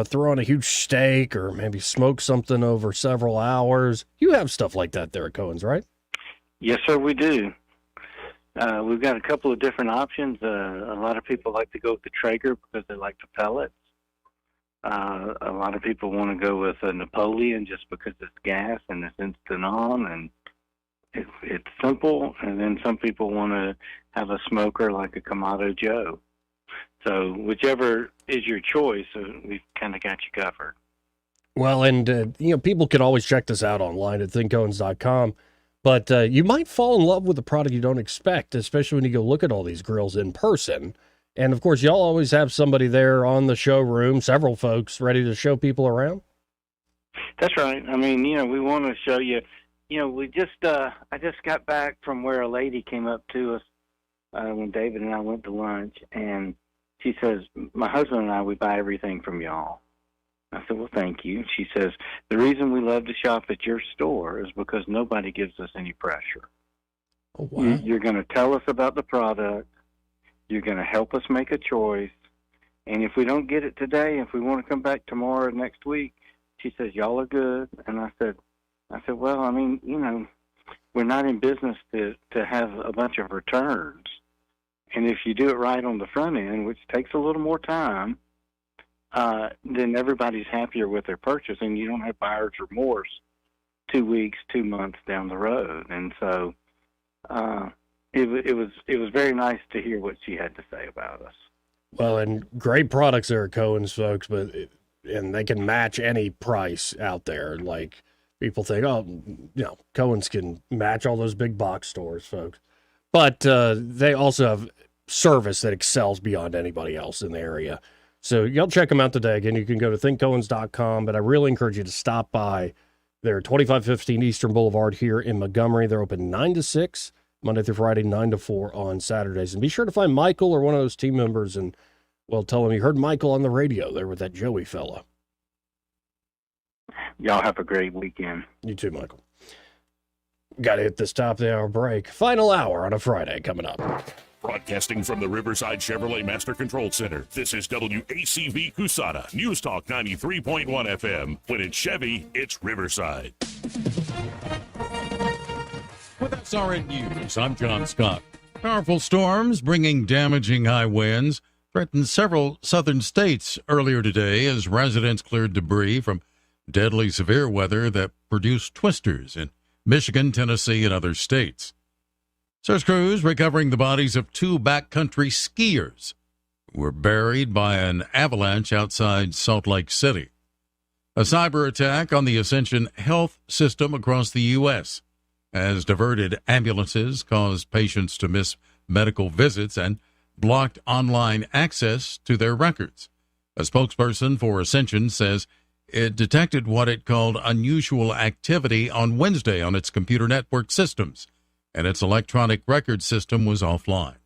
throw on a huge steak or maybe smoke something over several hours. You have stuff like that there at Cohen's, right? Yes, sir, we do. We've got a couple of different options. A lot of people like to go with the Traeger because they like the pellets. A lot of people want to go with a Napoleon just because it's gas and it's instant on and it's simple. And then some people want to have a smoker like a Kamado Joe. So whichever is your choice, we've kind of got you covered. Well, and, people can always check this out online at thinkcohens.com. But you might fall in love with a product you don't expect, especially when you go look at all these grills in person. And, of course, y'all always have somebody there on the showroom, several folks ready to show people around. That's right. I mean, we want to show you. We just I just got back from where a lady came up to us when David and I went to lunch, and she says, my husband and I, we buy everything from y'all. I said, well, thank you. She says, the reason we love to shop at your store is because nobody gives us any pressure. Oh, wow. You're going to tell us about the product. You're going to help us make a choice. And if we don't get it today, if we want to come back tomorrow or next week, She says, y'all are good. And I said, well, I mean, you know, we're not in business to have a bunch of returns. And if you do it right on the front end, which takes a little more time, then everybody's happier with their purchase, and you don't have buyer's remorse 2 weeks, 2 months down the road. And so it was very nice to hear what she had to say about us. Well, and great products there at Cohen's, folks, and they can match any price out there. Like, people think, oh, you know, Cohen's can match all those big box stores, folks. But they also have service that excels beyond anybody else in the area. So y'all check them out today. Again, you can go to thinkcohens.com, but I really encourage you to stop by. They're 2515 Eastern Boulevard here in Montgomery. They're open 9 to 6, Monday through Friday, 9 to 4 on Saturdays. And be sure to find Michael or one of those team members and, well, tell them you heard Michael on the radio there with that Joey fella. Y'all have a great weekend. You too, Michael. Got to hit this top of the hour break. Final hour on a Friday coming up. Broadcasting from the Riverside Chevrolet Master Control Center, this is WACV Cusana, News Talk 93.1 FM. When it's Chevy, it's Riverside. With SRN News, I'm John Scott. Powerful storms bringing damaging high winds threatened several southern states earlier today as residents cleared debris from deadly severe weather that produced twisters in Michigan, Tennessee, and other states. Search crews recovering the bodies of 2 backcountry skiers who were buried by an avalanche outside Salt Lake City. A cyber attack on the Ascension health system across the U.S. has diverted ambulances, caused patients to miss medical visits, and blocked online access to their records. A spokesperson for Ascension says it detected what it called unusual activity on Wednesday on its computer network systems, and its electronic record system was offline.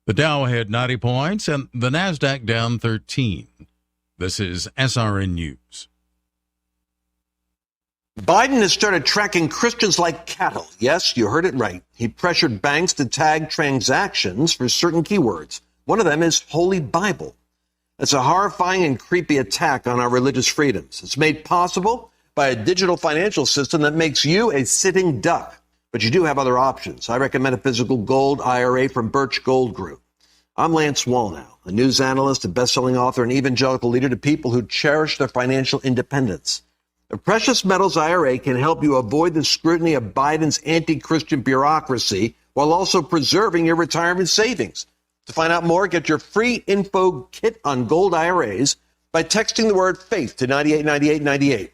The Dow had 90 points and the NASDAQ down 13. This is SRN News. Biden has started tracking Christians like cattle. Yes, you heard it right. He pressured banks to tag transactions for certain keywords. One of them is Holy Bible. It's a horrifying and creepy attack on our religious freedoms. It's made possible by a digital financial system that makes you a sitting duck. But you do have other options. I recommend a physical gold IRA from Birch Gold Group. I'm Lance Wallnow, a news analyst, a best-selling author, and evangelical leader to people who cherish their financial independence. A precious metals IRA can help you avoid the scrutiny of Biden's anti-Christian bureaucracy while also preserving your retirement savings. To find out more, get your free info kit on gold IRAs by texting the word faith to 989898.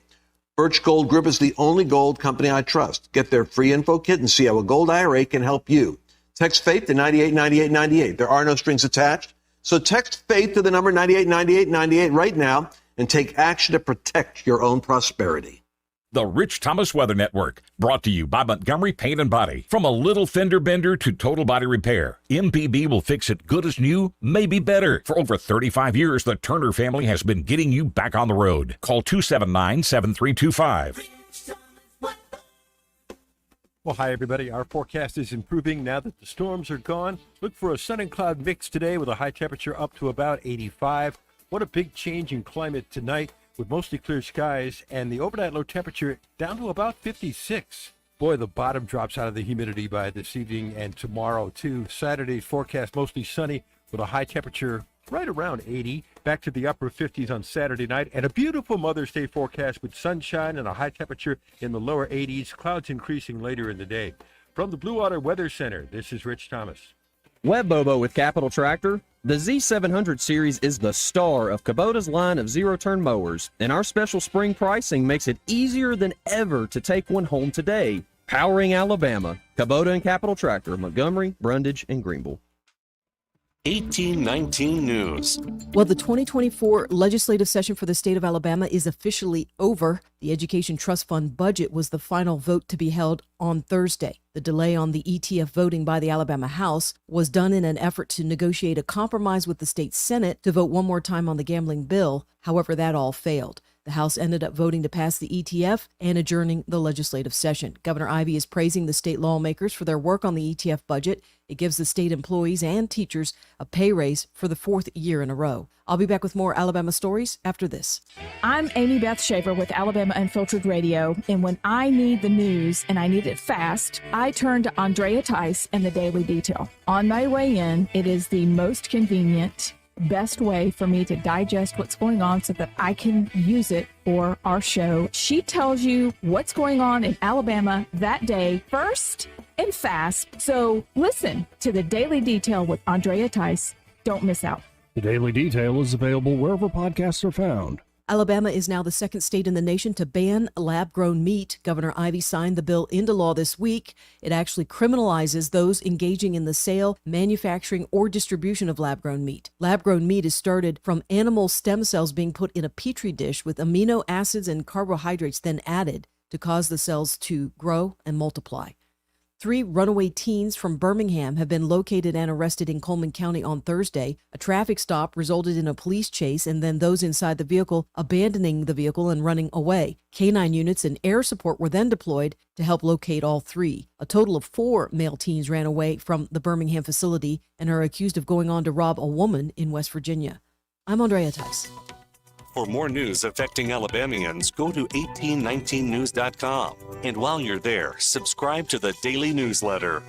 Birch Gold Group is the only gold company I trust. Get their free info kit and see how a gold IRA can help you. Text faith to 989898. There are no strings attached. So text faith to the number 989898 right now and take action to protect your own prosperity. The Rich Thomas Weather Network, brought to you by Montgomery Paint and Body. From a little fender bender to total body repair, MPB will fix it good as new, maybe better. For over 35 years, the Turner family has been getting you back on the road. Call 279-7325. Well, hi, everybody. Our forecast is improving now that the storms are gone. Look for a sun and cloud mix today with a high temperature up to about 85. What a big change in climate tonight, with mostly clear skies and the overnight low temperature down to about 56. Boy, the bottom drops out of the humidity by this evening and tomorrow, too. Saturday's forecast mostly sunny with a high temperature right around 80. Back to the upper 50s on Saturday night. And a beautiful Mother's Day forecast with sunshine and a high temperature in the lower 80s. Clouds increasing later in the day. From the Blue Water Weather Center, this is Rich Thomas. Web Bobo with Capital Tractor. The Z700 series is the star of Kubota's line of zero-turn mowers, and our special spring pricing makes it easier than ever to take one home today. Powering Alabama, Kubota and Capital Tractor, Montgomery, Brundage, and Greenville. 1819 News. Well, the 2024 legislative session for the state of Alabama is officially over. The Education Trust Fund budget was the final vote to be held on Thursday. The delay on the ETF voting by the Alabama House was done in an effort to negotiate a compromise with the state Senate to vote one more time on the gambling bill. However, that all failed. The House ended up voting to pass the ETF and adjourning the legislative session. Governor Ivey is praising the state lawmakers for their work on the ETF budget. It gives the state employees and teachers a pay raise for the 4th year in a row. I'll be back with more Alabama stories after this. I'm Amy Beth Shaver with Alabama Unfiltered Radio, and when I need the news and I need it fast, I turn to Andrea Tice and the Daily Detail. On my way in, it is the most convenient, best way for me to digest what's going on so that I can use it for our show. She tells you what's going on in Alabama that day first and fast. So listen to the Daily Detail with Andrea Tice. Don't miss out. The Daily Detail is available wherever podcasts are found. Alabama is now the second state in the nation to ban lab-grown meat. Governor Ivey signed the bill into law this week. It actually criminalizes those engaging in the sale, manufacturing, or distribution of lab-grown meat. Lab-grown meat is started from animal stem cells being put in a petri dish with amino acids and carbohydrates then added to cause the cells to grow and multiply. 3 runaway teens from Birmingham have been located and arrested in Coleman County on Thursday. A traffic stop resulted in a police chase and then those inside the vehicle abandoning the vehicle and running away. K-9 units and air support were then deployed to help locate all 3. A total of 4 male teens ran away from the Birmingham facility and are accused of going on to rob a woman in West Virginia. I'm Andrea Tice. For more news affecting Alabamians, go to 1819news.com. And while you're there, subscribe to the daily newsletter.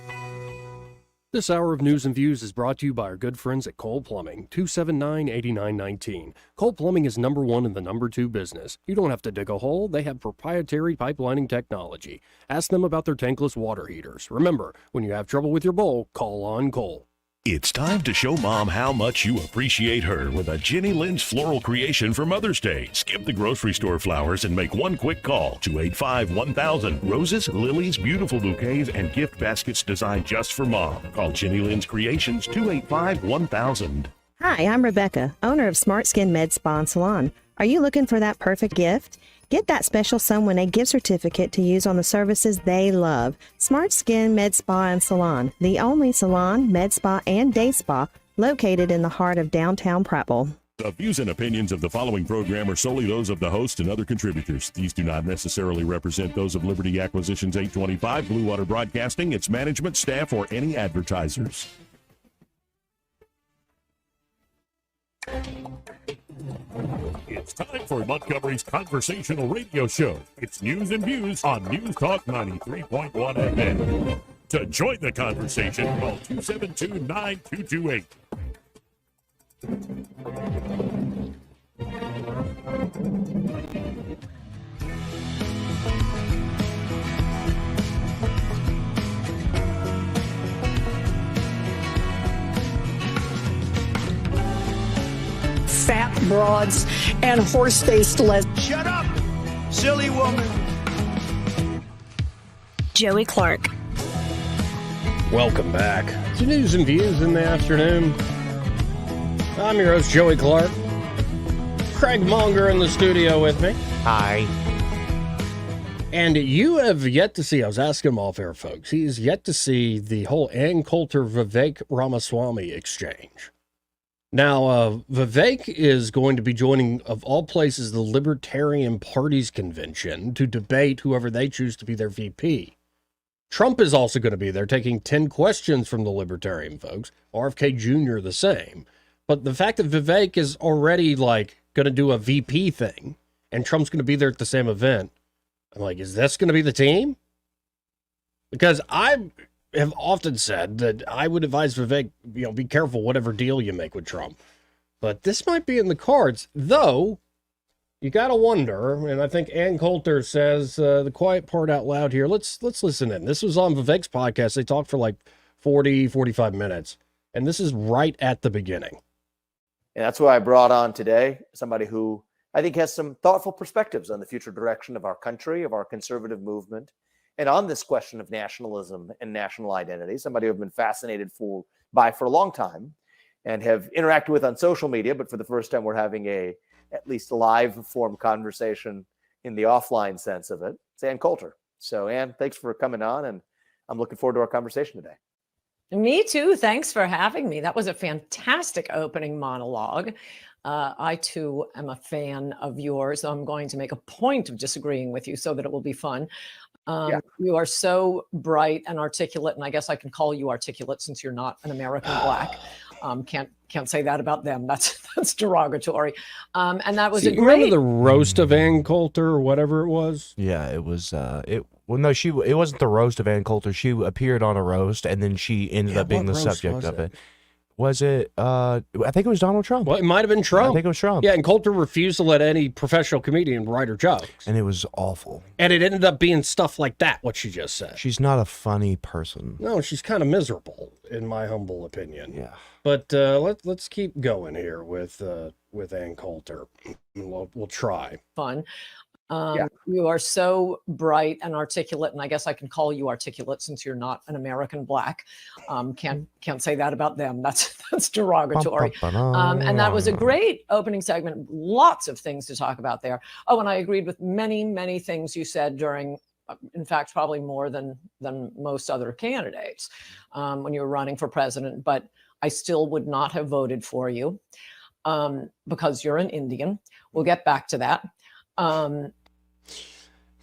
This hour of News and Views is brought to you by our good friends at Cole Plumbing, 279-8919. Cole Plumbing is number 1 in the number 2 business. You don't have to dig a hole. They have proprietary pipelining technology. Ask them about their tankless water heaters. Remember, when you have trouble with your bowl, call on Cole. It's time to show Mom how much you appreciate her with a Jenny Lynn's floral creation for Mother's Day. Skip the grocery store flowers and make one quick call. 285-1000. Roses, lilies, beautiful bouquets, and gift baskets designed just for Mom. Call Jenny Lynn's Creations 285-1000. Hi, I'm Rebecca, owner of Smart Skin Med Spa and Salon. Are you looking for that perfect gift? Get that special someone a gift certificate to use on the services they love. Smart Skin Med Spa and Salon, the only salon, med spa, and day spa located in the heart of downtown Prattville. The views and opinions of the following program are solely those of the host and other contributors. These do not necessarily represent those of Liberty Acquisitions 825, Blue Water Broadcasting, its management, staff, or any advertisers. It's time for Montgomery's conversational radio show. It's News and Views on News Talk 93.1 FM. To join the conversation, call 272-9228. Fat broads and horse-faced lesbians. Shut up, silly woman. Joey Clark. Welcome back to News and Views in the afternoon. I'm your host, Joey Clark. Craig Monger in the studio with me. Hi. And you have yet to see, I was asking him off air, folks, he has yet to see the whole Ann Coulter-Vivek Ramaswamy exchange. Now, Vivek is going to be joining, of all places, the Libertarian Party's convention to debate whoever they choose to be their VP. Trump is also going to be there taking 10 questions from the Libertarian folks. RFK Jr. the same. But the fact that Vivek is already, going to do a VP thing, and Trump's going to be there at the same event, I'm like, is this going to be the team? Because I have often said that I would advise Vivek, be careful whatever deal you make with Trump. But this might be in the cards, though you got to wonder, and I think Ann Coulter says the quiet part out loud here. Let's listen in. This was on Vivek's podcast. They talked for 40, 45 minutes, and this is right at the beginning. And that's why I brought on today somebody who I think has some thoughtful perspectives on the future direction of our country, of our conservative movement, and on this question of nationalism and national identity, somebody who I've been fascinated by for a long time and have interacted with on social media, but for the first time we're having at least a live form conversation in the offline sense of it. It's Ann Coulter. So Ann, thanks for coming on, and I'm looking forward to our conversation today. Me too. Thanks for having me. That was a fantastic opening monologue. I too am a fan of yours. I'm going to make a point of disagreeing with you so that it will be fun. You are so bright and articulate, and I guess I can call you articulate since you're not an American black. Can't say that about them. That's derogatory. And that was a great. Remember the roast of Ann Coulter or whatever it was? Yeah, it was. It wasn't the roast of Ann Coulter. She appeared on a roast, and then she ended up being the subject of it. Was it? I think it was Donald Trump. Well, it might have been Trump. I think it was Trump. Yeah, and Coulter refused to let any professional comedian write her jokes. And it was awful. And it ended up being stuff like that, what she just said. She's not a funny person. No, she's kind of miserable, in my humble opinion. Yeah. But let's keep going here with Ann Coulter. We'll try. Fun. You are so bright and articulate, and I guess I can call you articulate since you're not an American black. Can't say that about them. That's derogatory. And that was a great opening segment. Lots of things to talk about there. Oh, and I agreed with many things you said during, in fact, probably more than most other candidates when you were running for president. But I still would not have voted for you because you're an Indian. We'll get back to that.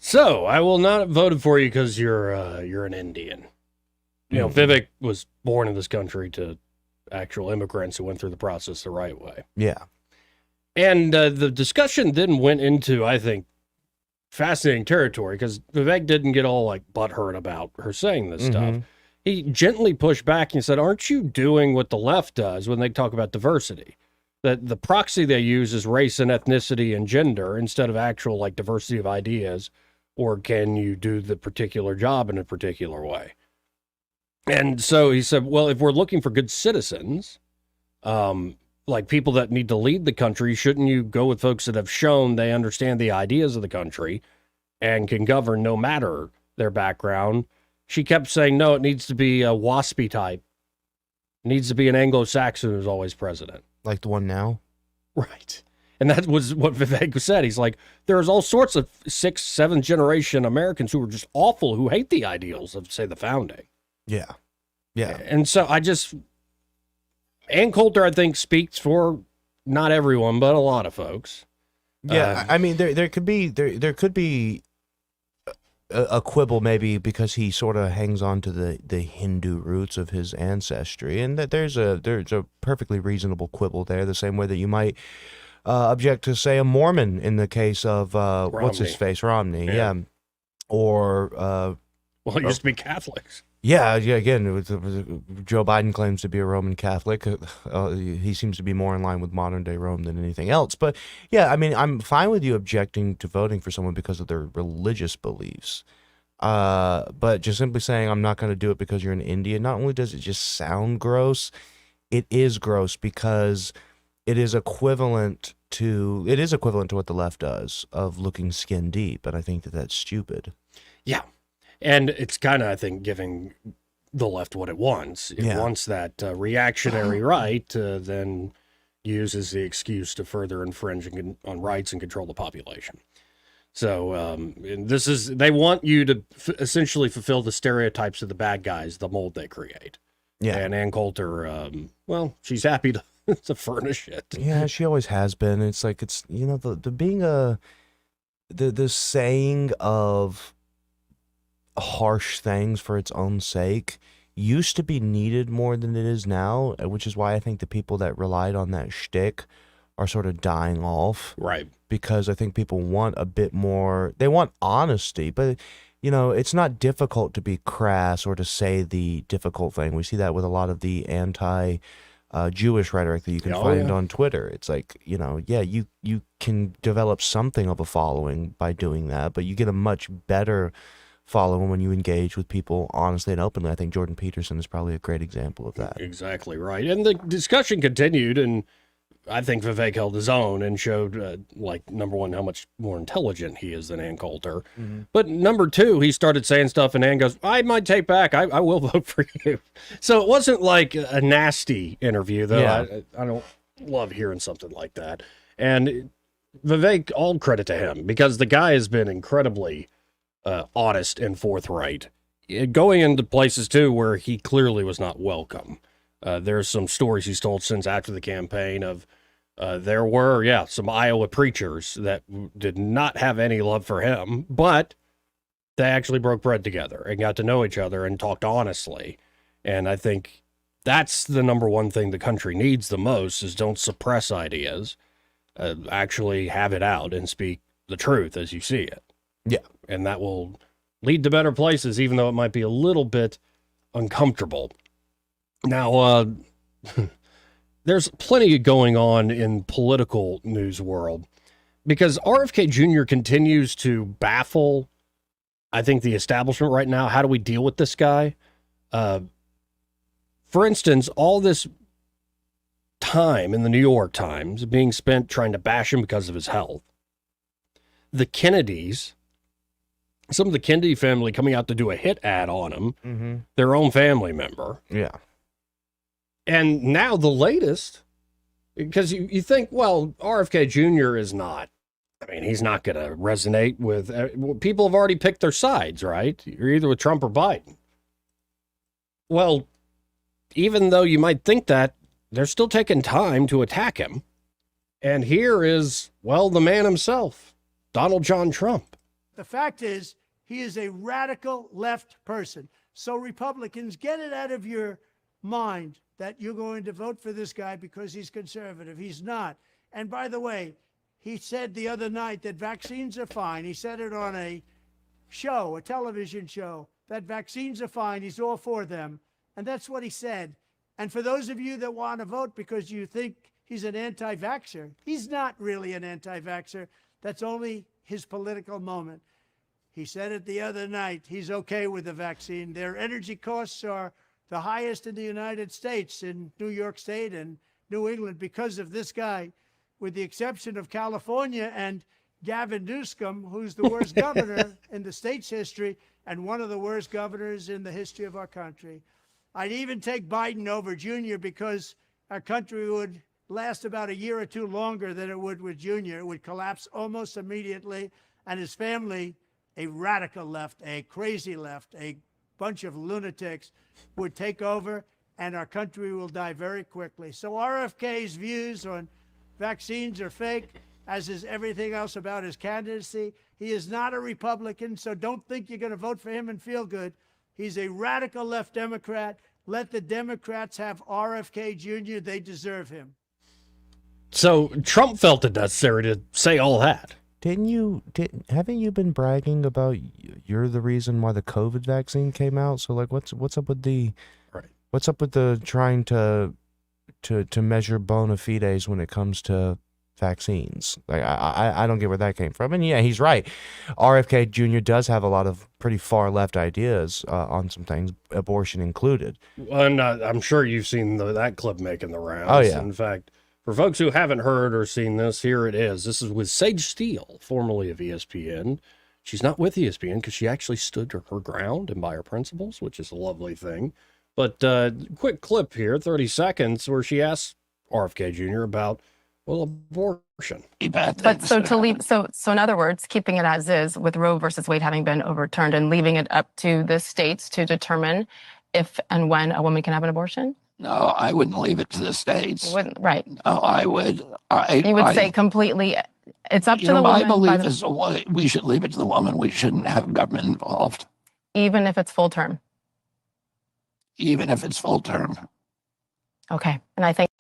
So I will not have voted for you because you're an Indian. You know, Vivek was born in this country to actual immigrants who went through the process the right way. Yeah. And the discussion then went into, I think, fascinating territory because Vivek didn't get all like butthurt about her saying this stuff. He gently pushed back and said, aren't you doing what the left does when they talk about diversity? That the proxy they use is race and ethnicity and gender instead of actual like diversity of ideas, or can you do the particular job in a particular way? And so he said, well, if we're looking for good citizens, like people that need to lead the country, shouldn't you go with folks that have shown they understand the ideas of the country and can govern no matter their background? She kept saying, no, it needs to be a WASPy type. It needs to be an Anglo-Saxon who's always president. Like the one now? Right. And that was what Vivek said. He's like, there's all sorts of 6th, 7th generation Americans who are just awful, who hate the ideals of, say, the founding. Yeah. Yeah. And so Ann Coulter, I think, speaks for not everyone, but a lot of folks. Yeah. I mean, there could be a quibble maybe because he sort of hangs on to the Hindu roots of his ancestry, and that there's a perfectly reasonable quibble there, the same way that you might object to, say, a Mormon in the case of what's his face, Romney, yeah. Or well, it used to be Catholics. Yeah. Again, Joe Biden claims to be a Roman Catholic. He seems to be more in line with modern day Rome than anything else. But yeah, I mean, I'm fine with you objecting to voting for someone because of their religious beliefs. But just simply saying I'm not going to do it because you're an Indian, not only does it just sound gross, it is gross because it is equivalent to what the left does of looking skin deep, and I think that that's stupid. Yeah. And it's kind of, I think, giving the left what it wants. It wants that reactionary right to then use as the excuse to further infringe on rights and control the population. So they want you to essentially fulfill the stereotypes of the bad guys, the mold they create. Yeah. And Ann Coulter, well, she's happy to furnish it. Yeah, she always has been. It's like, it's, you know, the being the saying of harsh things for its own sake used to be needed more than it is now, which is why I think the people that relied on that shtick are sort of dying off. Right. Because I think people want a bit more, they want honesty, but you know, it's not difficult to be crass or to say the difficult thing. We see that with a lot of the Jewish rhetoric that you can find on Twitter. It's like, you know, yeah, you can develop something of a following by doing that, but you get a much better following when you engage with people honestly and openly. I think Jordan Peterson is probably a great example of that. Exactly right. And the discussion continued, and I think Vivek held his own and showed, like, number one, how much more intelligent he is than Ann Coulter. Mm-hmm. But number two, he started saying stuff, and Ann goes, I might take back. I will vote for you. So it wasn't like a nasty interview, though. Yeah. I don't love hearing something like that. And Vivek, all credit to him, because the guy has been incredibly honest and forthright going into places, too, where he clearly was not welcome. There's some stories he's told since after the campaign of there were, some Iowa preachers that did not have any love for him, but they actually broke bread together and got to know each other and talked honestly. And I think that's the number one thing the country needs the most is don't suppress ideas, actually have it out and speak the truth as you see it. Yeah. And that will lead to better places, even though it might be a little bit uncomfortable. Now, there's plenty going on in political news world because RFK Jr. continues to baffle, I think, the establishment right now. How do we deal with this guy? For instance, all this time in the New York Times being spent trying to bash him because of his health. The Kennedys, some of the Kennedy family coming out to do a hit ad on him, their own family member. Yeah. And now the latest, because you think, well, RFK Jr. is not, I mean, he's not going to resonate with, people have already picked their sides, right? You're either with Trump or Biden. Well, even though you might think that, they're still taking time to attack him. And here is, well, the man himself, Donald John Trump. The fact is, he is a radical left person. So Republicans, get it out of your mind that you're going to vote for this guy because he's conservative. He's not. And by the way, he said the other night that vaccines are fine. He said it on a show, a television show, that vaccines are fine. He's all for them. And that's what he said. And for those of you that want to vote because you think he's an anti-vaxxer, he's not really an anti-vaxxer. That's only his political moment. He said it the other night. He's okay with the vaccine. Their energy costs are the highest in the United States, in New York State and New England, because of this guy, with the exception of California and Gavin Newsom, who's the worst governor in the state's history and one of the worst governors in the history of our country. I'd even take Biden over Jr. because our country would last about a year or two longer than it would with Jr. It would collapse almost immediately, and his family, a radical left, a crazy left, a bunch of lunatics, would take over, and our country will die very quickly. So RFK's views on vaccines are fake, as is everything else about his candidacy. He is not a Republican, so don't think you're going to vote for him and feel good. He's a radical left Democrat. Let the Democrats have RFK Jr. They deserve him. So Trump felt it necessary to say all that. Haven't you been bragging about you're the reason why the COVID vaccine came out? So like, what's up with the trying to measure bona fides when it comes to vaccines? Like, I don't get where that came from. And yeah, he's right. RFK Jr. does have a lot of pretty far left ideas on some things, abortion included. And I'm sure you've seen that clip making the rounds. Oh yeah. In fact, for folks who haven't heard or seen this, here it is. This is with Sage Steele, formerly of ESPN. She's not with ESPN because she actually stood her ground and by her principles, which is a lovely thing. But quick clip here, 30 seconds, where she asks RFK Jr. about, well, abortion. But so to leave, so in other words, keeping it as is with Roe versus Wade having been overturned and leaving it up to the states to determine if and when a woman can have an abortion? No, I wouldn't leave it to the states. You wouldn't, right? No, I would. You would say completely. It's up to the woman. My belief is we should leave it to the woman. We shouldn't have government involved. Even if it's full term. Even if it's full term. Okay, and I think.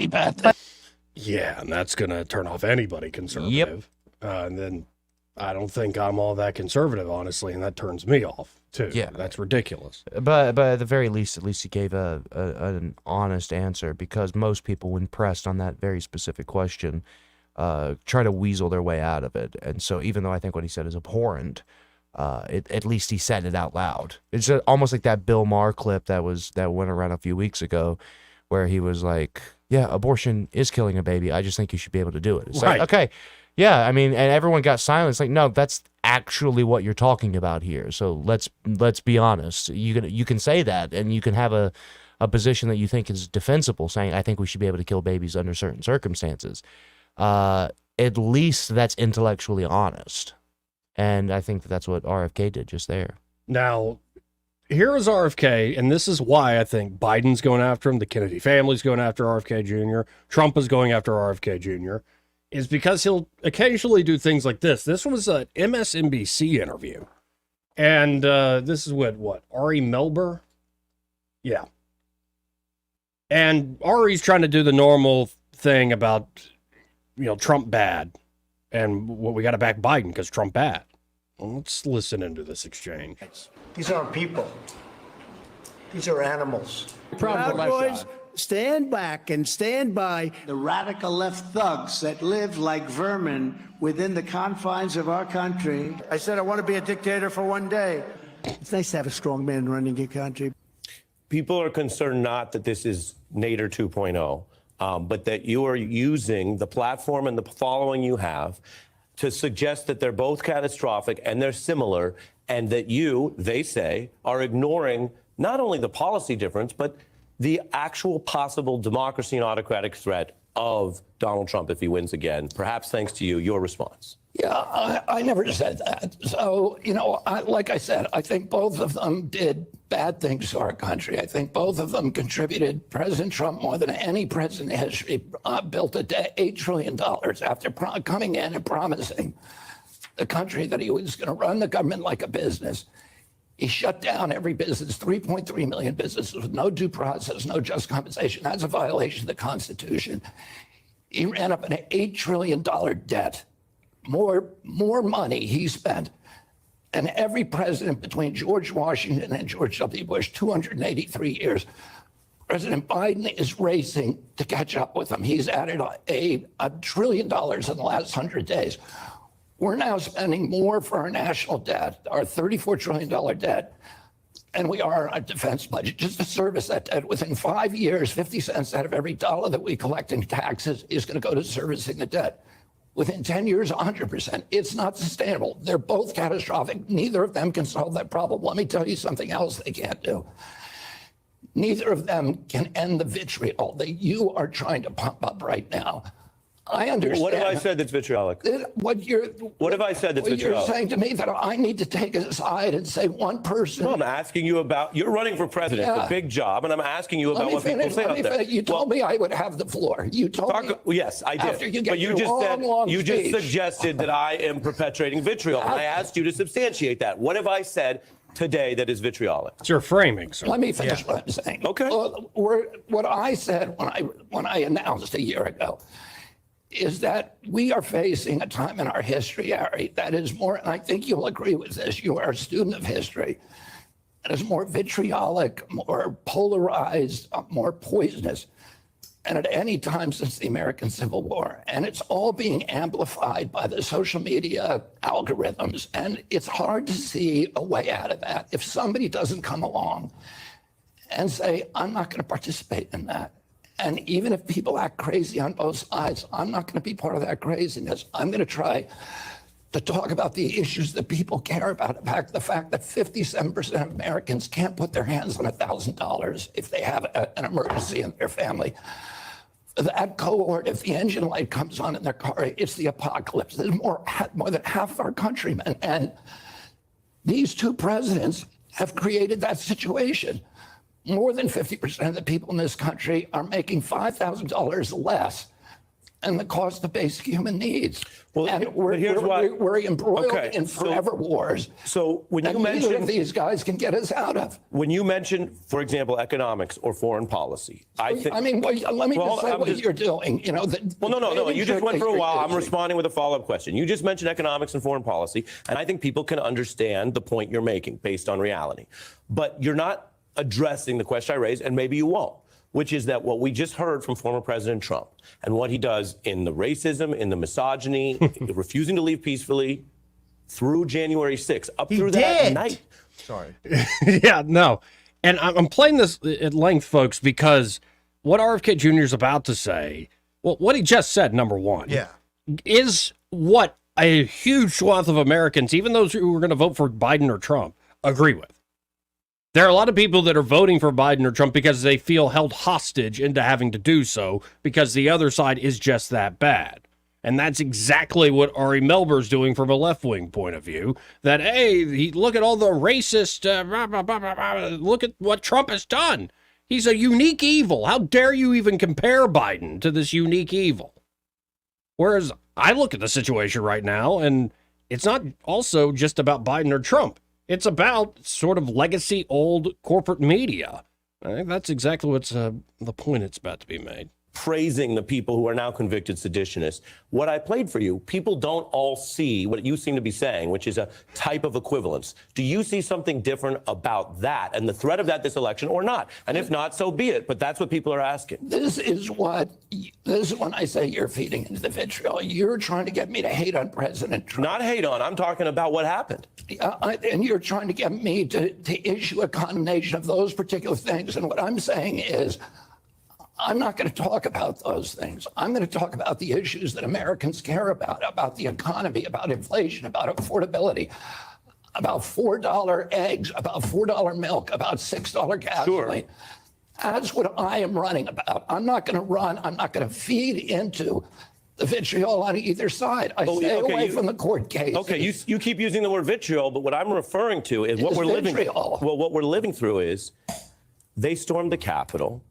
Yeah, and that's going to turn off anybody conservative. Yep. And then I don't think I'm all that conservative, honestly, and that turns me off too. Yeah, that's ridiculous. But at the very least, at least he gave an honest answer, because most people, when pressed on that very specific question, try to weasel their way out of it. And so, even though I think what he said is abhorrent, at least he said it out loud. It's almost like that Bill Maher clip that went around a few weeks ago, where he was like, "Yeah, abortion is killing a baby. I just think you should be able to do it." It's right. like, okay. Yeah, I mean, and everyone got silent. It's like, no, that's actually what you're talking about here. So let's be honest. You can say that, and you can have a position that you think is defensible, saying, I think we should be able to kill babies under certain circumstances. At least that's intellectually honest. And I think that's what RFK did just there. Now, here is RFK, and this is why I think Biden's going after him, the Kennedy family's going after RFK Jr., Trump is going after RFK Jr., is because he'll occasionally do things like this. This was an MSNBC interview. And this is what, Ari Melber? Yeah. And Ari's trying to do the normal thing about, Trump bad. And we got to back Biden because Trump bad. Well, let's listen into this exchange. These aren't people. These are animals. Proud Boys, stand back and stand by the radical left thugs that live like vermin within the confines of our country. I said I want to be a dictator for one day. It's nice to have a strong man running your country. People are concerned not that this is Nader 2.0, but that you are using the platform and the following you have to suggest that they're both catastrophic and they're similar, and that they say, are ignoring not only the policy difference, but the actual possible democracy and autocratic threat of Donald Trump if he wins again. Perhaps thanks to you, your response. Yeah, I never said that. So, like I said, I think both of them did bad things to our country. I think both of them contributed. President Trump, more than any president in history, built $8 trillion after coming in and promising the country that he was going to run the government like a business. He shut down every business, 3.3 million businesses with no due process, no just compensation. That's a violation of the Constitution. He ran up an $8 trillion debt. More money he spent than every president between George Washington and George W. Bush, 283 years. President Biden is racing to catch up with him. He's added $1 trillion in the last 100 days. We're now spending more for our national debt, our $34 trillion debt, and we are on our defense budget. Just to service that debt, within 5 years, 50 cents out of every dollar that we collect in taxes is going to go to servicing the debt. Within 10 years, 100%. It's not sustainable. They're both catastrophic. Neither of them can solve that problem. Let me tell you something else they can't do. Neither of them can end the vitriol that you are trying to pump up right now. I understand. What have I said that's vitriolic? What have I said that's vitriolic? You're saying to me that I need to take a side and say one person. No, I'm asking you about, you're running for president, it's a big job, and I'm asking you about what people say out there. You told me I would have the floor. You told me. Yes, I did. After you get but you your just said, long you just speech. suggested that I am perpetrating vitriol, and I asked you to substantiate that. What have I said today that is vitriolic? It's your framing, sir. Let me finish what I'm saying. Okay. What I said when I announced a year ago is that we are facing a time in our history, Ari, that is more, and I think you'll agree with this, you are a student of history, that is more vitriolic, more polarized, more poisonous than at any time since the American Civil War. And it's all being amplified by the social media algorithms. And it's hard to see a way out of that if somebody doesn't come along and say, I'm not going to participate in that. And even if people act crazy on both sides, I'm not going to be part of that craziness. I'm going to try to talk about the issues that people care about. In fact, the fact that 57% of Americans can't put their hands on $1,000 if they have an emergency in their family. That cohort, if the engine light comes on in their car, it's the apocalypse. There's more than half of our countrymen. And these two presidents have created that situation. More than 50% of the people in this country are making $5,000 less than the cost of basic human needs. Well, and we're embroiled in forever wars. So when you mention neither of these guys can get us out of. When you mention, for example, economics or foreign policy, I think. I mean, let me just say what you're doing. You know. No. You just went for a while. I'm responding with a follow-up question. You just mentioned economics and foreign policy, and I think people can understand the point you're making based on reality. But you're not addressing the question I raised, and maybe you won't, which is that what we just heard from former President Trump and what he does in the racism, in the misogyny, refusing to leave peacefully through January 6th, up through that night. Sorry. Yeah, no. And I'm playing this at length, folks, because what RFK Jr. is about to say, well, what he just said, number one, is what a huge swath of Americans, even those who are going to vote for Biden or Trump, agree with. There are a lot of people that are voting for Biden or Trump because they feel held hostage into having to do so because the other side is just that bad. And that's exactly what Ari Melber's doing from a left-wing point of view. That, hey, look at all the racist, look at what Trump has done. He's a unique evil. How dare you even compare Biden to this unique evil? Whereas I look at the situation right now, and it's not also just about Biden or Trump. It's about sort of legacy old corporate media. I think that's exactly what's the point it's about to be made. Praising the people who are now convicted seditionists. What I played for you, people don't all see what you seem to be saying, which is a type of equivalence. Do you see something different about that and the threat of that this election or not? And if not, so be it. But that's what people are asking. This is when I say you're feeding into the vitriol. You're trying to get me to hate on President Trump. Not hate on. I'm talking about what happened. And you're trying to get me to issue a condemnation of those particular things. And what I'm saying is, I'm not going to talk about those things. I'm going to talk about the issues that Americans care about the economy, about inflation, about affordability, about $4 eggs, about $4 milk, about $6 gasoline. Sure. That's what I am running about. I'm not going to feed into the vitriol on either side. I stay away from the court case. Okay, you keep using the word vitriol, but what I'm referring to is what we're living through. Well, what we're living through is they stormed the Capitol.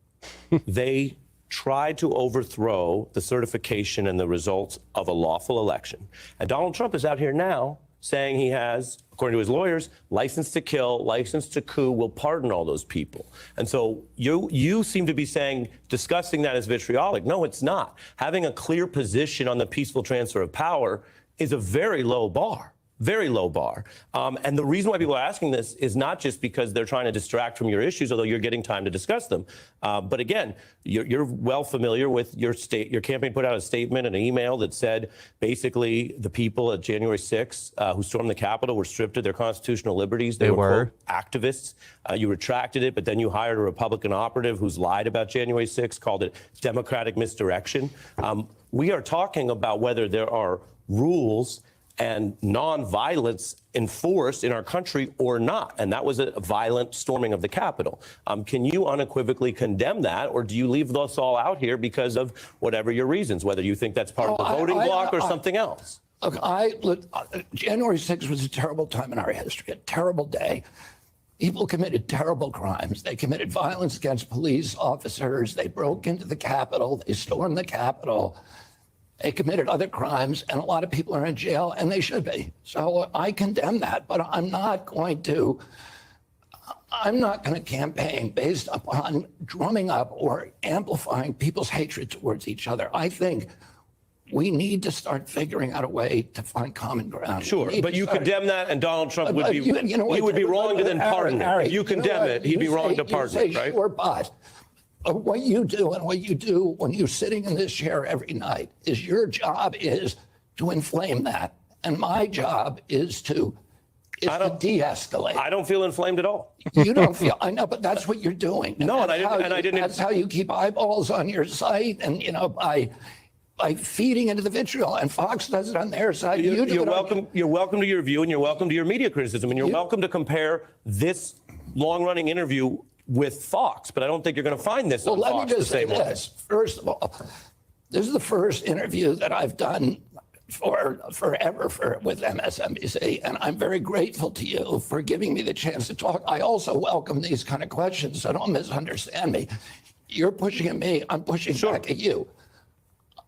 They tried to overthrow the certification and the results of a lawful election. And Donald Trump is out here now saying he has, according to his lawyers, license to kill, license to coup, will pardon all those people. And so you seem to be saying, discussing that as vitriolic. No, it's not. Having a clear position on the peaceful transfer of power is a very low bar. Very low bar. And the reason why people are asking this is not just because they're trying to distract from your issues, although you're getting time to discuss them. But again, you're well familiar with your campaign put out a statement and an email that said basically the people at January 6th who stormed the Capitol were stripped of their constitutional liberties. They were quote, activists. You retracted it, but then you hired a Republican operative who's lied about January 6th, called it democratic misdirection. We are talking about whether there are rules and nonviolence enforced in our country or not. And that was a violent storming of the Capitol. Can you unequivocally condemn that, or do you leave us all out here because of whatever your reasons, whether you think that's part of the voting bloc or something else? Look, January 6th was a terrible time in our history, a terrible day. People committed terrible crimes. They committed violence against police officers. They broke into the Capitol. They stormed the Capitol. They committed other crimes, and a lot of people are in jail, and they should be. So I condemn that, but I'm not going to campaign based upon drumming up or amplifying people's hatred towards each other. I think we need to start figuring out a way to find common ground. Sure, but you condemn that, and Donald Trump would be, he would be wrong to then pardon it. If you condemn it, he'd be wrong to pardon it, right? Sure, but what you do and what you do when you're sitting in this chair every night is your job is to inflame that. And my job is to de-escalate. I don't feel inflamed at all. You don't feel, I know, but that's what you're doing. No, and I didn't. That's how you keep eyeballs on your site and, by feeding into the vitriol, and Fox does it on their side. You're welcome to your view, and you're welcome to your media criticism, and you're welcome to compare this long-running interview with Fox, but I don't think you're going to find this on Fox. Let me just say this. First of all, this is the first interview that I've done forever with MSNBC, and I'm very grateful to you for giving me the chance to talk. I also welcome these kind of questions, so don't misunderstand me. You're pushing at me, I'm pushing back at you.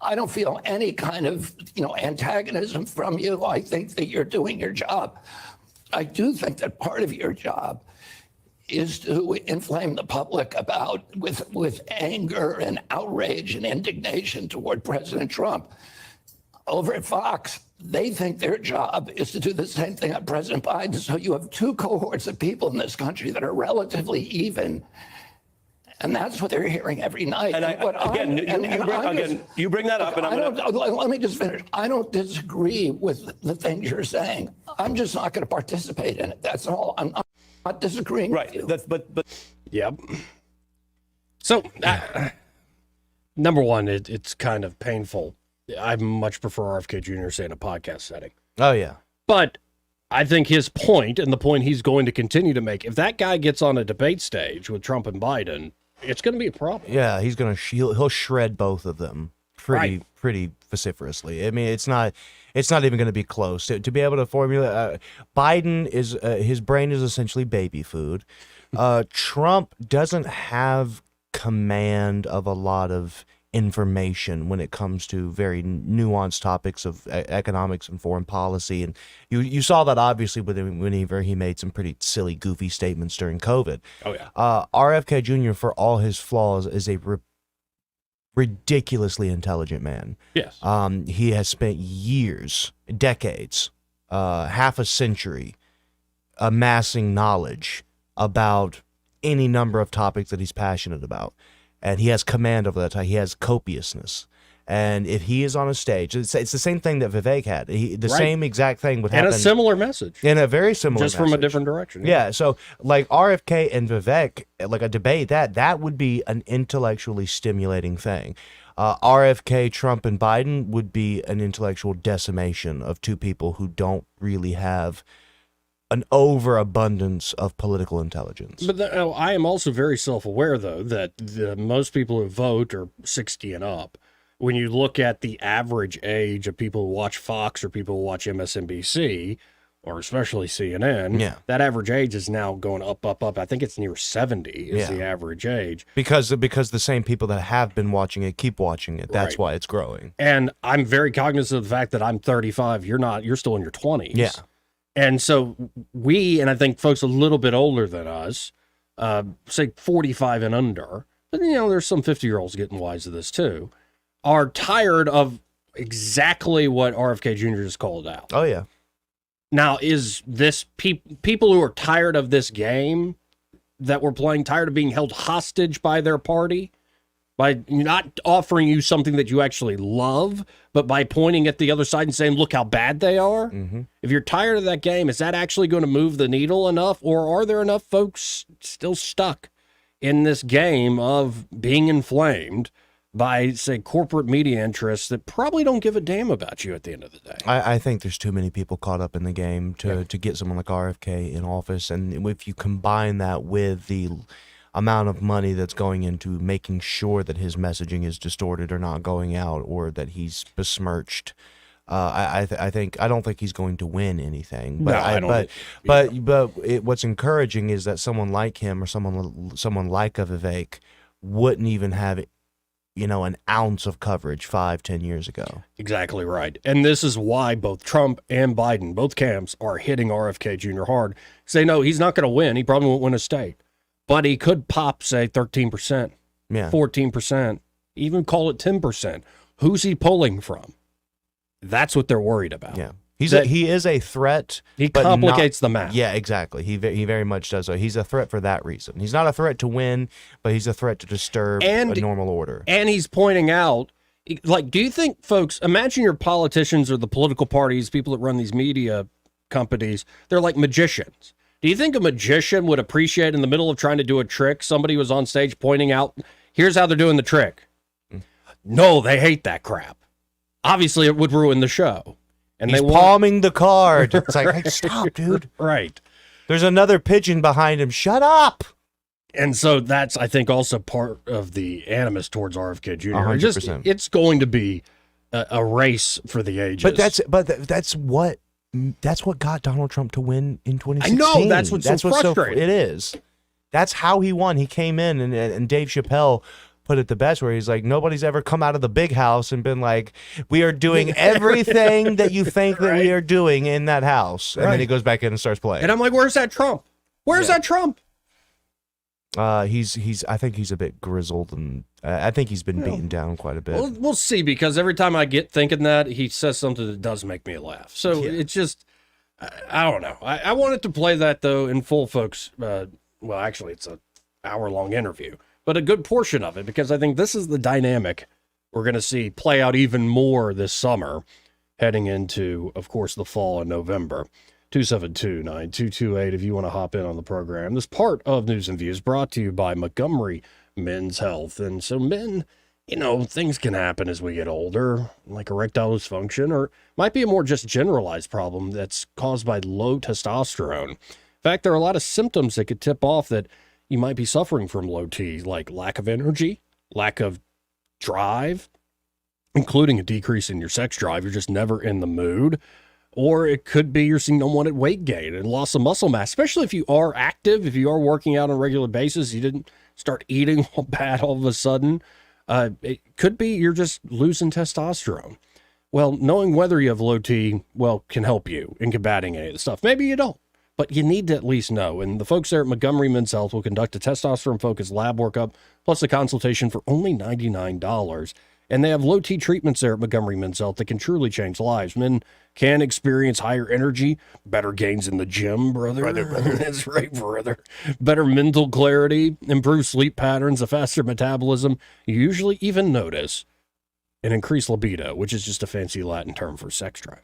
I don't feel any kind of, antagonism from you. I think that you're doing your job. I do think that part of your job is to inflame the public with anger and outrage and indignation toward President Trump. Over at Fox, they think their job is to do the same thing on President Biden. So you have two cohorts of people in this country that are relatively even. And that's what they're hearing every night. And you bring that up, and let me just finish. I don't disagree with the things you're saying. I'm just not going to participate in it. That's all. I'm not disagreeing with you. But yep. So, number one, it's kind of painful. I much prefer RFK Jr. saying a podcast setting. Oh, yeah. But I think his point, and the point he's going to continue to make, if that guy gets on a debate stage with Trump and Biden, it's going to be a problem. Yeah, he'll shred both of them pretty vociferously. I mean, it's not even going to be close to be able to formulate. Biden is his brain is essentially baby food. Trump doesn't have command of a lot of information when it comes to very nuanced topics of economics and foreign policy, and you saw that obviously whenever he made some pretty silly, goofy statements during COVID. Oh yeah. RFK Jr., for all his flaws, is a ridiculously intelligent man. Yes. He has spent years, decades, half a century, amassing knowledge about any number of topics that he's passionate about. And he has command over that. He has copiousness. And if he is on a stage, it's the same thing that Vivek had. The same exact thing would happen. And a similar message. In a very similar Just message. from a different direction. Yeah. So like RFK and Vivek, like a debate, that would be an intellectually stimulating thing. RFK, Trump, and Biden would be an intellectual decimation of two people who don't really have an overabundance of political intelligence. But I am also very self-aware, though, that most people who vote are 60 and up. When you look at the average age of people who watch Fox or people who watch MSNBC, or especially CNN, that average age is now going up. I think it's near 70 is the average age. Because the same people that have been watching it keep watching it. That's why it's growing. And I'm very cognizant of the fact that I'm 35. You're not. You're still in your 20s. Yeah. And so and I think folks a little bit older than us, say 45 and under, but there's some 50-year-olds getting wise to this too, are tired of exactly what RFK Jr. just called out. Oh, yeah. Now, is this people who are tired of this game that we're playing, tired of being held hostage by their party? By not offering you something that you actually love, but by pointing at the other side and saying, look how bad they are? Mm-hmm. If you're tired of that game, is that actually going to move the needle enough? Or are there enough folks still stuck in this game of being inflamed by, say, corporate media interests that probably don't give a damn about you at the end of the day? I think there's too many people caught up in the game to get someone like RFK in office. And if you combine that with the amount of money that's going into making sure that his messaging is distorted or not going out, or that he's besmirched, I don't think he's going to win anything. But what's encouraging is that someone like him or someone like a Vivek wouldn't even have an ounce of coverage 5-10 years ago. Exactly right. And this is why both Trump and Biden, both camps, are hitting RFK Jr. hard. Say, no, he's not going to win. He probably won't win a state. But he could pop, say, 13%, 14%, even call it 10%. Who's he pulling from? That's what they're worried about. Yeah. He is a threat. He complicates the math. Yeah, exactly. He very much does. So he's a threat for that reason. He's not a threat to win, but he's a threat to disturb a normal order. And he's pointing out, like, do you think, folks, imagine your politicians or the political parties, people that run these media companies, they're like magicians. Do you think a magician would appreciate in the middle of trying to do a trick, somebody was on stage pointing out, here's how they're doing the trick? No, they hate that crap. Obviously, it would ruin the show. And he's palming the card. It's like, hey, stop, dude. Right. There's another pigeon behind him. Shut up. And so that's, I think, also part of the animus towards RFK Jr. 100%. It's going to be a race for the ages. But that's what got Donald Trump to win in 2016. I know, that's what's so frustrating. It is. That's how he won. He came in, and Dave Chappelle put it the best, where he's like, nobody's ever come out of the big house and been like, we are doing everything that you think that we are doing in that house. And then he goes back in and starts playing. And I'm like, where's that Trump? Where's that Trump? He's I think he's a bit grizzled, and I think he's been beaten down quite a bit. We'll see, because every time I get thinking that, he says something that does make me laugh. So it's just, I don't know. I wanted to play that, though, in full, folks. Well, actually, it's an hour-long interview, but a good portion of it, because I think this is the dynamic we're going to see play out even more this summer, heading into, of course, the fall in November. 272-9228 if you want to hop in on the program. This part of News and Views brought to you by Montgomery Men's Health. And so men, things can happen as we get older, like erectile dysfunction, or might be a more just generalized problem that's caused by low testosterone. In fact, there are a lot of symptoms that could tip off that you might be suffering from low T, like lack of energy, lack of drive, including a decrease in your sex drive. You're just never in the mood. Or it could be you're seeing unwanted weight gain and loss of muscle mass, especially if you are active, if you are working out on a regular basis, you didn't start eating bad all of a sudden. It could be you're just losing testosterone. Well, knowing whether you have low T, can help you in combating any of the stuff. Maybe you don't, but you need to at least know. And the folks there at Montgomery Men's Health will conduct a testosterone-focused lab workup plus a consultation for only $99. And they have low T treatments there at Montgomery Men's Health that can truly change lives. Men can experience higher energy, better gains in the gym, brother. That's right, brother. Better mental clarity, improved sleep patterns, a faster metabolism. You usually even notice an increased libido, which is just a fancy Latin term for sex drive.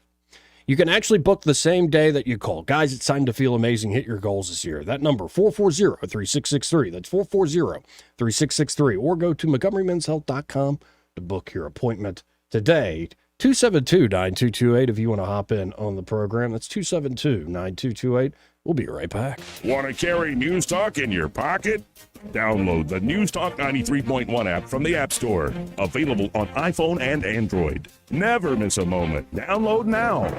You can actually book the same day that you call. Guys, it's time to feel amazing. Hit your goals this year. That number, 440-3663. That's 440-3663. Or go to MontgomeryMen'sHealth.com to book your appointment today. 272-9228 if you want to hop in on the program. That's 272-9228. We'll be right back. Want to carry News Talk in your pocket? Download the News Talk 93.1 app from the App Store. Available on iPhone and Android. Never miss a moment. Download now.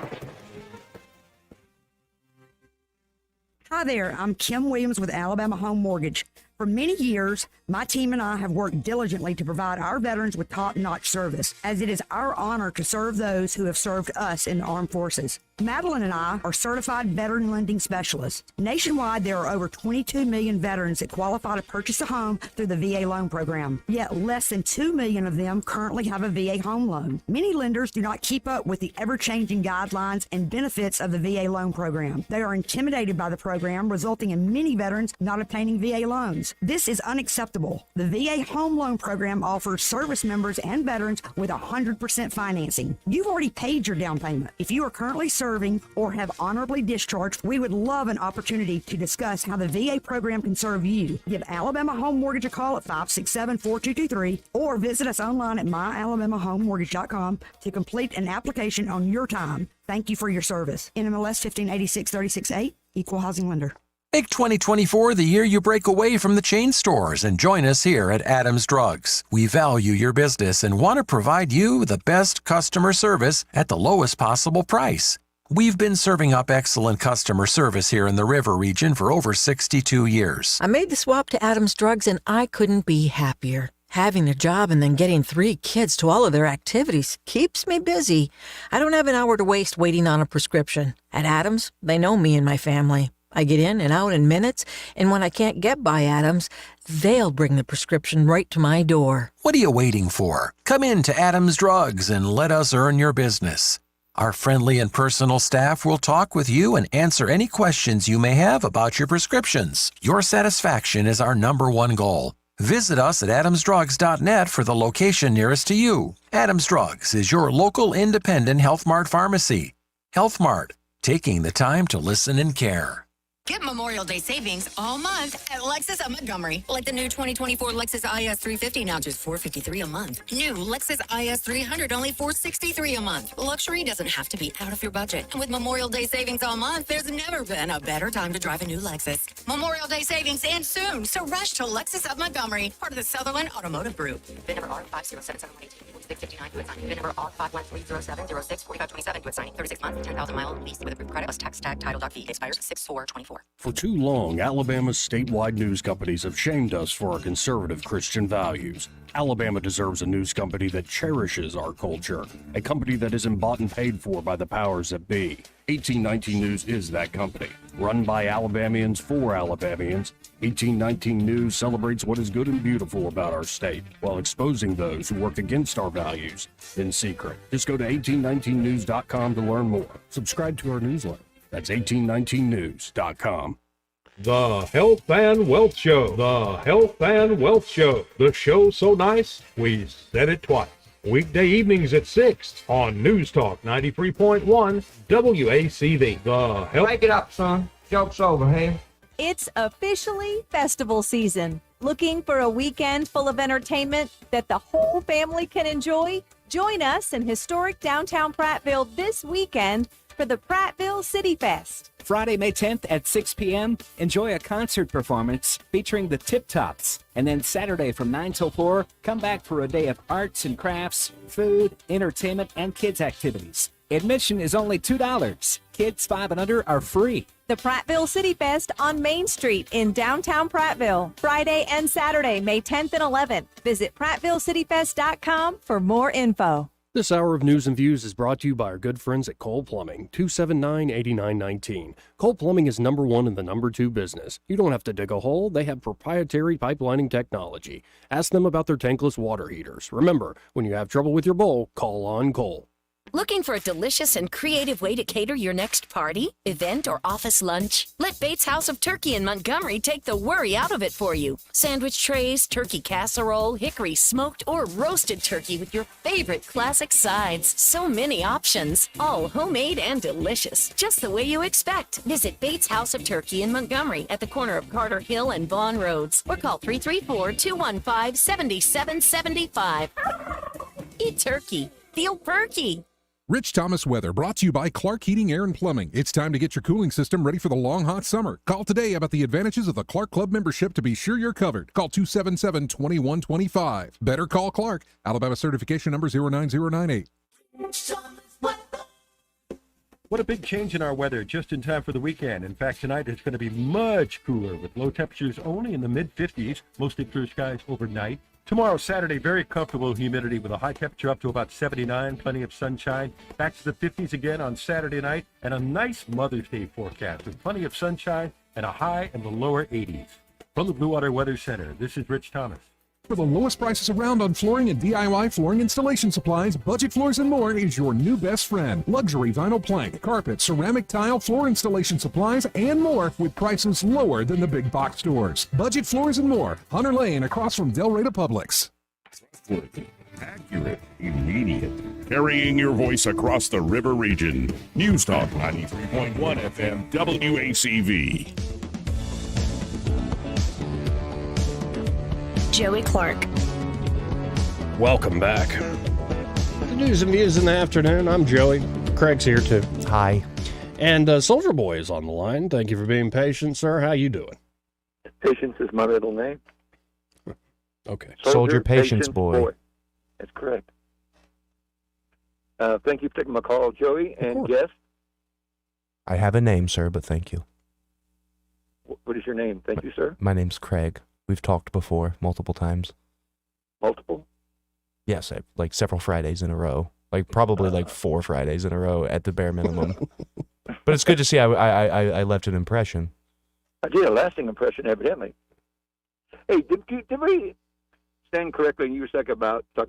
Hi there, I'm Kim Williams with Alabama Home Mortgage. For many years, my team and I have worked diligently to provide our veterans with top-notch service, as it is our honor to serve those who have served us in the armed forces. Madeline and I are certified veteran lending specialists. Nationwide, there are over 22 million veterans that qualify to purchase a home through the VA loan program. Yet less than 2 million of them currently have a VA home loan. Many lenders do not keep up with the ever-changing guidelines and benefits of the VA loan program. They are intimidated by the program, resulting in many veterans not obtaining VA loans. This is unacceptable. The VA home loan program offers service members and veterans with 100% financing. You've already paid your down payment. If you are currently serving or have honorably discharged, we would love an opportunity to discuss how the VA program can serve you. Give Alabama Home Mortgage a call at 567-4223 or visit us online at myalabamahomemortgage.com to complete an application on your time. Thank you for your service. NMLS 1586-36-8, Equal Housing Lender. Make 2024 the year you break away from the chain stores and join us here at Adams Drugs. We value your business and want to provide you the best customer service at the lowest possible price. We've been serving up excellent customer service here in the River region for over 62 years. I made the swap to Adams Drugs and I couldn't be happier. Having a job and then getting 3 kids to all of their activities keeps me busy. I don't have an hour to waste waiting on a prescription. At Adams, they know me and my family. I get in and out in minutes, and when I can't get by Adams, they'll bring the prescription right to my door. What are you waiting for? Come in to Adams Drugs and let us earn your business. Our friendly and personal staff will talk with you and answer any questions you may have about your prescriptions. Your satisfaction is our #1 goal. Visit us at adamsdrugs.net for the location nearest to you. Adams Drugs is your local independent Health Mart pharmacy. Health Mart, taking the time to listen and care. Get Memorial Day savings all month at Lexus of Montgomery. Like the new 2024 Lexus IS 350, now just $453 a month. New Lexus IS 300, only $463 a month. Luxury doesn't have to be out of your budget. And with Memorial Day savings all month, there's never been a better time to drive a new Lexus. Memorial Day savings ends soon, so rush to Lexus of Montgomery, part of the Sutherland Automotive Group. VIN number R507718. 59 to its signing. VIN number R5130706 4527 to its signing. 36 months, 10,000 mile lease with approved credit plus tax tag title fee. Expires 6/4/24. For too long, Alabama's statewide news companies have shamed us for our conservative Christian values. Alabama deserves a news company that cherishes our culture, a company that isn't bought and paid for by the powers that be. 1819 News is that company. Run by Alabamians for Alabamians, 1819 News celebrates what is good and beautiful about our state, while exposing those who work against our values in secret. Just go to 1819news.com to learn more. Subscribe to our newsletter. That's 1819news.com. The Health and Wealth Show. The Health and Wealth Show. The show so nice, we said it twice. Weekday evenings at 6 on News Talk 93.1 WACV. The Health. Break it up, son. Joke's over, hey? It's officially festival season. Looking for a weekend full of entertainment that the whole family can enjoy? Join us in historic downtown Prattville this weekend for the Prattville City Fest. Friday, May 10th at 6 p.m., enjoy a concert performance featuring the Tip Tops. And then Saturday from 9 till 4, come back for a day of arts and crafts, food, entertainment, and kids' activities. Admission is only $2. Kids 5 and under are free. The Prattville City Fest on Main Street in downtown Prattville, Friday and Saturday, May 10th and 11th. Visit PrattvilleCityFest.com for more info. This hour of News and Views is brought to you by our good friends at Cole Plumbing, 279-8919. Cole Plumbing is number 1 in the number 2 business. You don't have to dig a hole. They have proprietary pipelining technology. Ask them about their tankless water heaters. Remember, when you have trouble with your bowl, call on Cole. Looking for a delicious and creative way to cater your next party, event, or office lunch? Let Bates House of Turkey in Montgomery take the worry out of it for you. Sandwich trays, turkey casserole, hickory smoked or roasted turkey with your favorite classic sides. So many options, all homemade and delicious, just the way you expect. Visit Bates House of Turkey in Montgomery at the corner of Carter Hill and Vaughn Roads, or call 334-215-7775. Eat turkey. Feel perky. Rich Thomas Weather brought to you by Clark Heating, Air, and Plumbing. It's time to get your cooling system ready for the long, hot summer. Call today about the advantages of the Clark Club membership to be sure you're covered. Call 277-2125. Better call Clark. Alabama certification number 09098. What a big change in our weather just in time for the weekend. In fact, tonight it's going to be much cooler with low temperatures only in the mid-50s, mostly clear skies overnight. Tomorrow, Saturday, very comfortable humidity with a high temperature up to about 79, plenty of sunshine. Back to the 50s again on Saturday night, and a nice Mother's Day forecast with plenty of sunshine and a high in the lower 80s. From the Blue Water Weather Center, this is Rich Thomas. For the lowest prices around on flooring and DIY flooring installation supplies, Budget Floors and More is your new best friend. Luxury vinyl plank, carpet, ceramic tile, floor installation supplies, and more with prices lower than the big box stores. Budget Floors and More, Hunter Lane across from Del Rey Publix. Accurate, immediate, carrying your voice across the river region. News Talk 93.1 FM WACV. Joey Clark. Welcome back. The News and Views in the afternoon. I'm Joey. Craig's here too. Hi. And Soldier Boy is on the line. Thank you for being patient, sir. How you doing? Patience is my middle name. Okay. Soldier Patience Boy. That's correct. Thank you for taking my call, Joey. And guest. I have a name, sir, but thank you. What is your name? Thank you, sir. My name's Craig. We've talked before multiple times. Multiple? Yes, like several Fridays in a row. Like probably like 4 Fridays in a row at the bare minimum. But it's good to see I left an impression. I did a lasting impression, evidently. Hey, did we stand correctly when you were talking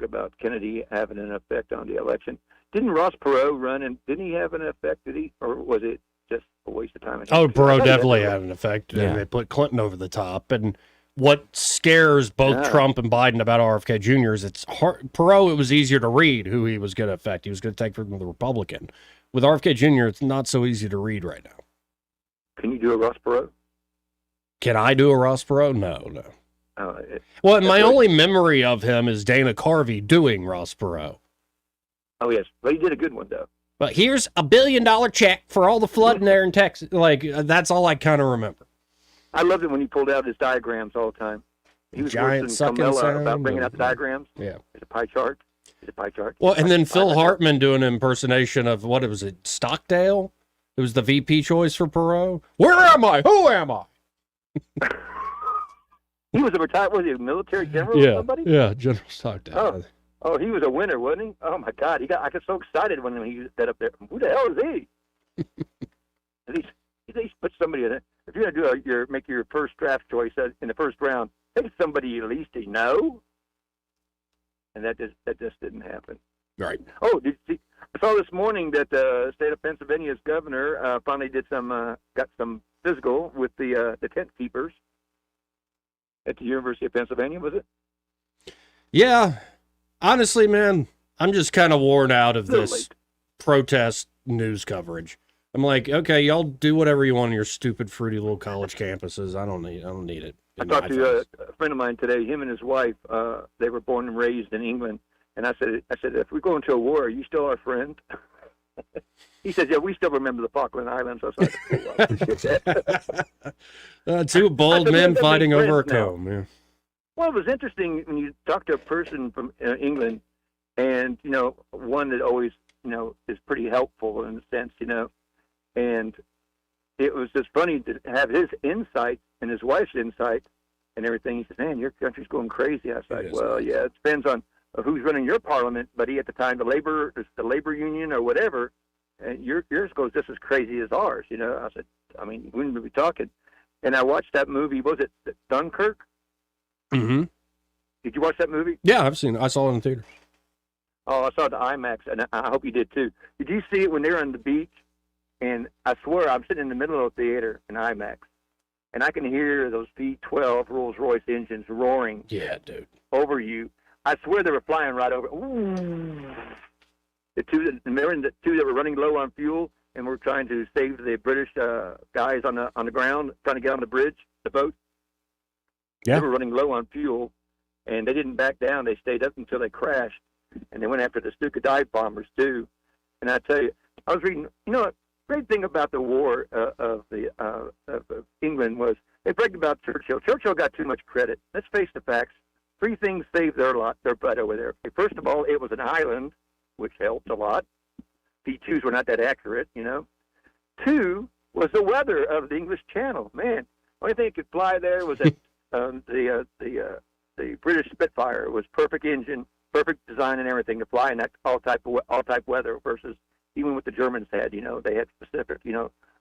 about Kennedy having an effect on the election? Didn't Ross Perot run, and didn't he have an effect? Or was it just a waste of time? Oh, Perot definitely had an effect. Yeah. They put Clinton over the top. And what scares both Trump and Biden about RFK Jr. is it's hard. Perot, it was easier to read who he was going to affect. He was going to take from the Republican. With RFK Jr., it's not so easy to read right now. Can you do a Ross Perot? Can I do a Ross Perot? No. Oh, Well, my only memory of him is Dana Carvey doing Ross Perot. Oh, yes. But he did a good one, though. But here's $1 billion check for all the flooding there in Texas. Like, that's all I kind of remember. I loved it when he pulled out his diagrams all the time. He was Giant worse than sucking Carmella sound about bringing out the diagrams. Yeah. It's a pie chart. It's a pie chart. Well, and then Phil Hartman doing an impersonation of, what was it, Stockdale? It was the VP choice for Perot. Where am I? Who am I? He was was he a military general or somebody? Yeah, General Stockdale. Oh, he was a winner, wasn't he? Oh, my God. I got so excited when he got up there. Who the hell is he? At least put somebody in it. If you're going to make your first draft choice in the first round, take somebody at least you know. And that just didn't happen. Right. Oh, I saw this morning that the state of Pennsylvania's governor finally got some physical with the tent keepers at the University of Pennsylvania, was it? Yeah. Honestly, man, I'm just kind of worn out of this protest news coverage. I'm like, okay, y'all do whatever you want on your stupid, fruity little college campuses. I don't need it. I talked to a friend of mine today. Him and his wife, they were born and raised in England. And I said, if we go into a war, are you still our friend? He says, "Yeah, we still remember the Falkland Islands." I was like, "Oh, I appreciate that." Two bold men that fighting makes over a sense now. comb. Yeah. Well, it was interesting when you talk to a person from England, and one that always is pretty helpful in a sense, and it was just funny to have his insight and his wife's insight and everything. He said, "Man, your country's going crazy." I was like, "Well, yeah, it depends on who's running your parliament, buddy. At the time, the labor union or whatever, and yours goes just as crazy as ours." I said, "I mean, we wouldn't be talking." And I watched that movie. Was it Dunkirk? Mm-hmm. Did you watch that movie? Yeah, I've seen it. I saw it in the theater. Oh, I saw it at IMAX, and I hope you did too. Did you see it when they were on the beach? And I swear, I'm sitting in the middle of the theater in IMAX, and I can hear those V12 Rolls-Royce engines roaring. Yeah, dude. Over you. I swear they were flying right over. Ooh. Remember the two that were running low on fuel and were trying to save the British guys on the ground, trying to get on the bridge, the boat. Yeah. They were running low on fuel, and they didn't back down. They stayed up until they crashed, and they went after the Stuka dive bombers too. And I tell you, I was reading. The great thing about the war of England was they bragged about Churchill. Churchill got too much credit. Let's face the facts. 3 things saved their butt over there. First of all, it was an island, which helped a lot. V2s were not that accurate, 2 was the weather of the English Channel. Man, the only thing that could fly there was that the British Spitfire. It was perfect engine, perfect design, and everything to fly in that all type weather. Versus even what the Germans had, they had specific,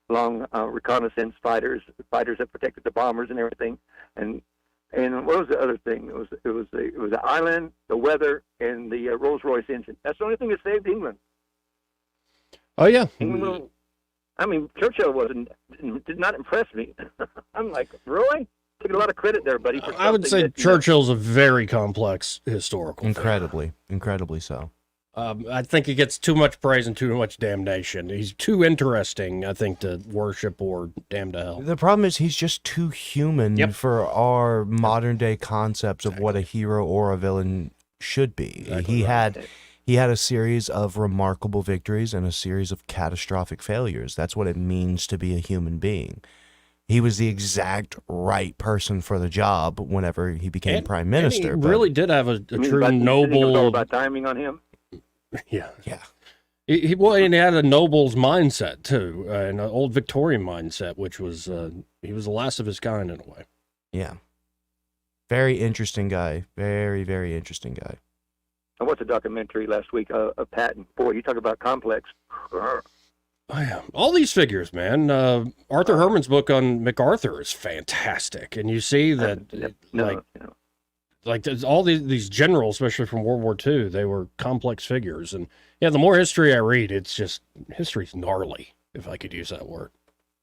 long reconnaissance fighters that protected the bombers and everything. And what was the other thing? It was the island, the weather, and the Rolls-Royce engine. That's the only thing that saved England. Oh yeah. England. I mean, Churchill did not impress me. I'm like, really? Took a lot of credit there, buddy. For I would say that, Churchill's a very complex historical. Incredibly so. I think he gets too much praise and too much damnation. He's too interesting, I think, to worship or damn to hell. The problem is he's just too human for our modern day concepts of what a hero or a villain should be. Exactly. He had a series of remarkable victories and a series of catastrophic failures. That's what it means to be a human being. He was the exact right person for the job whenever he became prime minister. He really did have a true noble. About timing on him. Yeah. He had a noble's mindset too, an old Victorian mindset, which was he was the last of his kind in a way. Yeah. Very interesting guy. Very, very interesting guy. I watched a documentary last week of Patton. Boy, you talk about complex. Oh, yeah. All these figures, man. Arthur Herman's book on MacArthur is fantastic, and you see that like all these generals, especially from World War II, they were complex figures. And yeah, the more history I read, it's just history's gnarly, if I could use that word.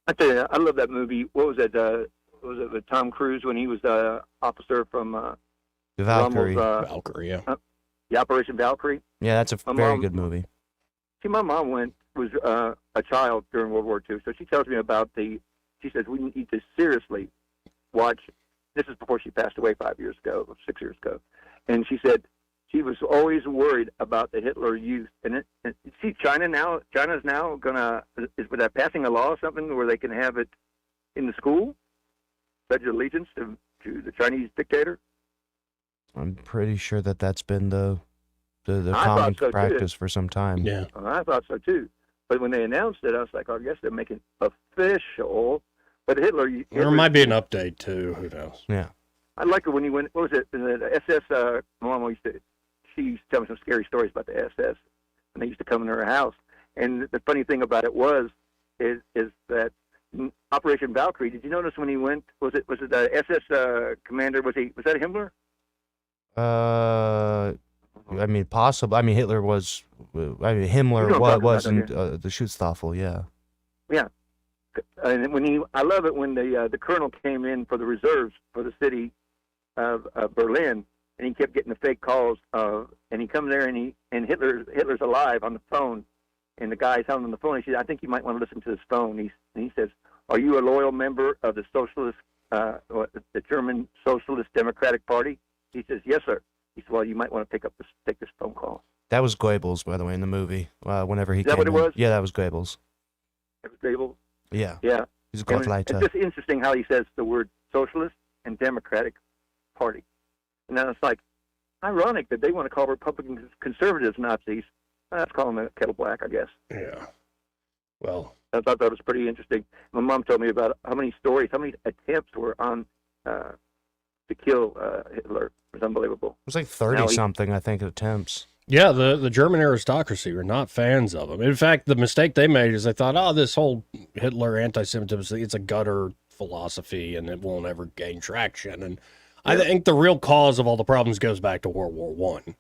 I tell you, I love that movie. What was it? Was it with Tom Cruise when he was the officer from the Valkyrie? Valkyrie, yeah. The Operation Valkyrie. Yeah, that's a very good movie. See, my mom was a child during World War II, so she tells me about she says we need to seriously watch. This is before she passed away 6 years ago. And she said she was always worried about the Hitler Youth. And see, China's now is passing a law or something where they can have it in the school, pledge allegiance to the Chinese dictator. I'm pretty sure that's been the common practice for some time. Yeah. I thought so too. But when they announced it, I was like, I guess they're making official. But Hitler there might be an update too. Who knows? Yeah. I like it when he went. What was it? The SS. Mom used to. She used to tell me some scary stories about the SS, and they used to come in her house. And the funny thing about it is that Operation Valkyrie. Did you notice when he went? Was it the SS commander? Was that Himmler? I mean, possibly. I mean, Hitler was. Himmler wasn't the Schutzstaffel. Yeah. Yeah. And I love it when the colonel came in for the reserves for the city of Berlin, and he kept getting the fake calls. And he comes there, and Hitler's alive on the phone, and the guy's on the phone. He said, "I think you might want to listen to this phone." He says, "Are you a loyal member of the the German Socialist Democratic Party?" He says, "Yes, sir." He said, "Well, you might want to take this phone call." That was Goebbels, by the way, in the movie. Whenever he Is that came what it in. was? Yeah, that was Goebbels. It was Babel. Yeah. Yeah. He's a And Gotleiter. it's just interesting how he says the word socialist and Democratic Party. And then it's like ironic that they want to call Republicans conservatives Nazis. That's calling them kettle black, I guess. Yeah. Well, I thought that was pretty interesting. My mom told me about how many attempts were on to kill Hitler. It was unbelievable. It was like Now 30-something, I think, attempts. yeah, the German aristocracy were not fans of him. In fact, the mistake they made is they thought, oh, this whole Hitler anti-Semitism, it's a gutter philosophy and it won't ever gain traction. And I think the real cause of all the problems goes back to World War One,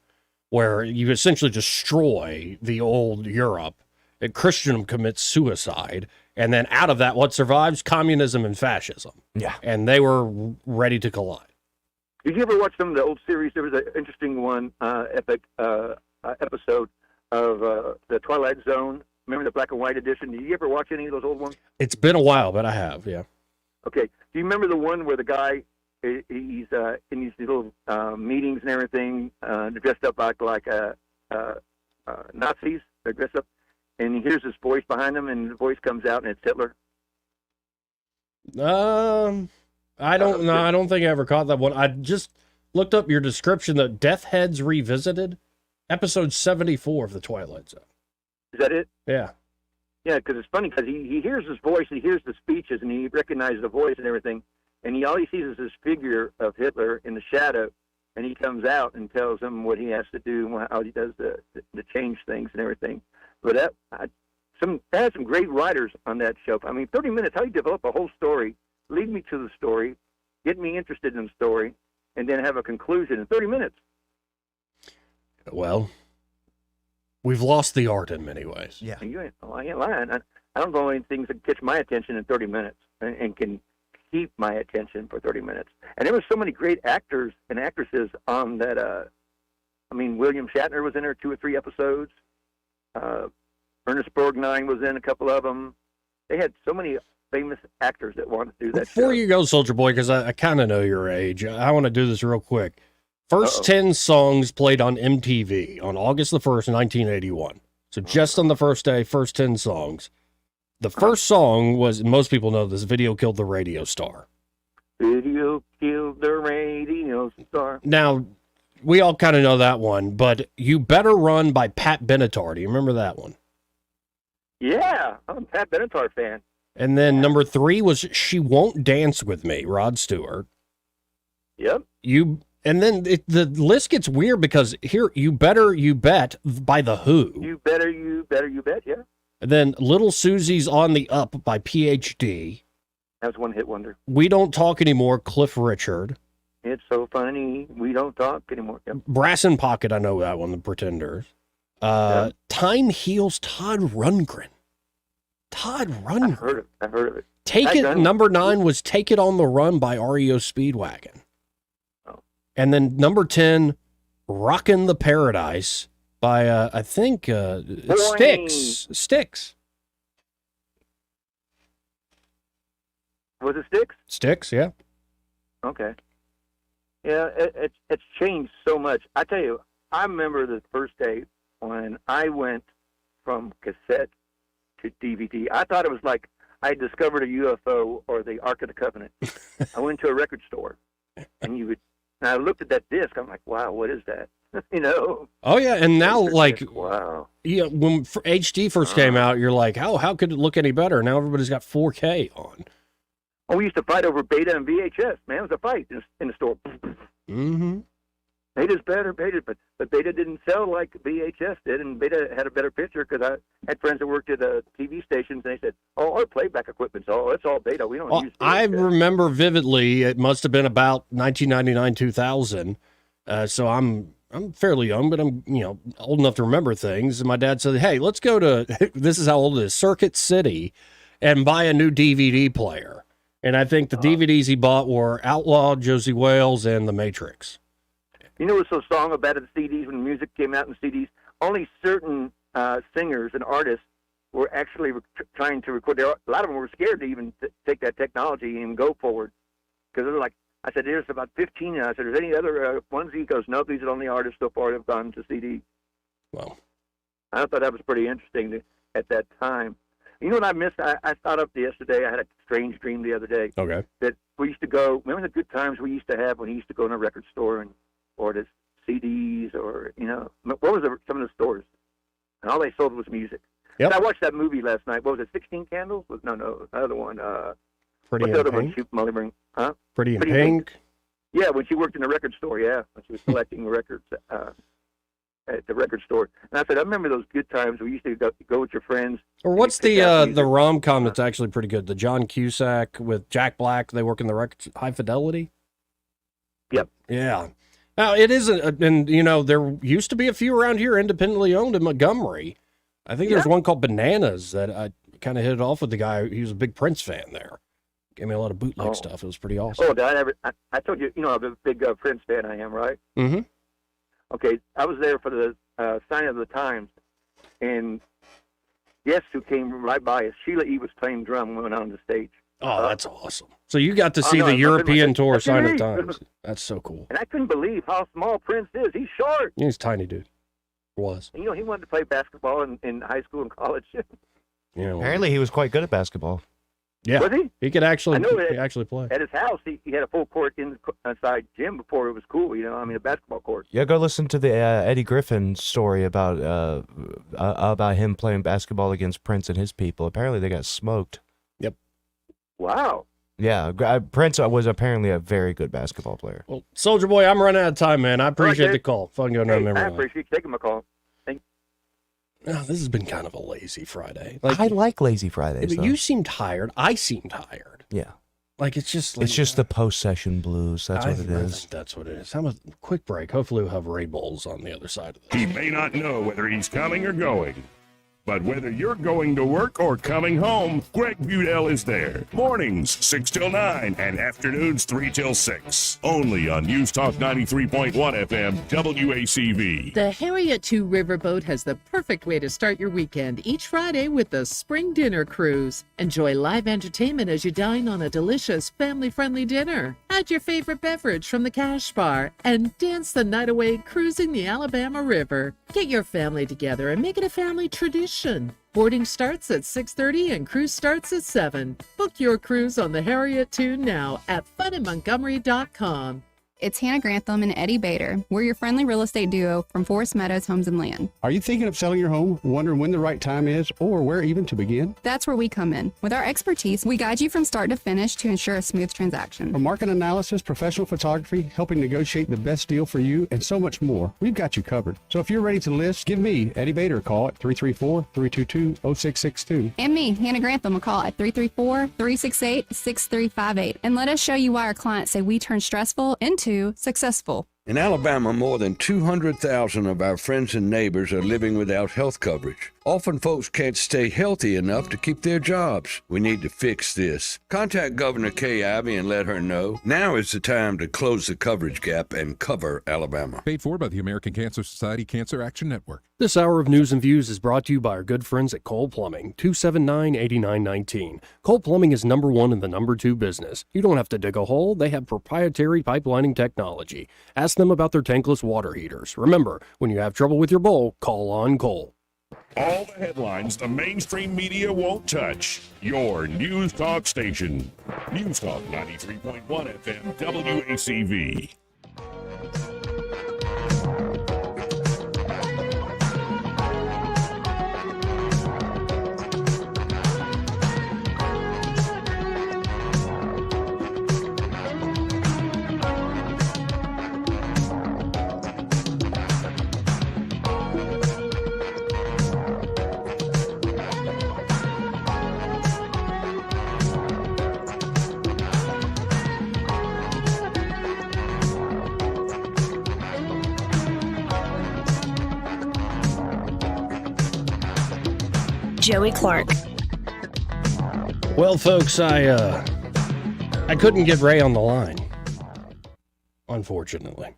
where you essentially destroy the old Europe, and Christendom commits suicide, and then out of that, what survives? Communism and fascism. Yeah. And they were ready to collide. Did you ever watch some of the old series? There was an interesting one, epic episode of the Twilight Zone. Remember the black and white edition? Did you ever watch any of those old ones? It's been a while, but I have, yeah. Okay. Do you remember the one where the guy he's in these little meetings and everything, dressed up like Nazis? They're dressed up, and he hears this voice behind him, and the voice comes out, and it's Hitler. I don't know. I don't think I ever caught that one. I just looked up your description, the Death Heads Revisited, episode 74 of The Twilight Zone. Is that it? Yeah. Yeah, because it's funny because he hears his voice, he hears the speeches, and he recognizes the voice and everything, and all he sees is this figure of Hitler in the shadow, and he comes out and tells him what he has to do and how he does to change things and everything. But they had some great writers on that show. I mean, 30 minutes, how you develop a whole story, lead me to the story, get me interested in the story, and then have a conclusion in 30 minutes. Well, we've lost the art in many ways. Yeah. I ain't lying. I don't know any things that catch my attention in 30 minutes and can keep my attention for 30 minutes. And there were so many great actors and actresses on that. I mean, William Shatner was in there 2 or 3 episodes. Ernest Borgnine was in a couple of them. They had so many famous actors that wanted to do that Before show. you go, Soldier Boy, because I kind of know your age, I want to do this real quick. First 10 songs played on MTV on August the 1st, 1981. So just on the first day, first 10 songs. The first song was, most people know this, Video Killed the Radio Star. Video Killed the Radio Star. Now, we all kind of know that one, but You Better Run by Pat Benatar. Do you remember that one? Yeah, I'm a Pat Benatar fan. And then number 3 was She Won't Dance With Me, Rod Stewart. Yep. And then the list gets weird because here, You Better You Bet by The Who. You better, you bet, yeah. And then Little Susie's On the Up by PhD. That was one hit wonder. We Don't Talk Anymore, Cliff Richard. It's so funny. We don't talk anymore. Yep. Brass in Pocket, I know that one, The Pretenders. Time Heals, Todd Rundgren. Todd Rundgren. I've heard of it. Take It, number 9 was Take It on the Run by REO Speedwagon. Oh. And then number 10, Rockin' the Paradise by, I think, Styx. Styx. Was it Styx? Styx, yeah. Okay. Yeah, it's changed so much. I tell you, I remember the first day when I went from cassette to DVD. I thought it was like I discovered a UFO or the Ark of the Covenant. I went to a record store, and I looked at that disc. I'm like, wow, what is that? You know? Oh yeah, and now like, wow. Yeah, when HD first came out, you're like, how could it look any better? Now everybody's got 4K on. Oh, we used to fight over Beta and VHS. Man, it was a fight in the store. Mm-hmm. Beta's better, but Beta didn't sell like VHS did, and Beta had a better picture because I had friends that worked at TV stations, and they said, "Oh, our playback equipment's it's all Beta. We don't use VHS." I remember vividly. It must have been about 1999, 2000. So I'm fairly young, but I'm old enough to remember things. And my dad said, "Hey, let's go to this is how old it is, Circuit City, and buy a new DVD player." And I think the DVDs he bought were Outlaw, Josie Wales, and The Matrix. You know what's so song about the CDs when music came out in CDs? Only certain singers and artists were actually trying to record. A lot of them were scared to even take that technology and go forward because they're like, I said, there's about 15. And I said, is there any other ones? He goes, no, these are the only artists so far that have gone to CD. Wow. I thought that was pretty interesting at that time. You know what I missed? I thought of yesterday. I had a strange dream the other day. Okay. That we used to go. Remember the good times we used to have when he used to go in a record store and order CDs or what was some of the stores, and all they sold was music. Yep. And I watched that movie last night. What was it? 16 Candles? No, another one. Pretty what's in the other Pink. one? Molly Ring, huh? Pretty in Pink. Yeah, when she worked in the record store. Yeah, when she was collecting records at the record store. And I said, I remember those good times we used to go with your friends. Or what's the rom-com that's actually pretty good? The John Cusack with Jack Black. They work in the record High Fidelity. Yep. Yeah. Now it isn't, and there used to be a few around here independently owned in Montgomery. I think there's one called Bananas that I kind of hit it off with the guy. He was a big Prince fan there. Gave me a lot of bootleg stuff. It was pretty awesome. Oh, I told you, I'm a big Prince fan. I am, right? Mm-hmm. Okay, I was there for the signing of the Times, and guess who came right by us? Sheila E. was playing drum and went on the stage. Oh, that's awesome. So you got to see the European tour sign of Times. That's so cool. And I couldn't believe how small Prince is. He's short. He's a tiny dude. Was. And, he wanted to play basketball in high school and college. Apparently he was quite good at basketball. Yeah. Was he? He could actually, I know that actually play. At his house, he had a full court inside gym before it was cool, a basketball court. Yeah, go listen to the Eddie Griffin story about him playing basketball against Prince and his people. Apparently they got smoked. Yep. Wow. Yeah, Prince was apparently a very good basketball player. Well, Soldier Boy, I'm running out of time, man. I appreciate the call. Fun going on memory I lane. appreciate you taking my call. This has been kind of a lazy Friday. I like lazy Fridays. But though. you seem tired. I seem tired. Yeah. It's just the post-session blues. That's what it I is. think that's what it is. Have a quick break. Hopefully we'll have Ray Bowles on the other side of this. He may not know whether he's coming or going, but whether you're going to work or coming home, Greg Budell is there. Mornings 6 till 9 and afternoons 3 till 6. Only on News Talk 93.1 FM WACV. The Harriet 2 Riverboat has the perfect way to start your weekend each Friday with the Spring Dinner Cruise. Enjoy live entertainment as you dine on a delicious family-friendly dinner. Add your favorite beverage from the cash bar and dance the night away cruising the Alabama River. Get your family together and make it a family tradition. Boarding starts at 6:30 and cruise starts at 7. Book your cruise on the Harriet 2 now at funinmontgomery.com. It's Hannah Grantham and Eddie Bader. We're your friendly real estate duo from Forest Meadows Homes and Land. Are you thinking of selling your home, wondering when the right time is, or where even to begin? That's where we come in. With our expertise, we guide you from start to finish to ensure a smooth transaction. From market analysis, professional photography, helping negotiate the best deal for you, and so much more, we've got you covered. So if you're ready to list, give me, Eddie Bader, a call at 334-322-0662. And me, Hannah Grantham, a call at 334-368-6358. And let us show you why our clients say we turn stressful into successful. In Alabama, more than 200,000 of our friends and neighbors are living without health coverage. Often folks can't stay healthy enough to keep their jobs. We need to fix this. Contact Governor Kay Ivey and let her know. Now is the time to close the coverage gap and cover Alabama. Paid for by the American Cancer Society Cancer Action Network. This hour of News and Views is brought to you by our good friends at Cole Plumbing, 279-8919. Cole Plumbing is number one in the number two business. You don't have to dig a hole. They have proprietary pipelining technology. Ask them about their tankless water heaters. Remember, when you have trouble with your bowl, call on Cole. All the headlines the mainstream media won't touch. Your News Talk station. News Talk 93.1 FM WACV. Joey Clark. Well, folks, I couldn't get Ray on the line, unfortunately.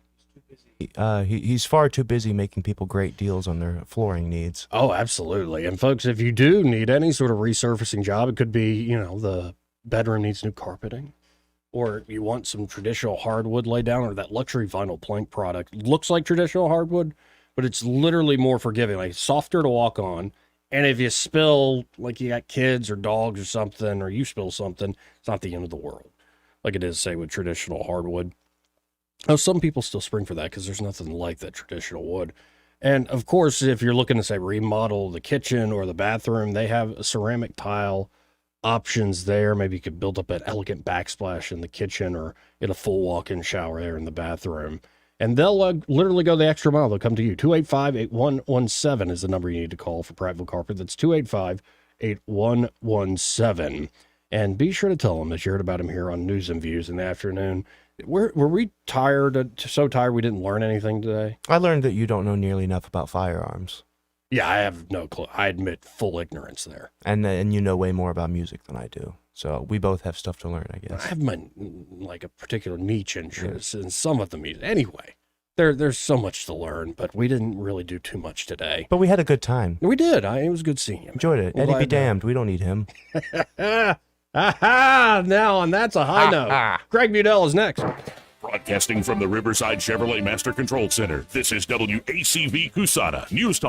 He's far too busy making people great deals on their flooring needs. Oh, absolutely. And folks, if you do need any sort of resurfacing job, it could be, the bedroom needs new carpeting, or you want some traditional hardwood laid down, or that luxury vinyl plank product looks like traditional hardwood, but it's literally more forgiving, like softer to walk on. And if you spill, like you got kids or dogs or something, or you spill something, it's not the end of the world, like it is, say, with traditional hardwood. Oh, some people still spring for that because there's nothing like that traditional wood. And of course, if you're looking to, say, remodel the kitchen or the bathroom, they have ceramic tile options there. Maybe you could build up an elegant backsplash in the kitchen or get a full walk-in shower there in the bathroom. And they'll literally go the extra mile. They'll come to you. 285-8117 is the number you need to call for Prattville Carpet. That's 285-8117. And be sure to tell them that you heard about them here on News and Views in the afternoon. Were we tired, so tired we didn't learn anything today? I learned that you don't know nearly enough about firearms. Yeah, I have no clue. I admit full ignorance there. And you know way more about music than I do. So we both have stuff to learn, I guess. I have like a particular niche interest in some of the music. Anyway, there's so much to learn, but we didn't really do too much today. But we had a good time. We did. It was good seeing you. Enjoyed it. Eddie be damned. We don't need him. Now, and that's a high note. Greg Budell is next. Broadcasting from the Riverside Chevrolet Master Control Center, this is WACV Cusana News Talk.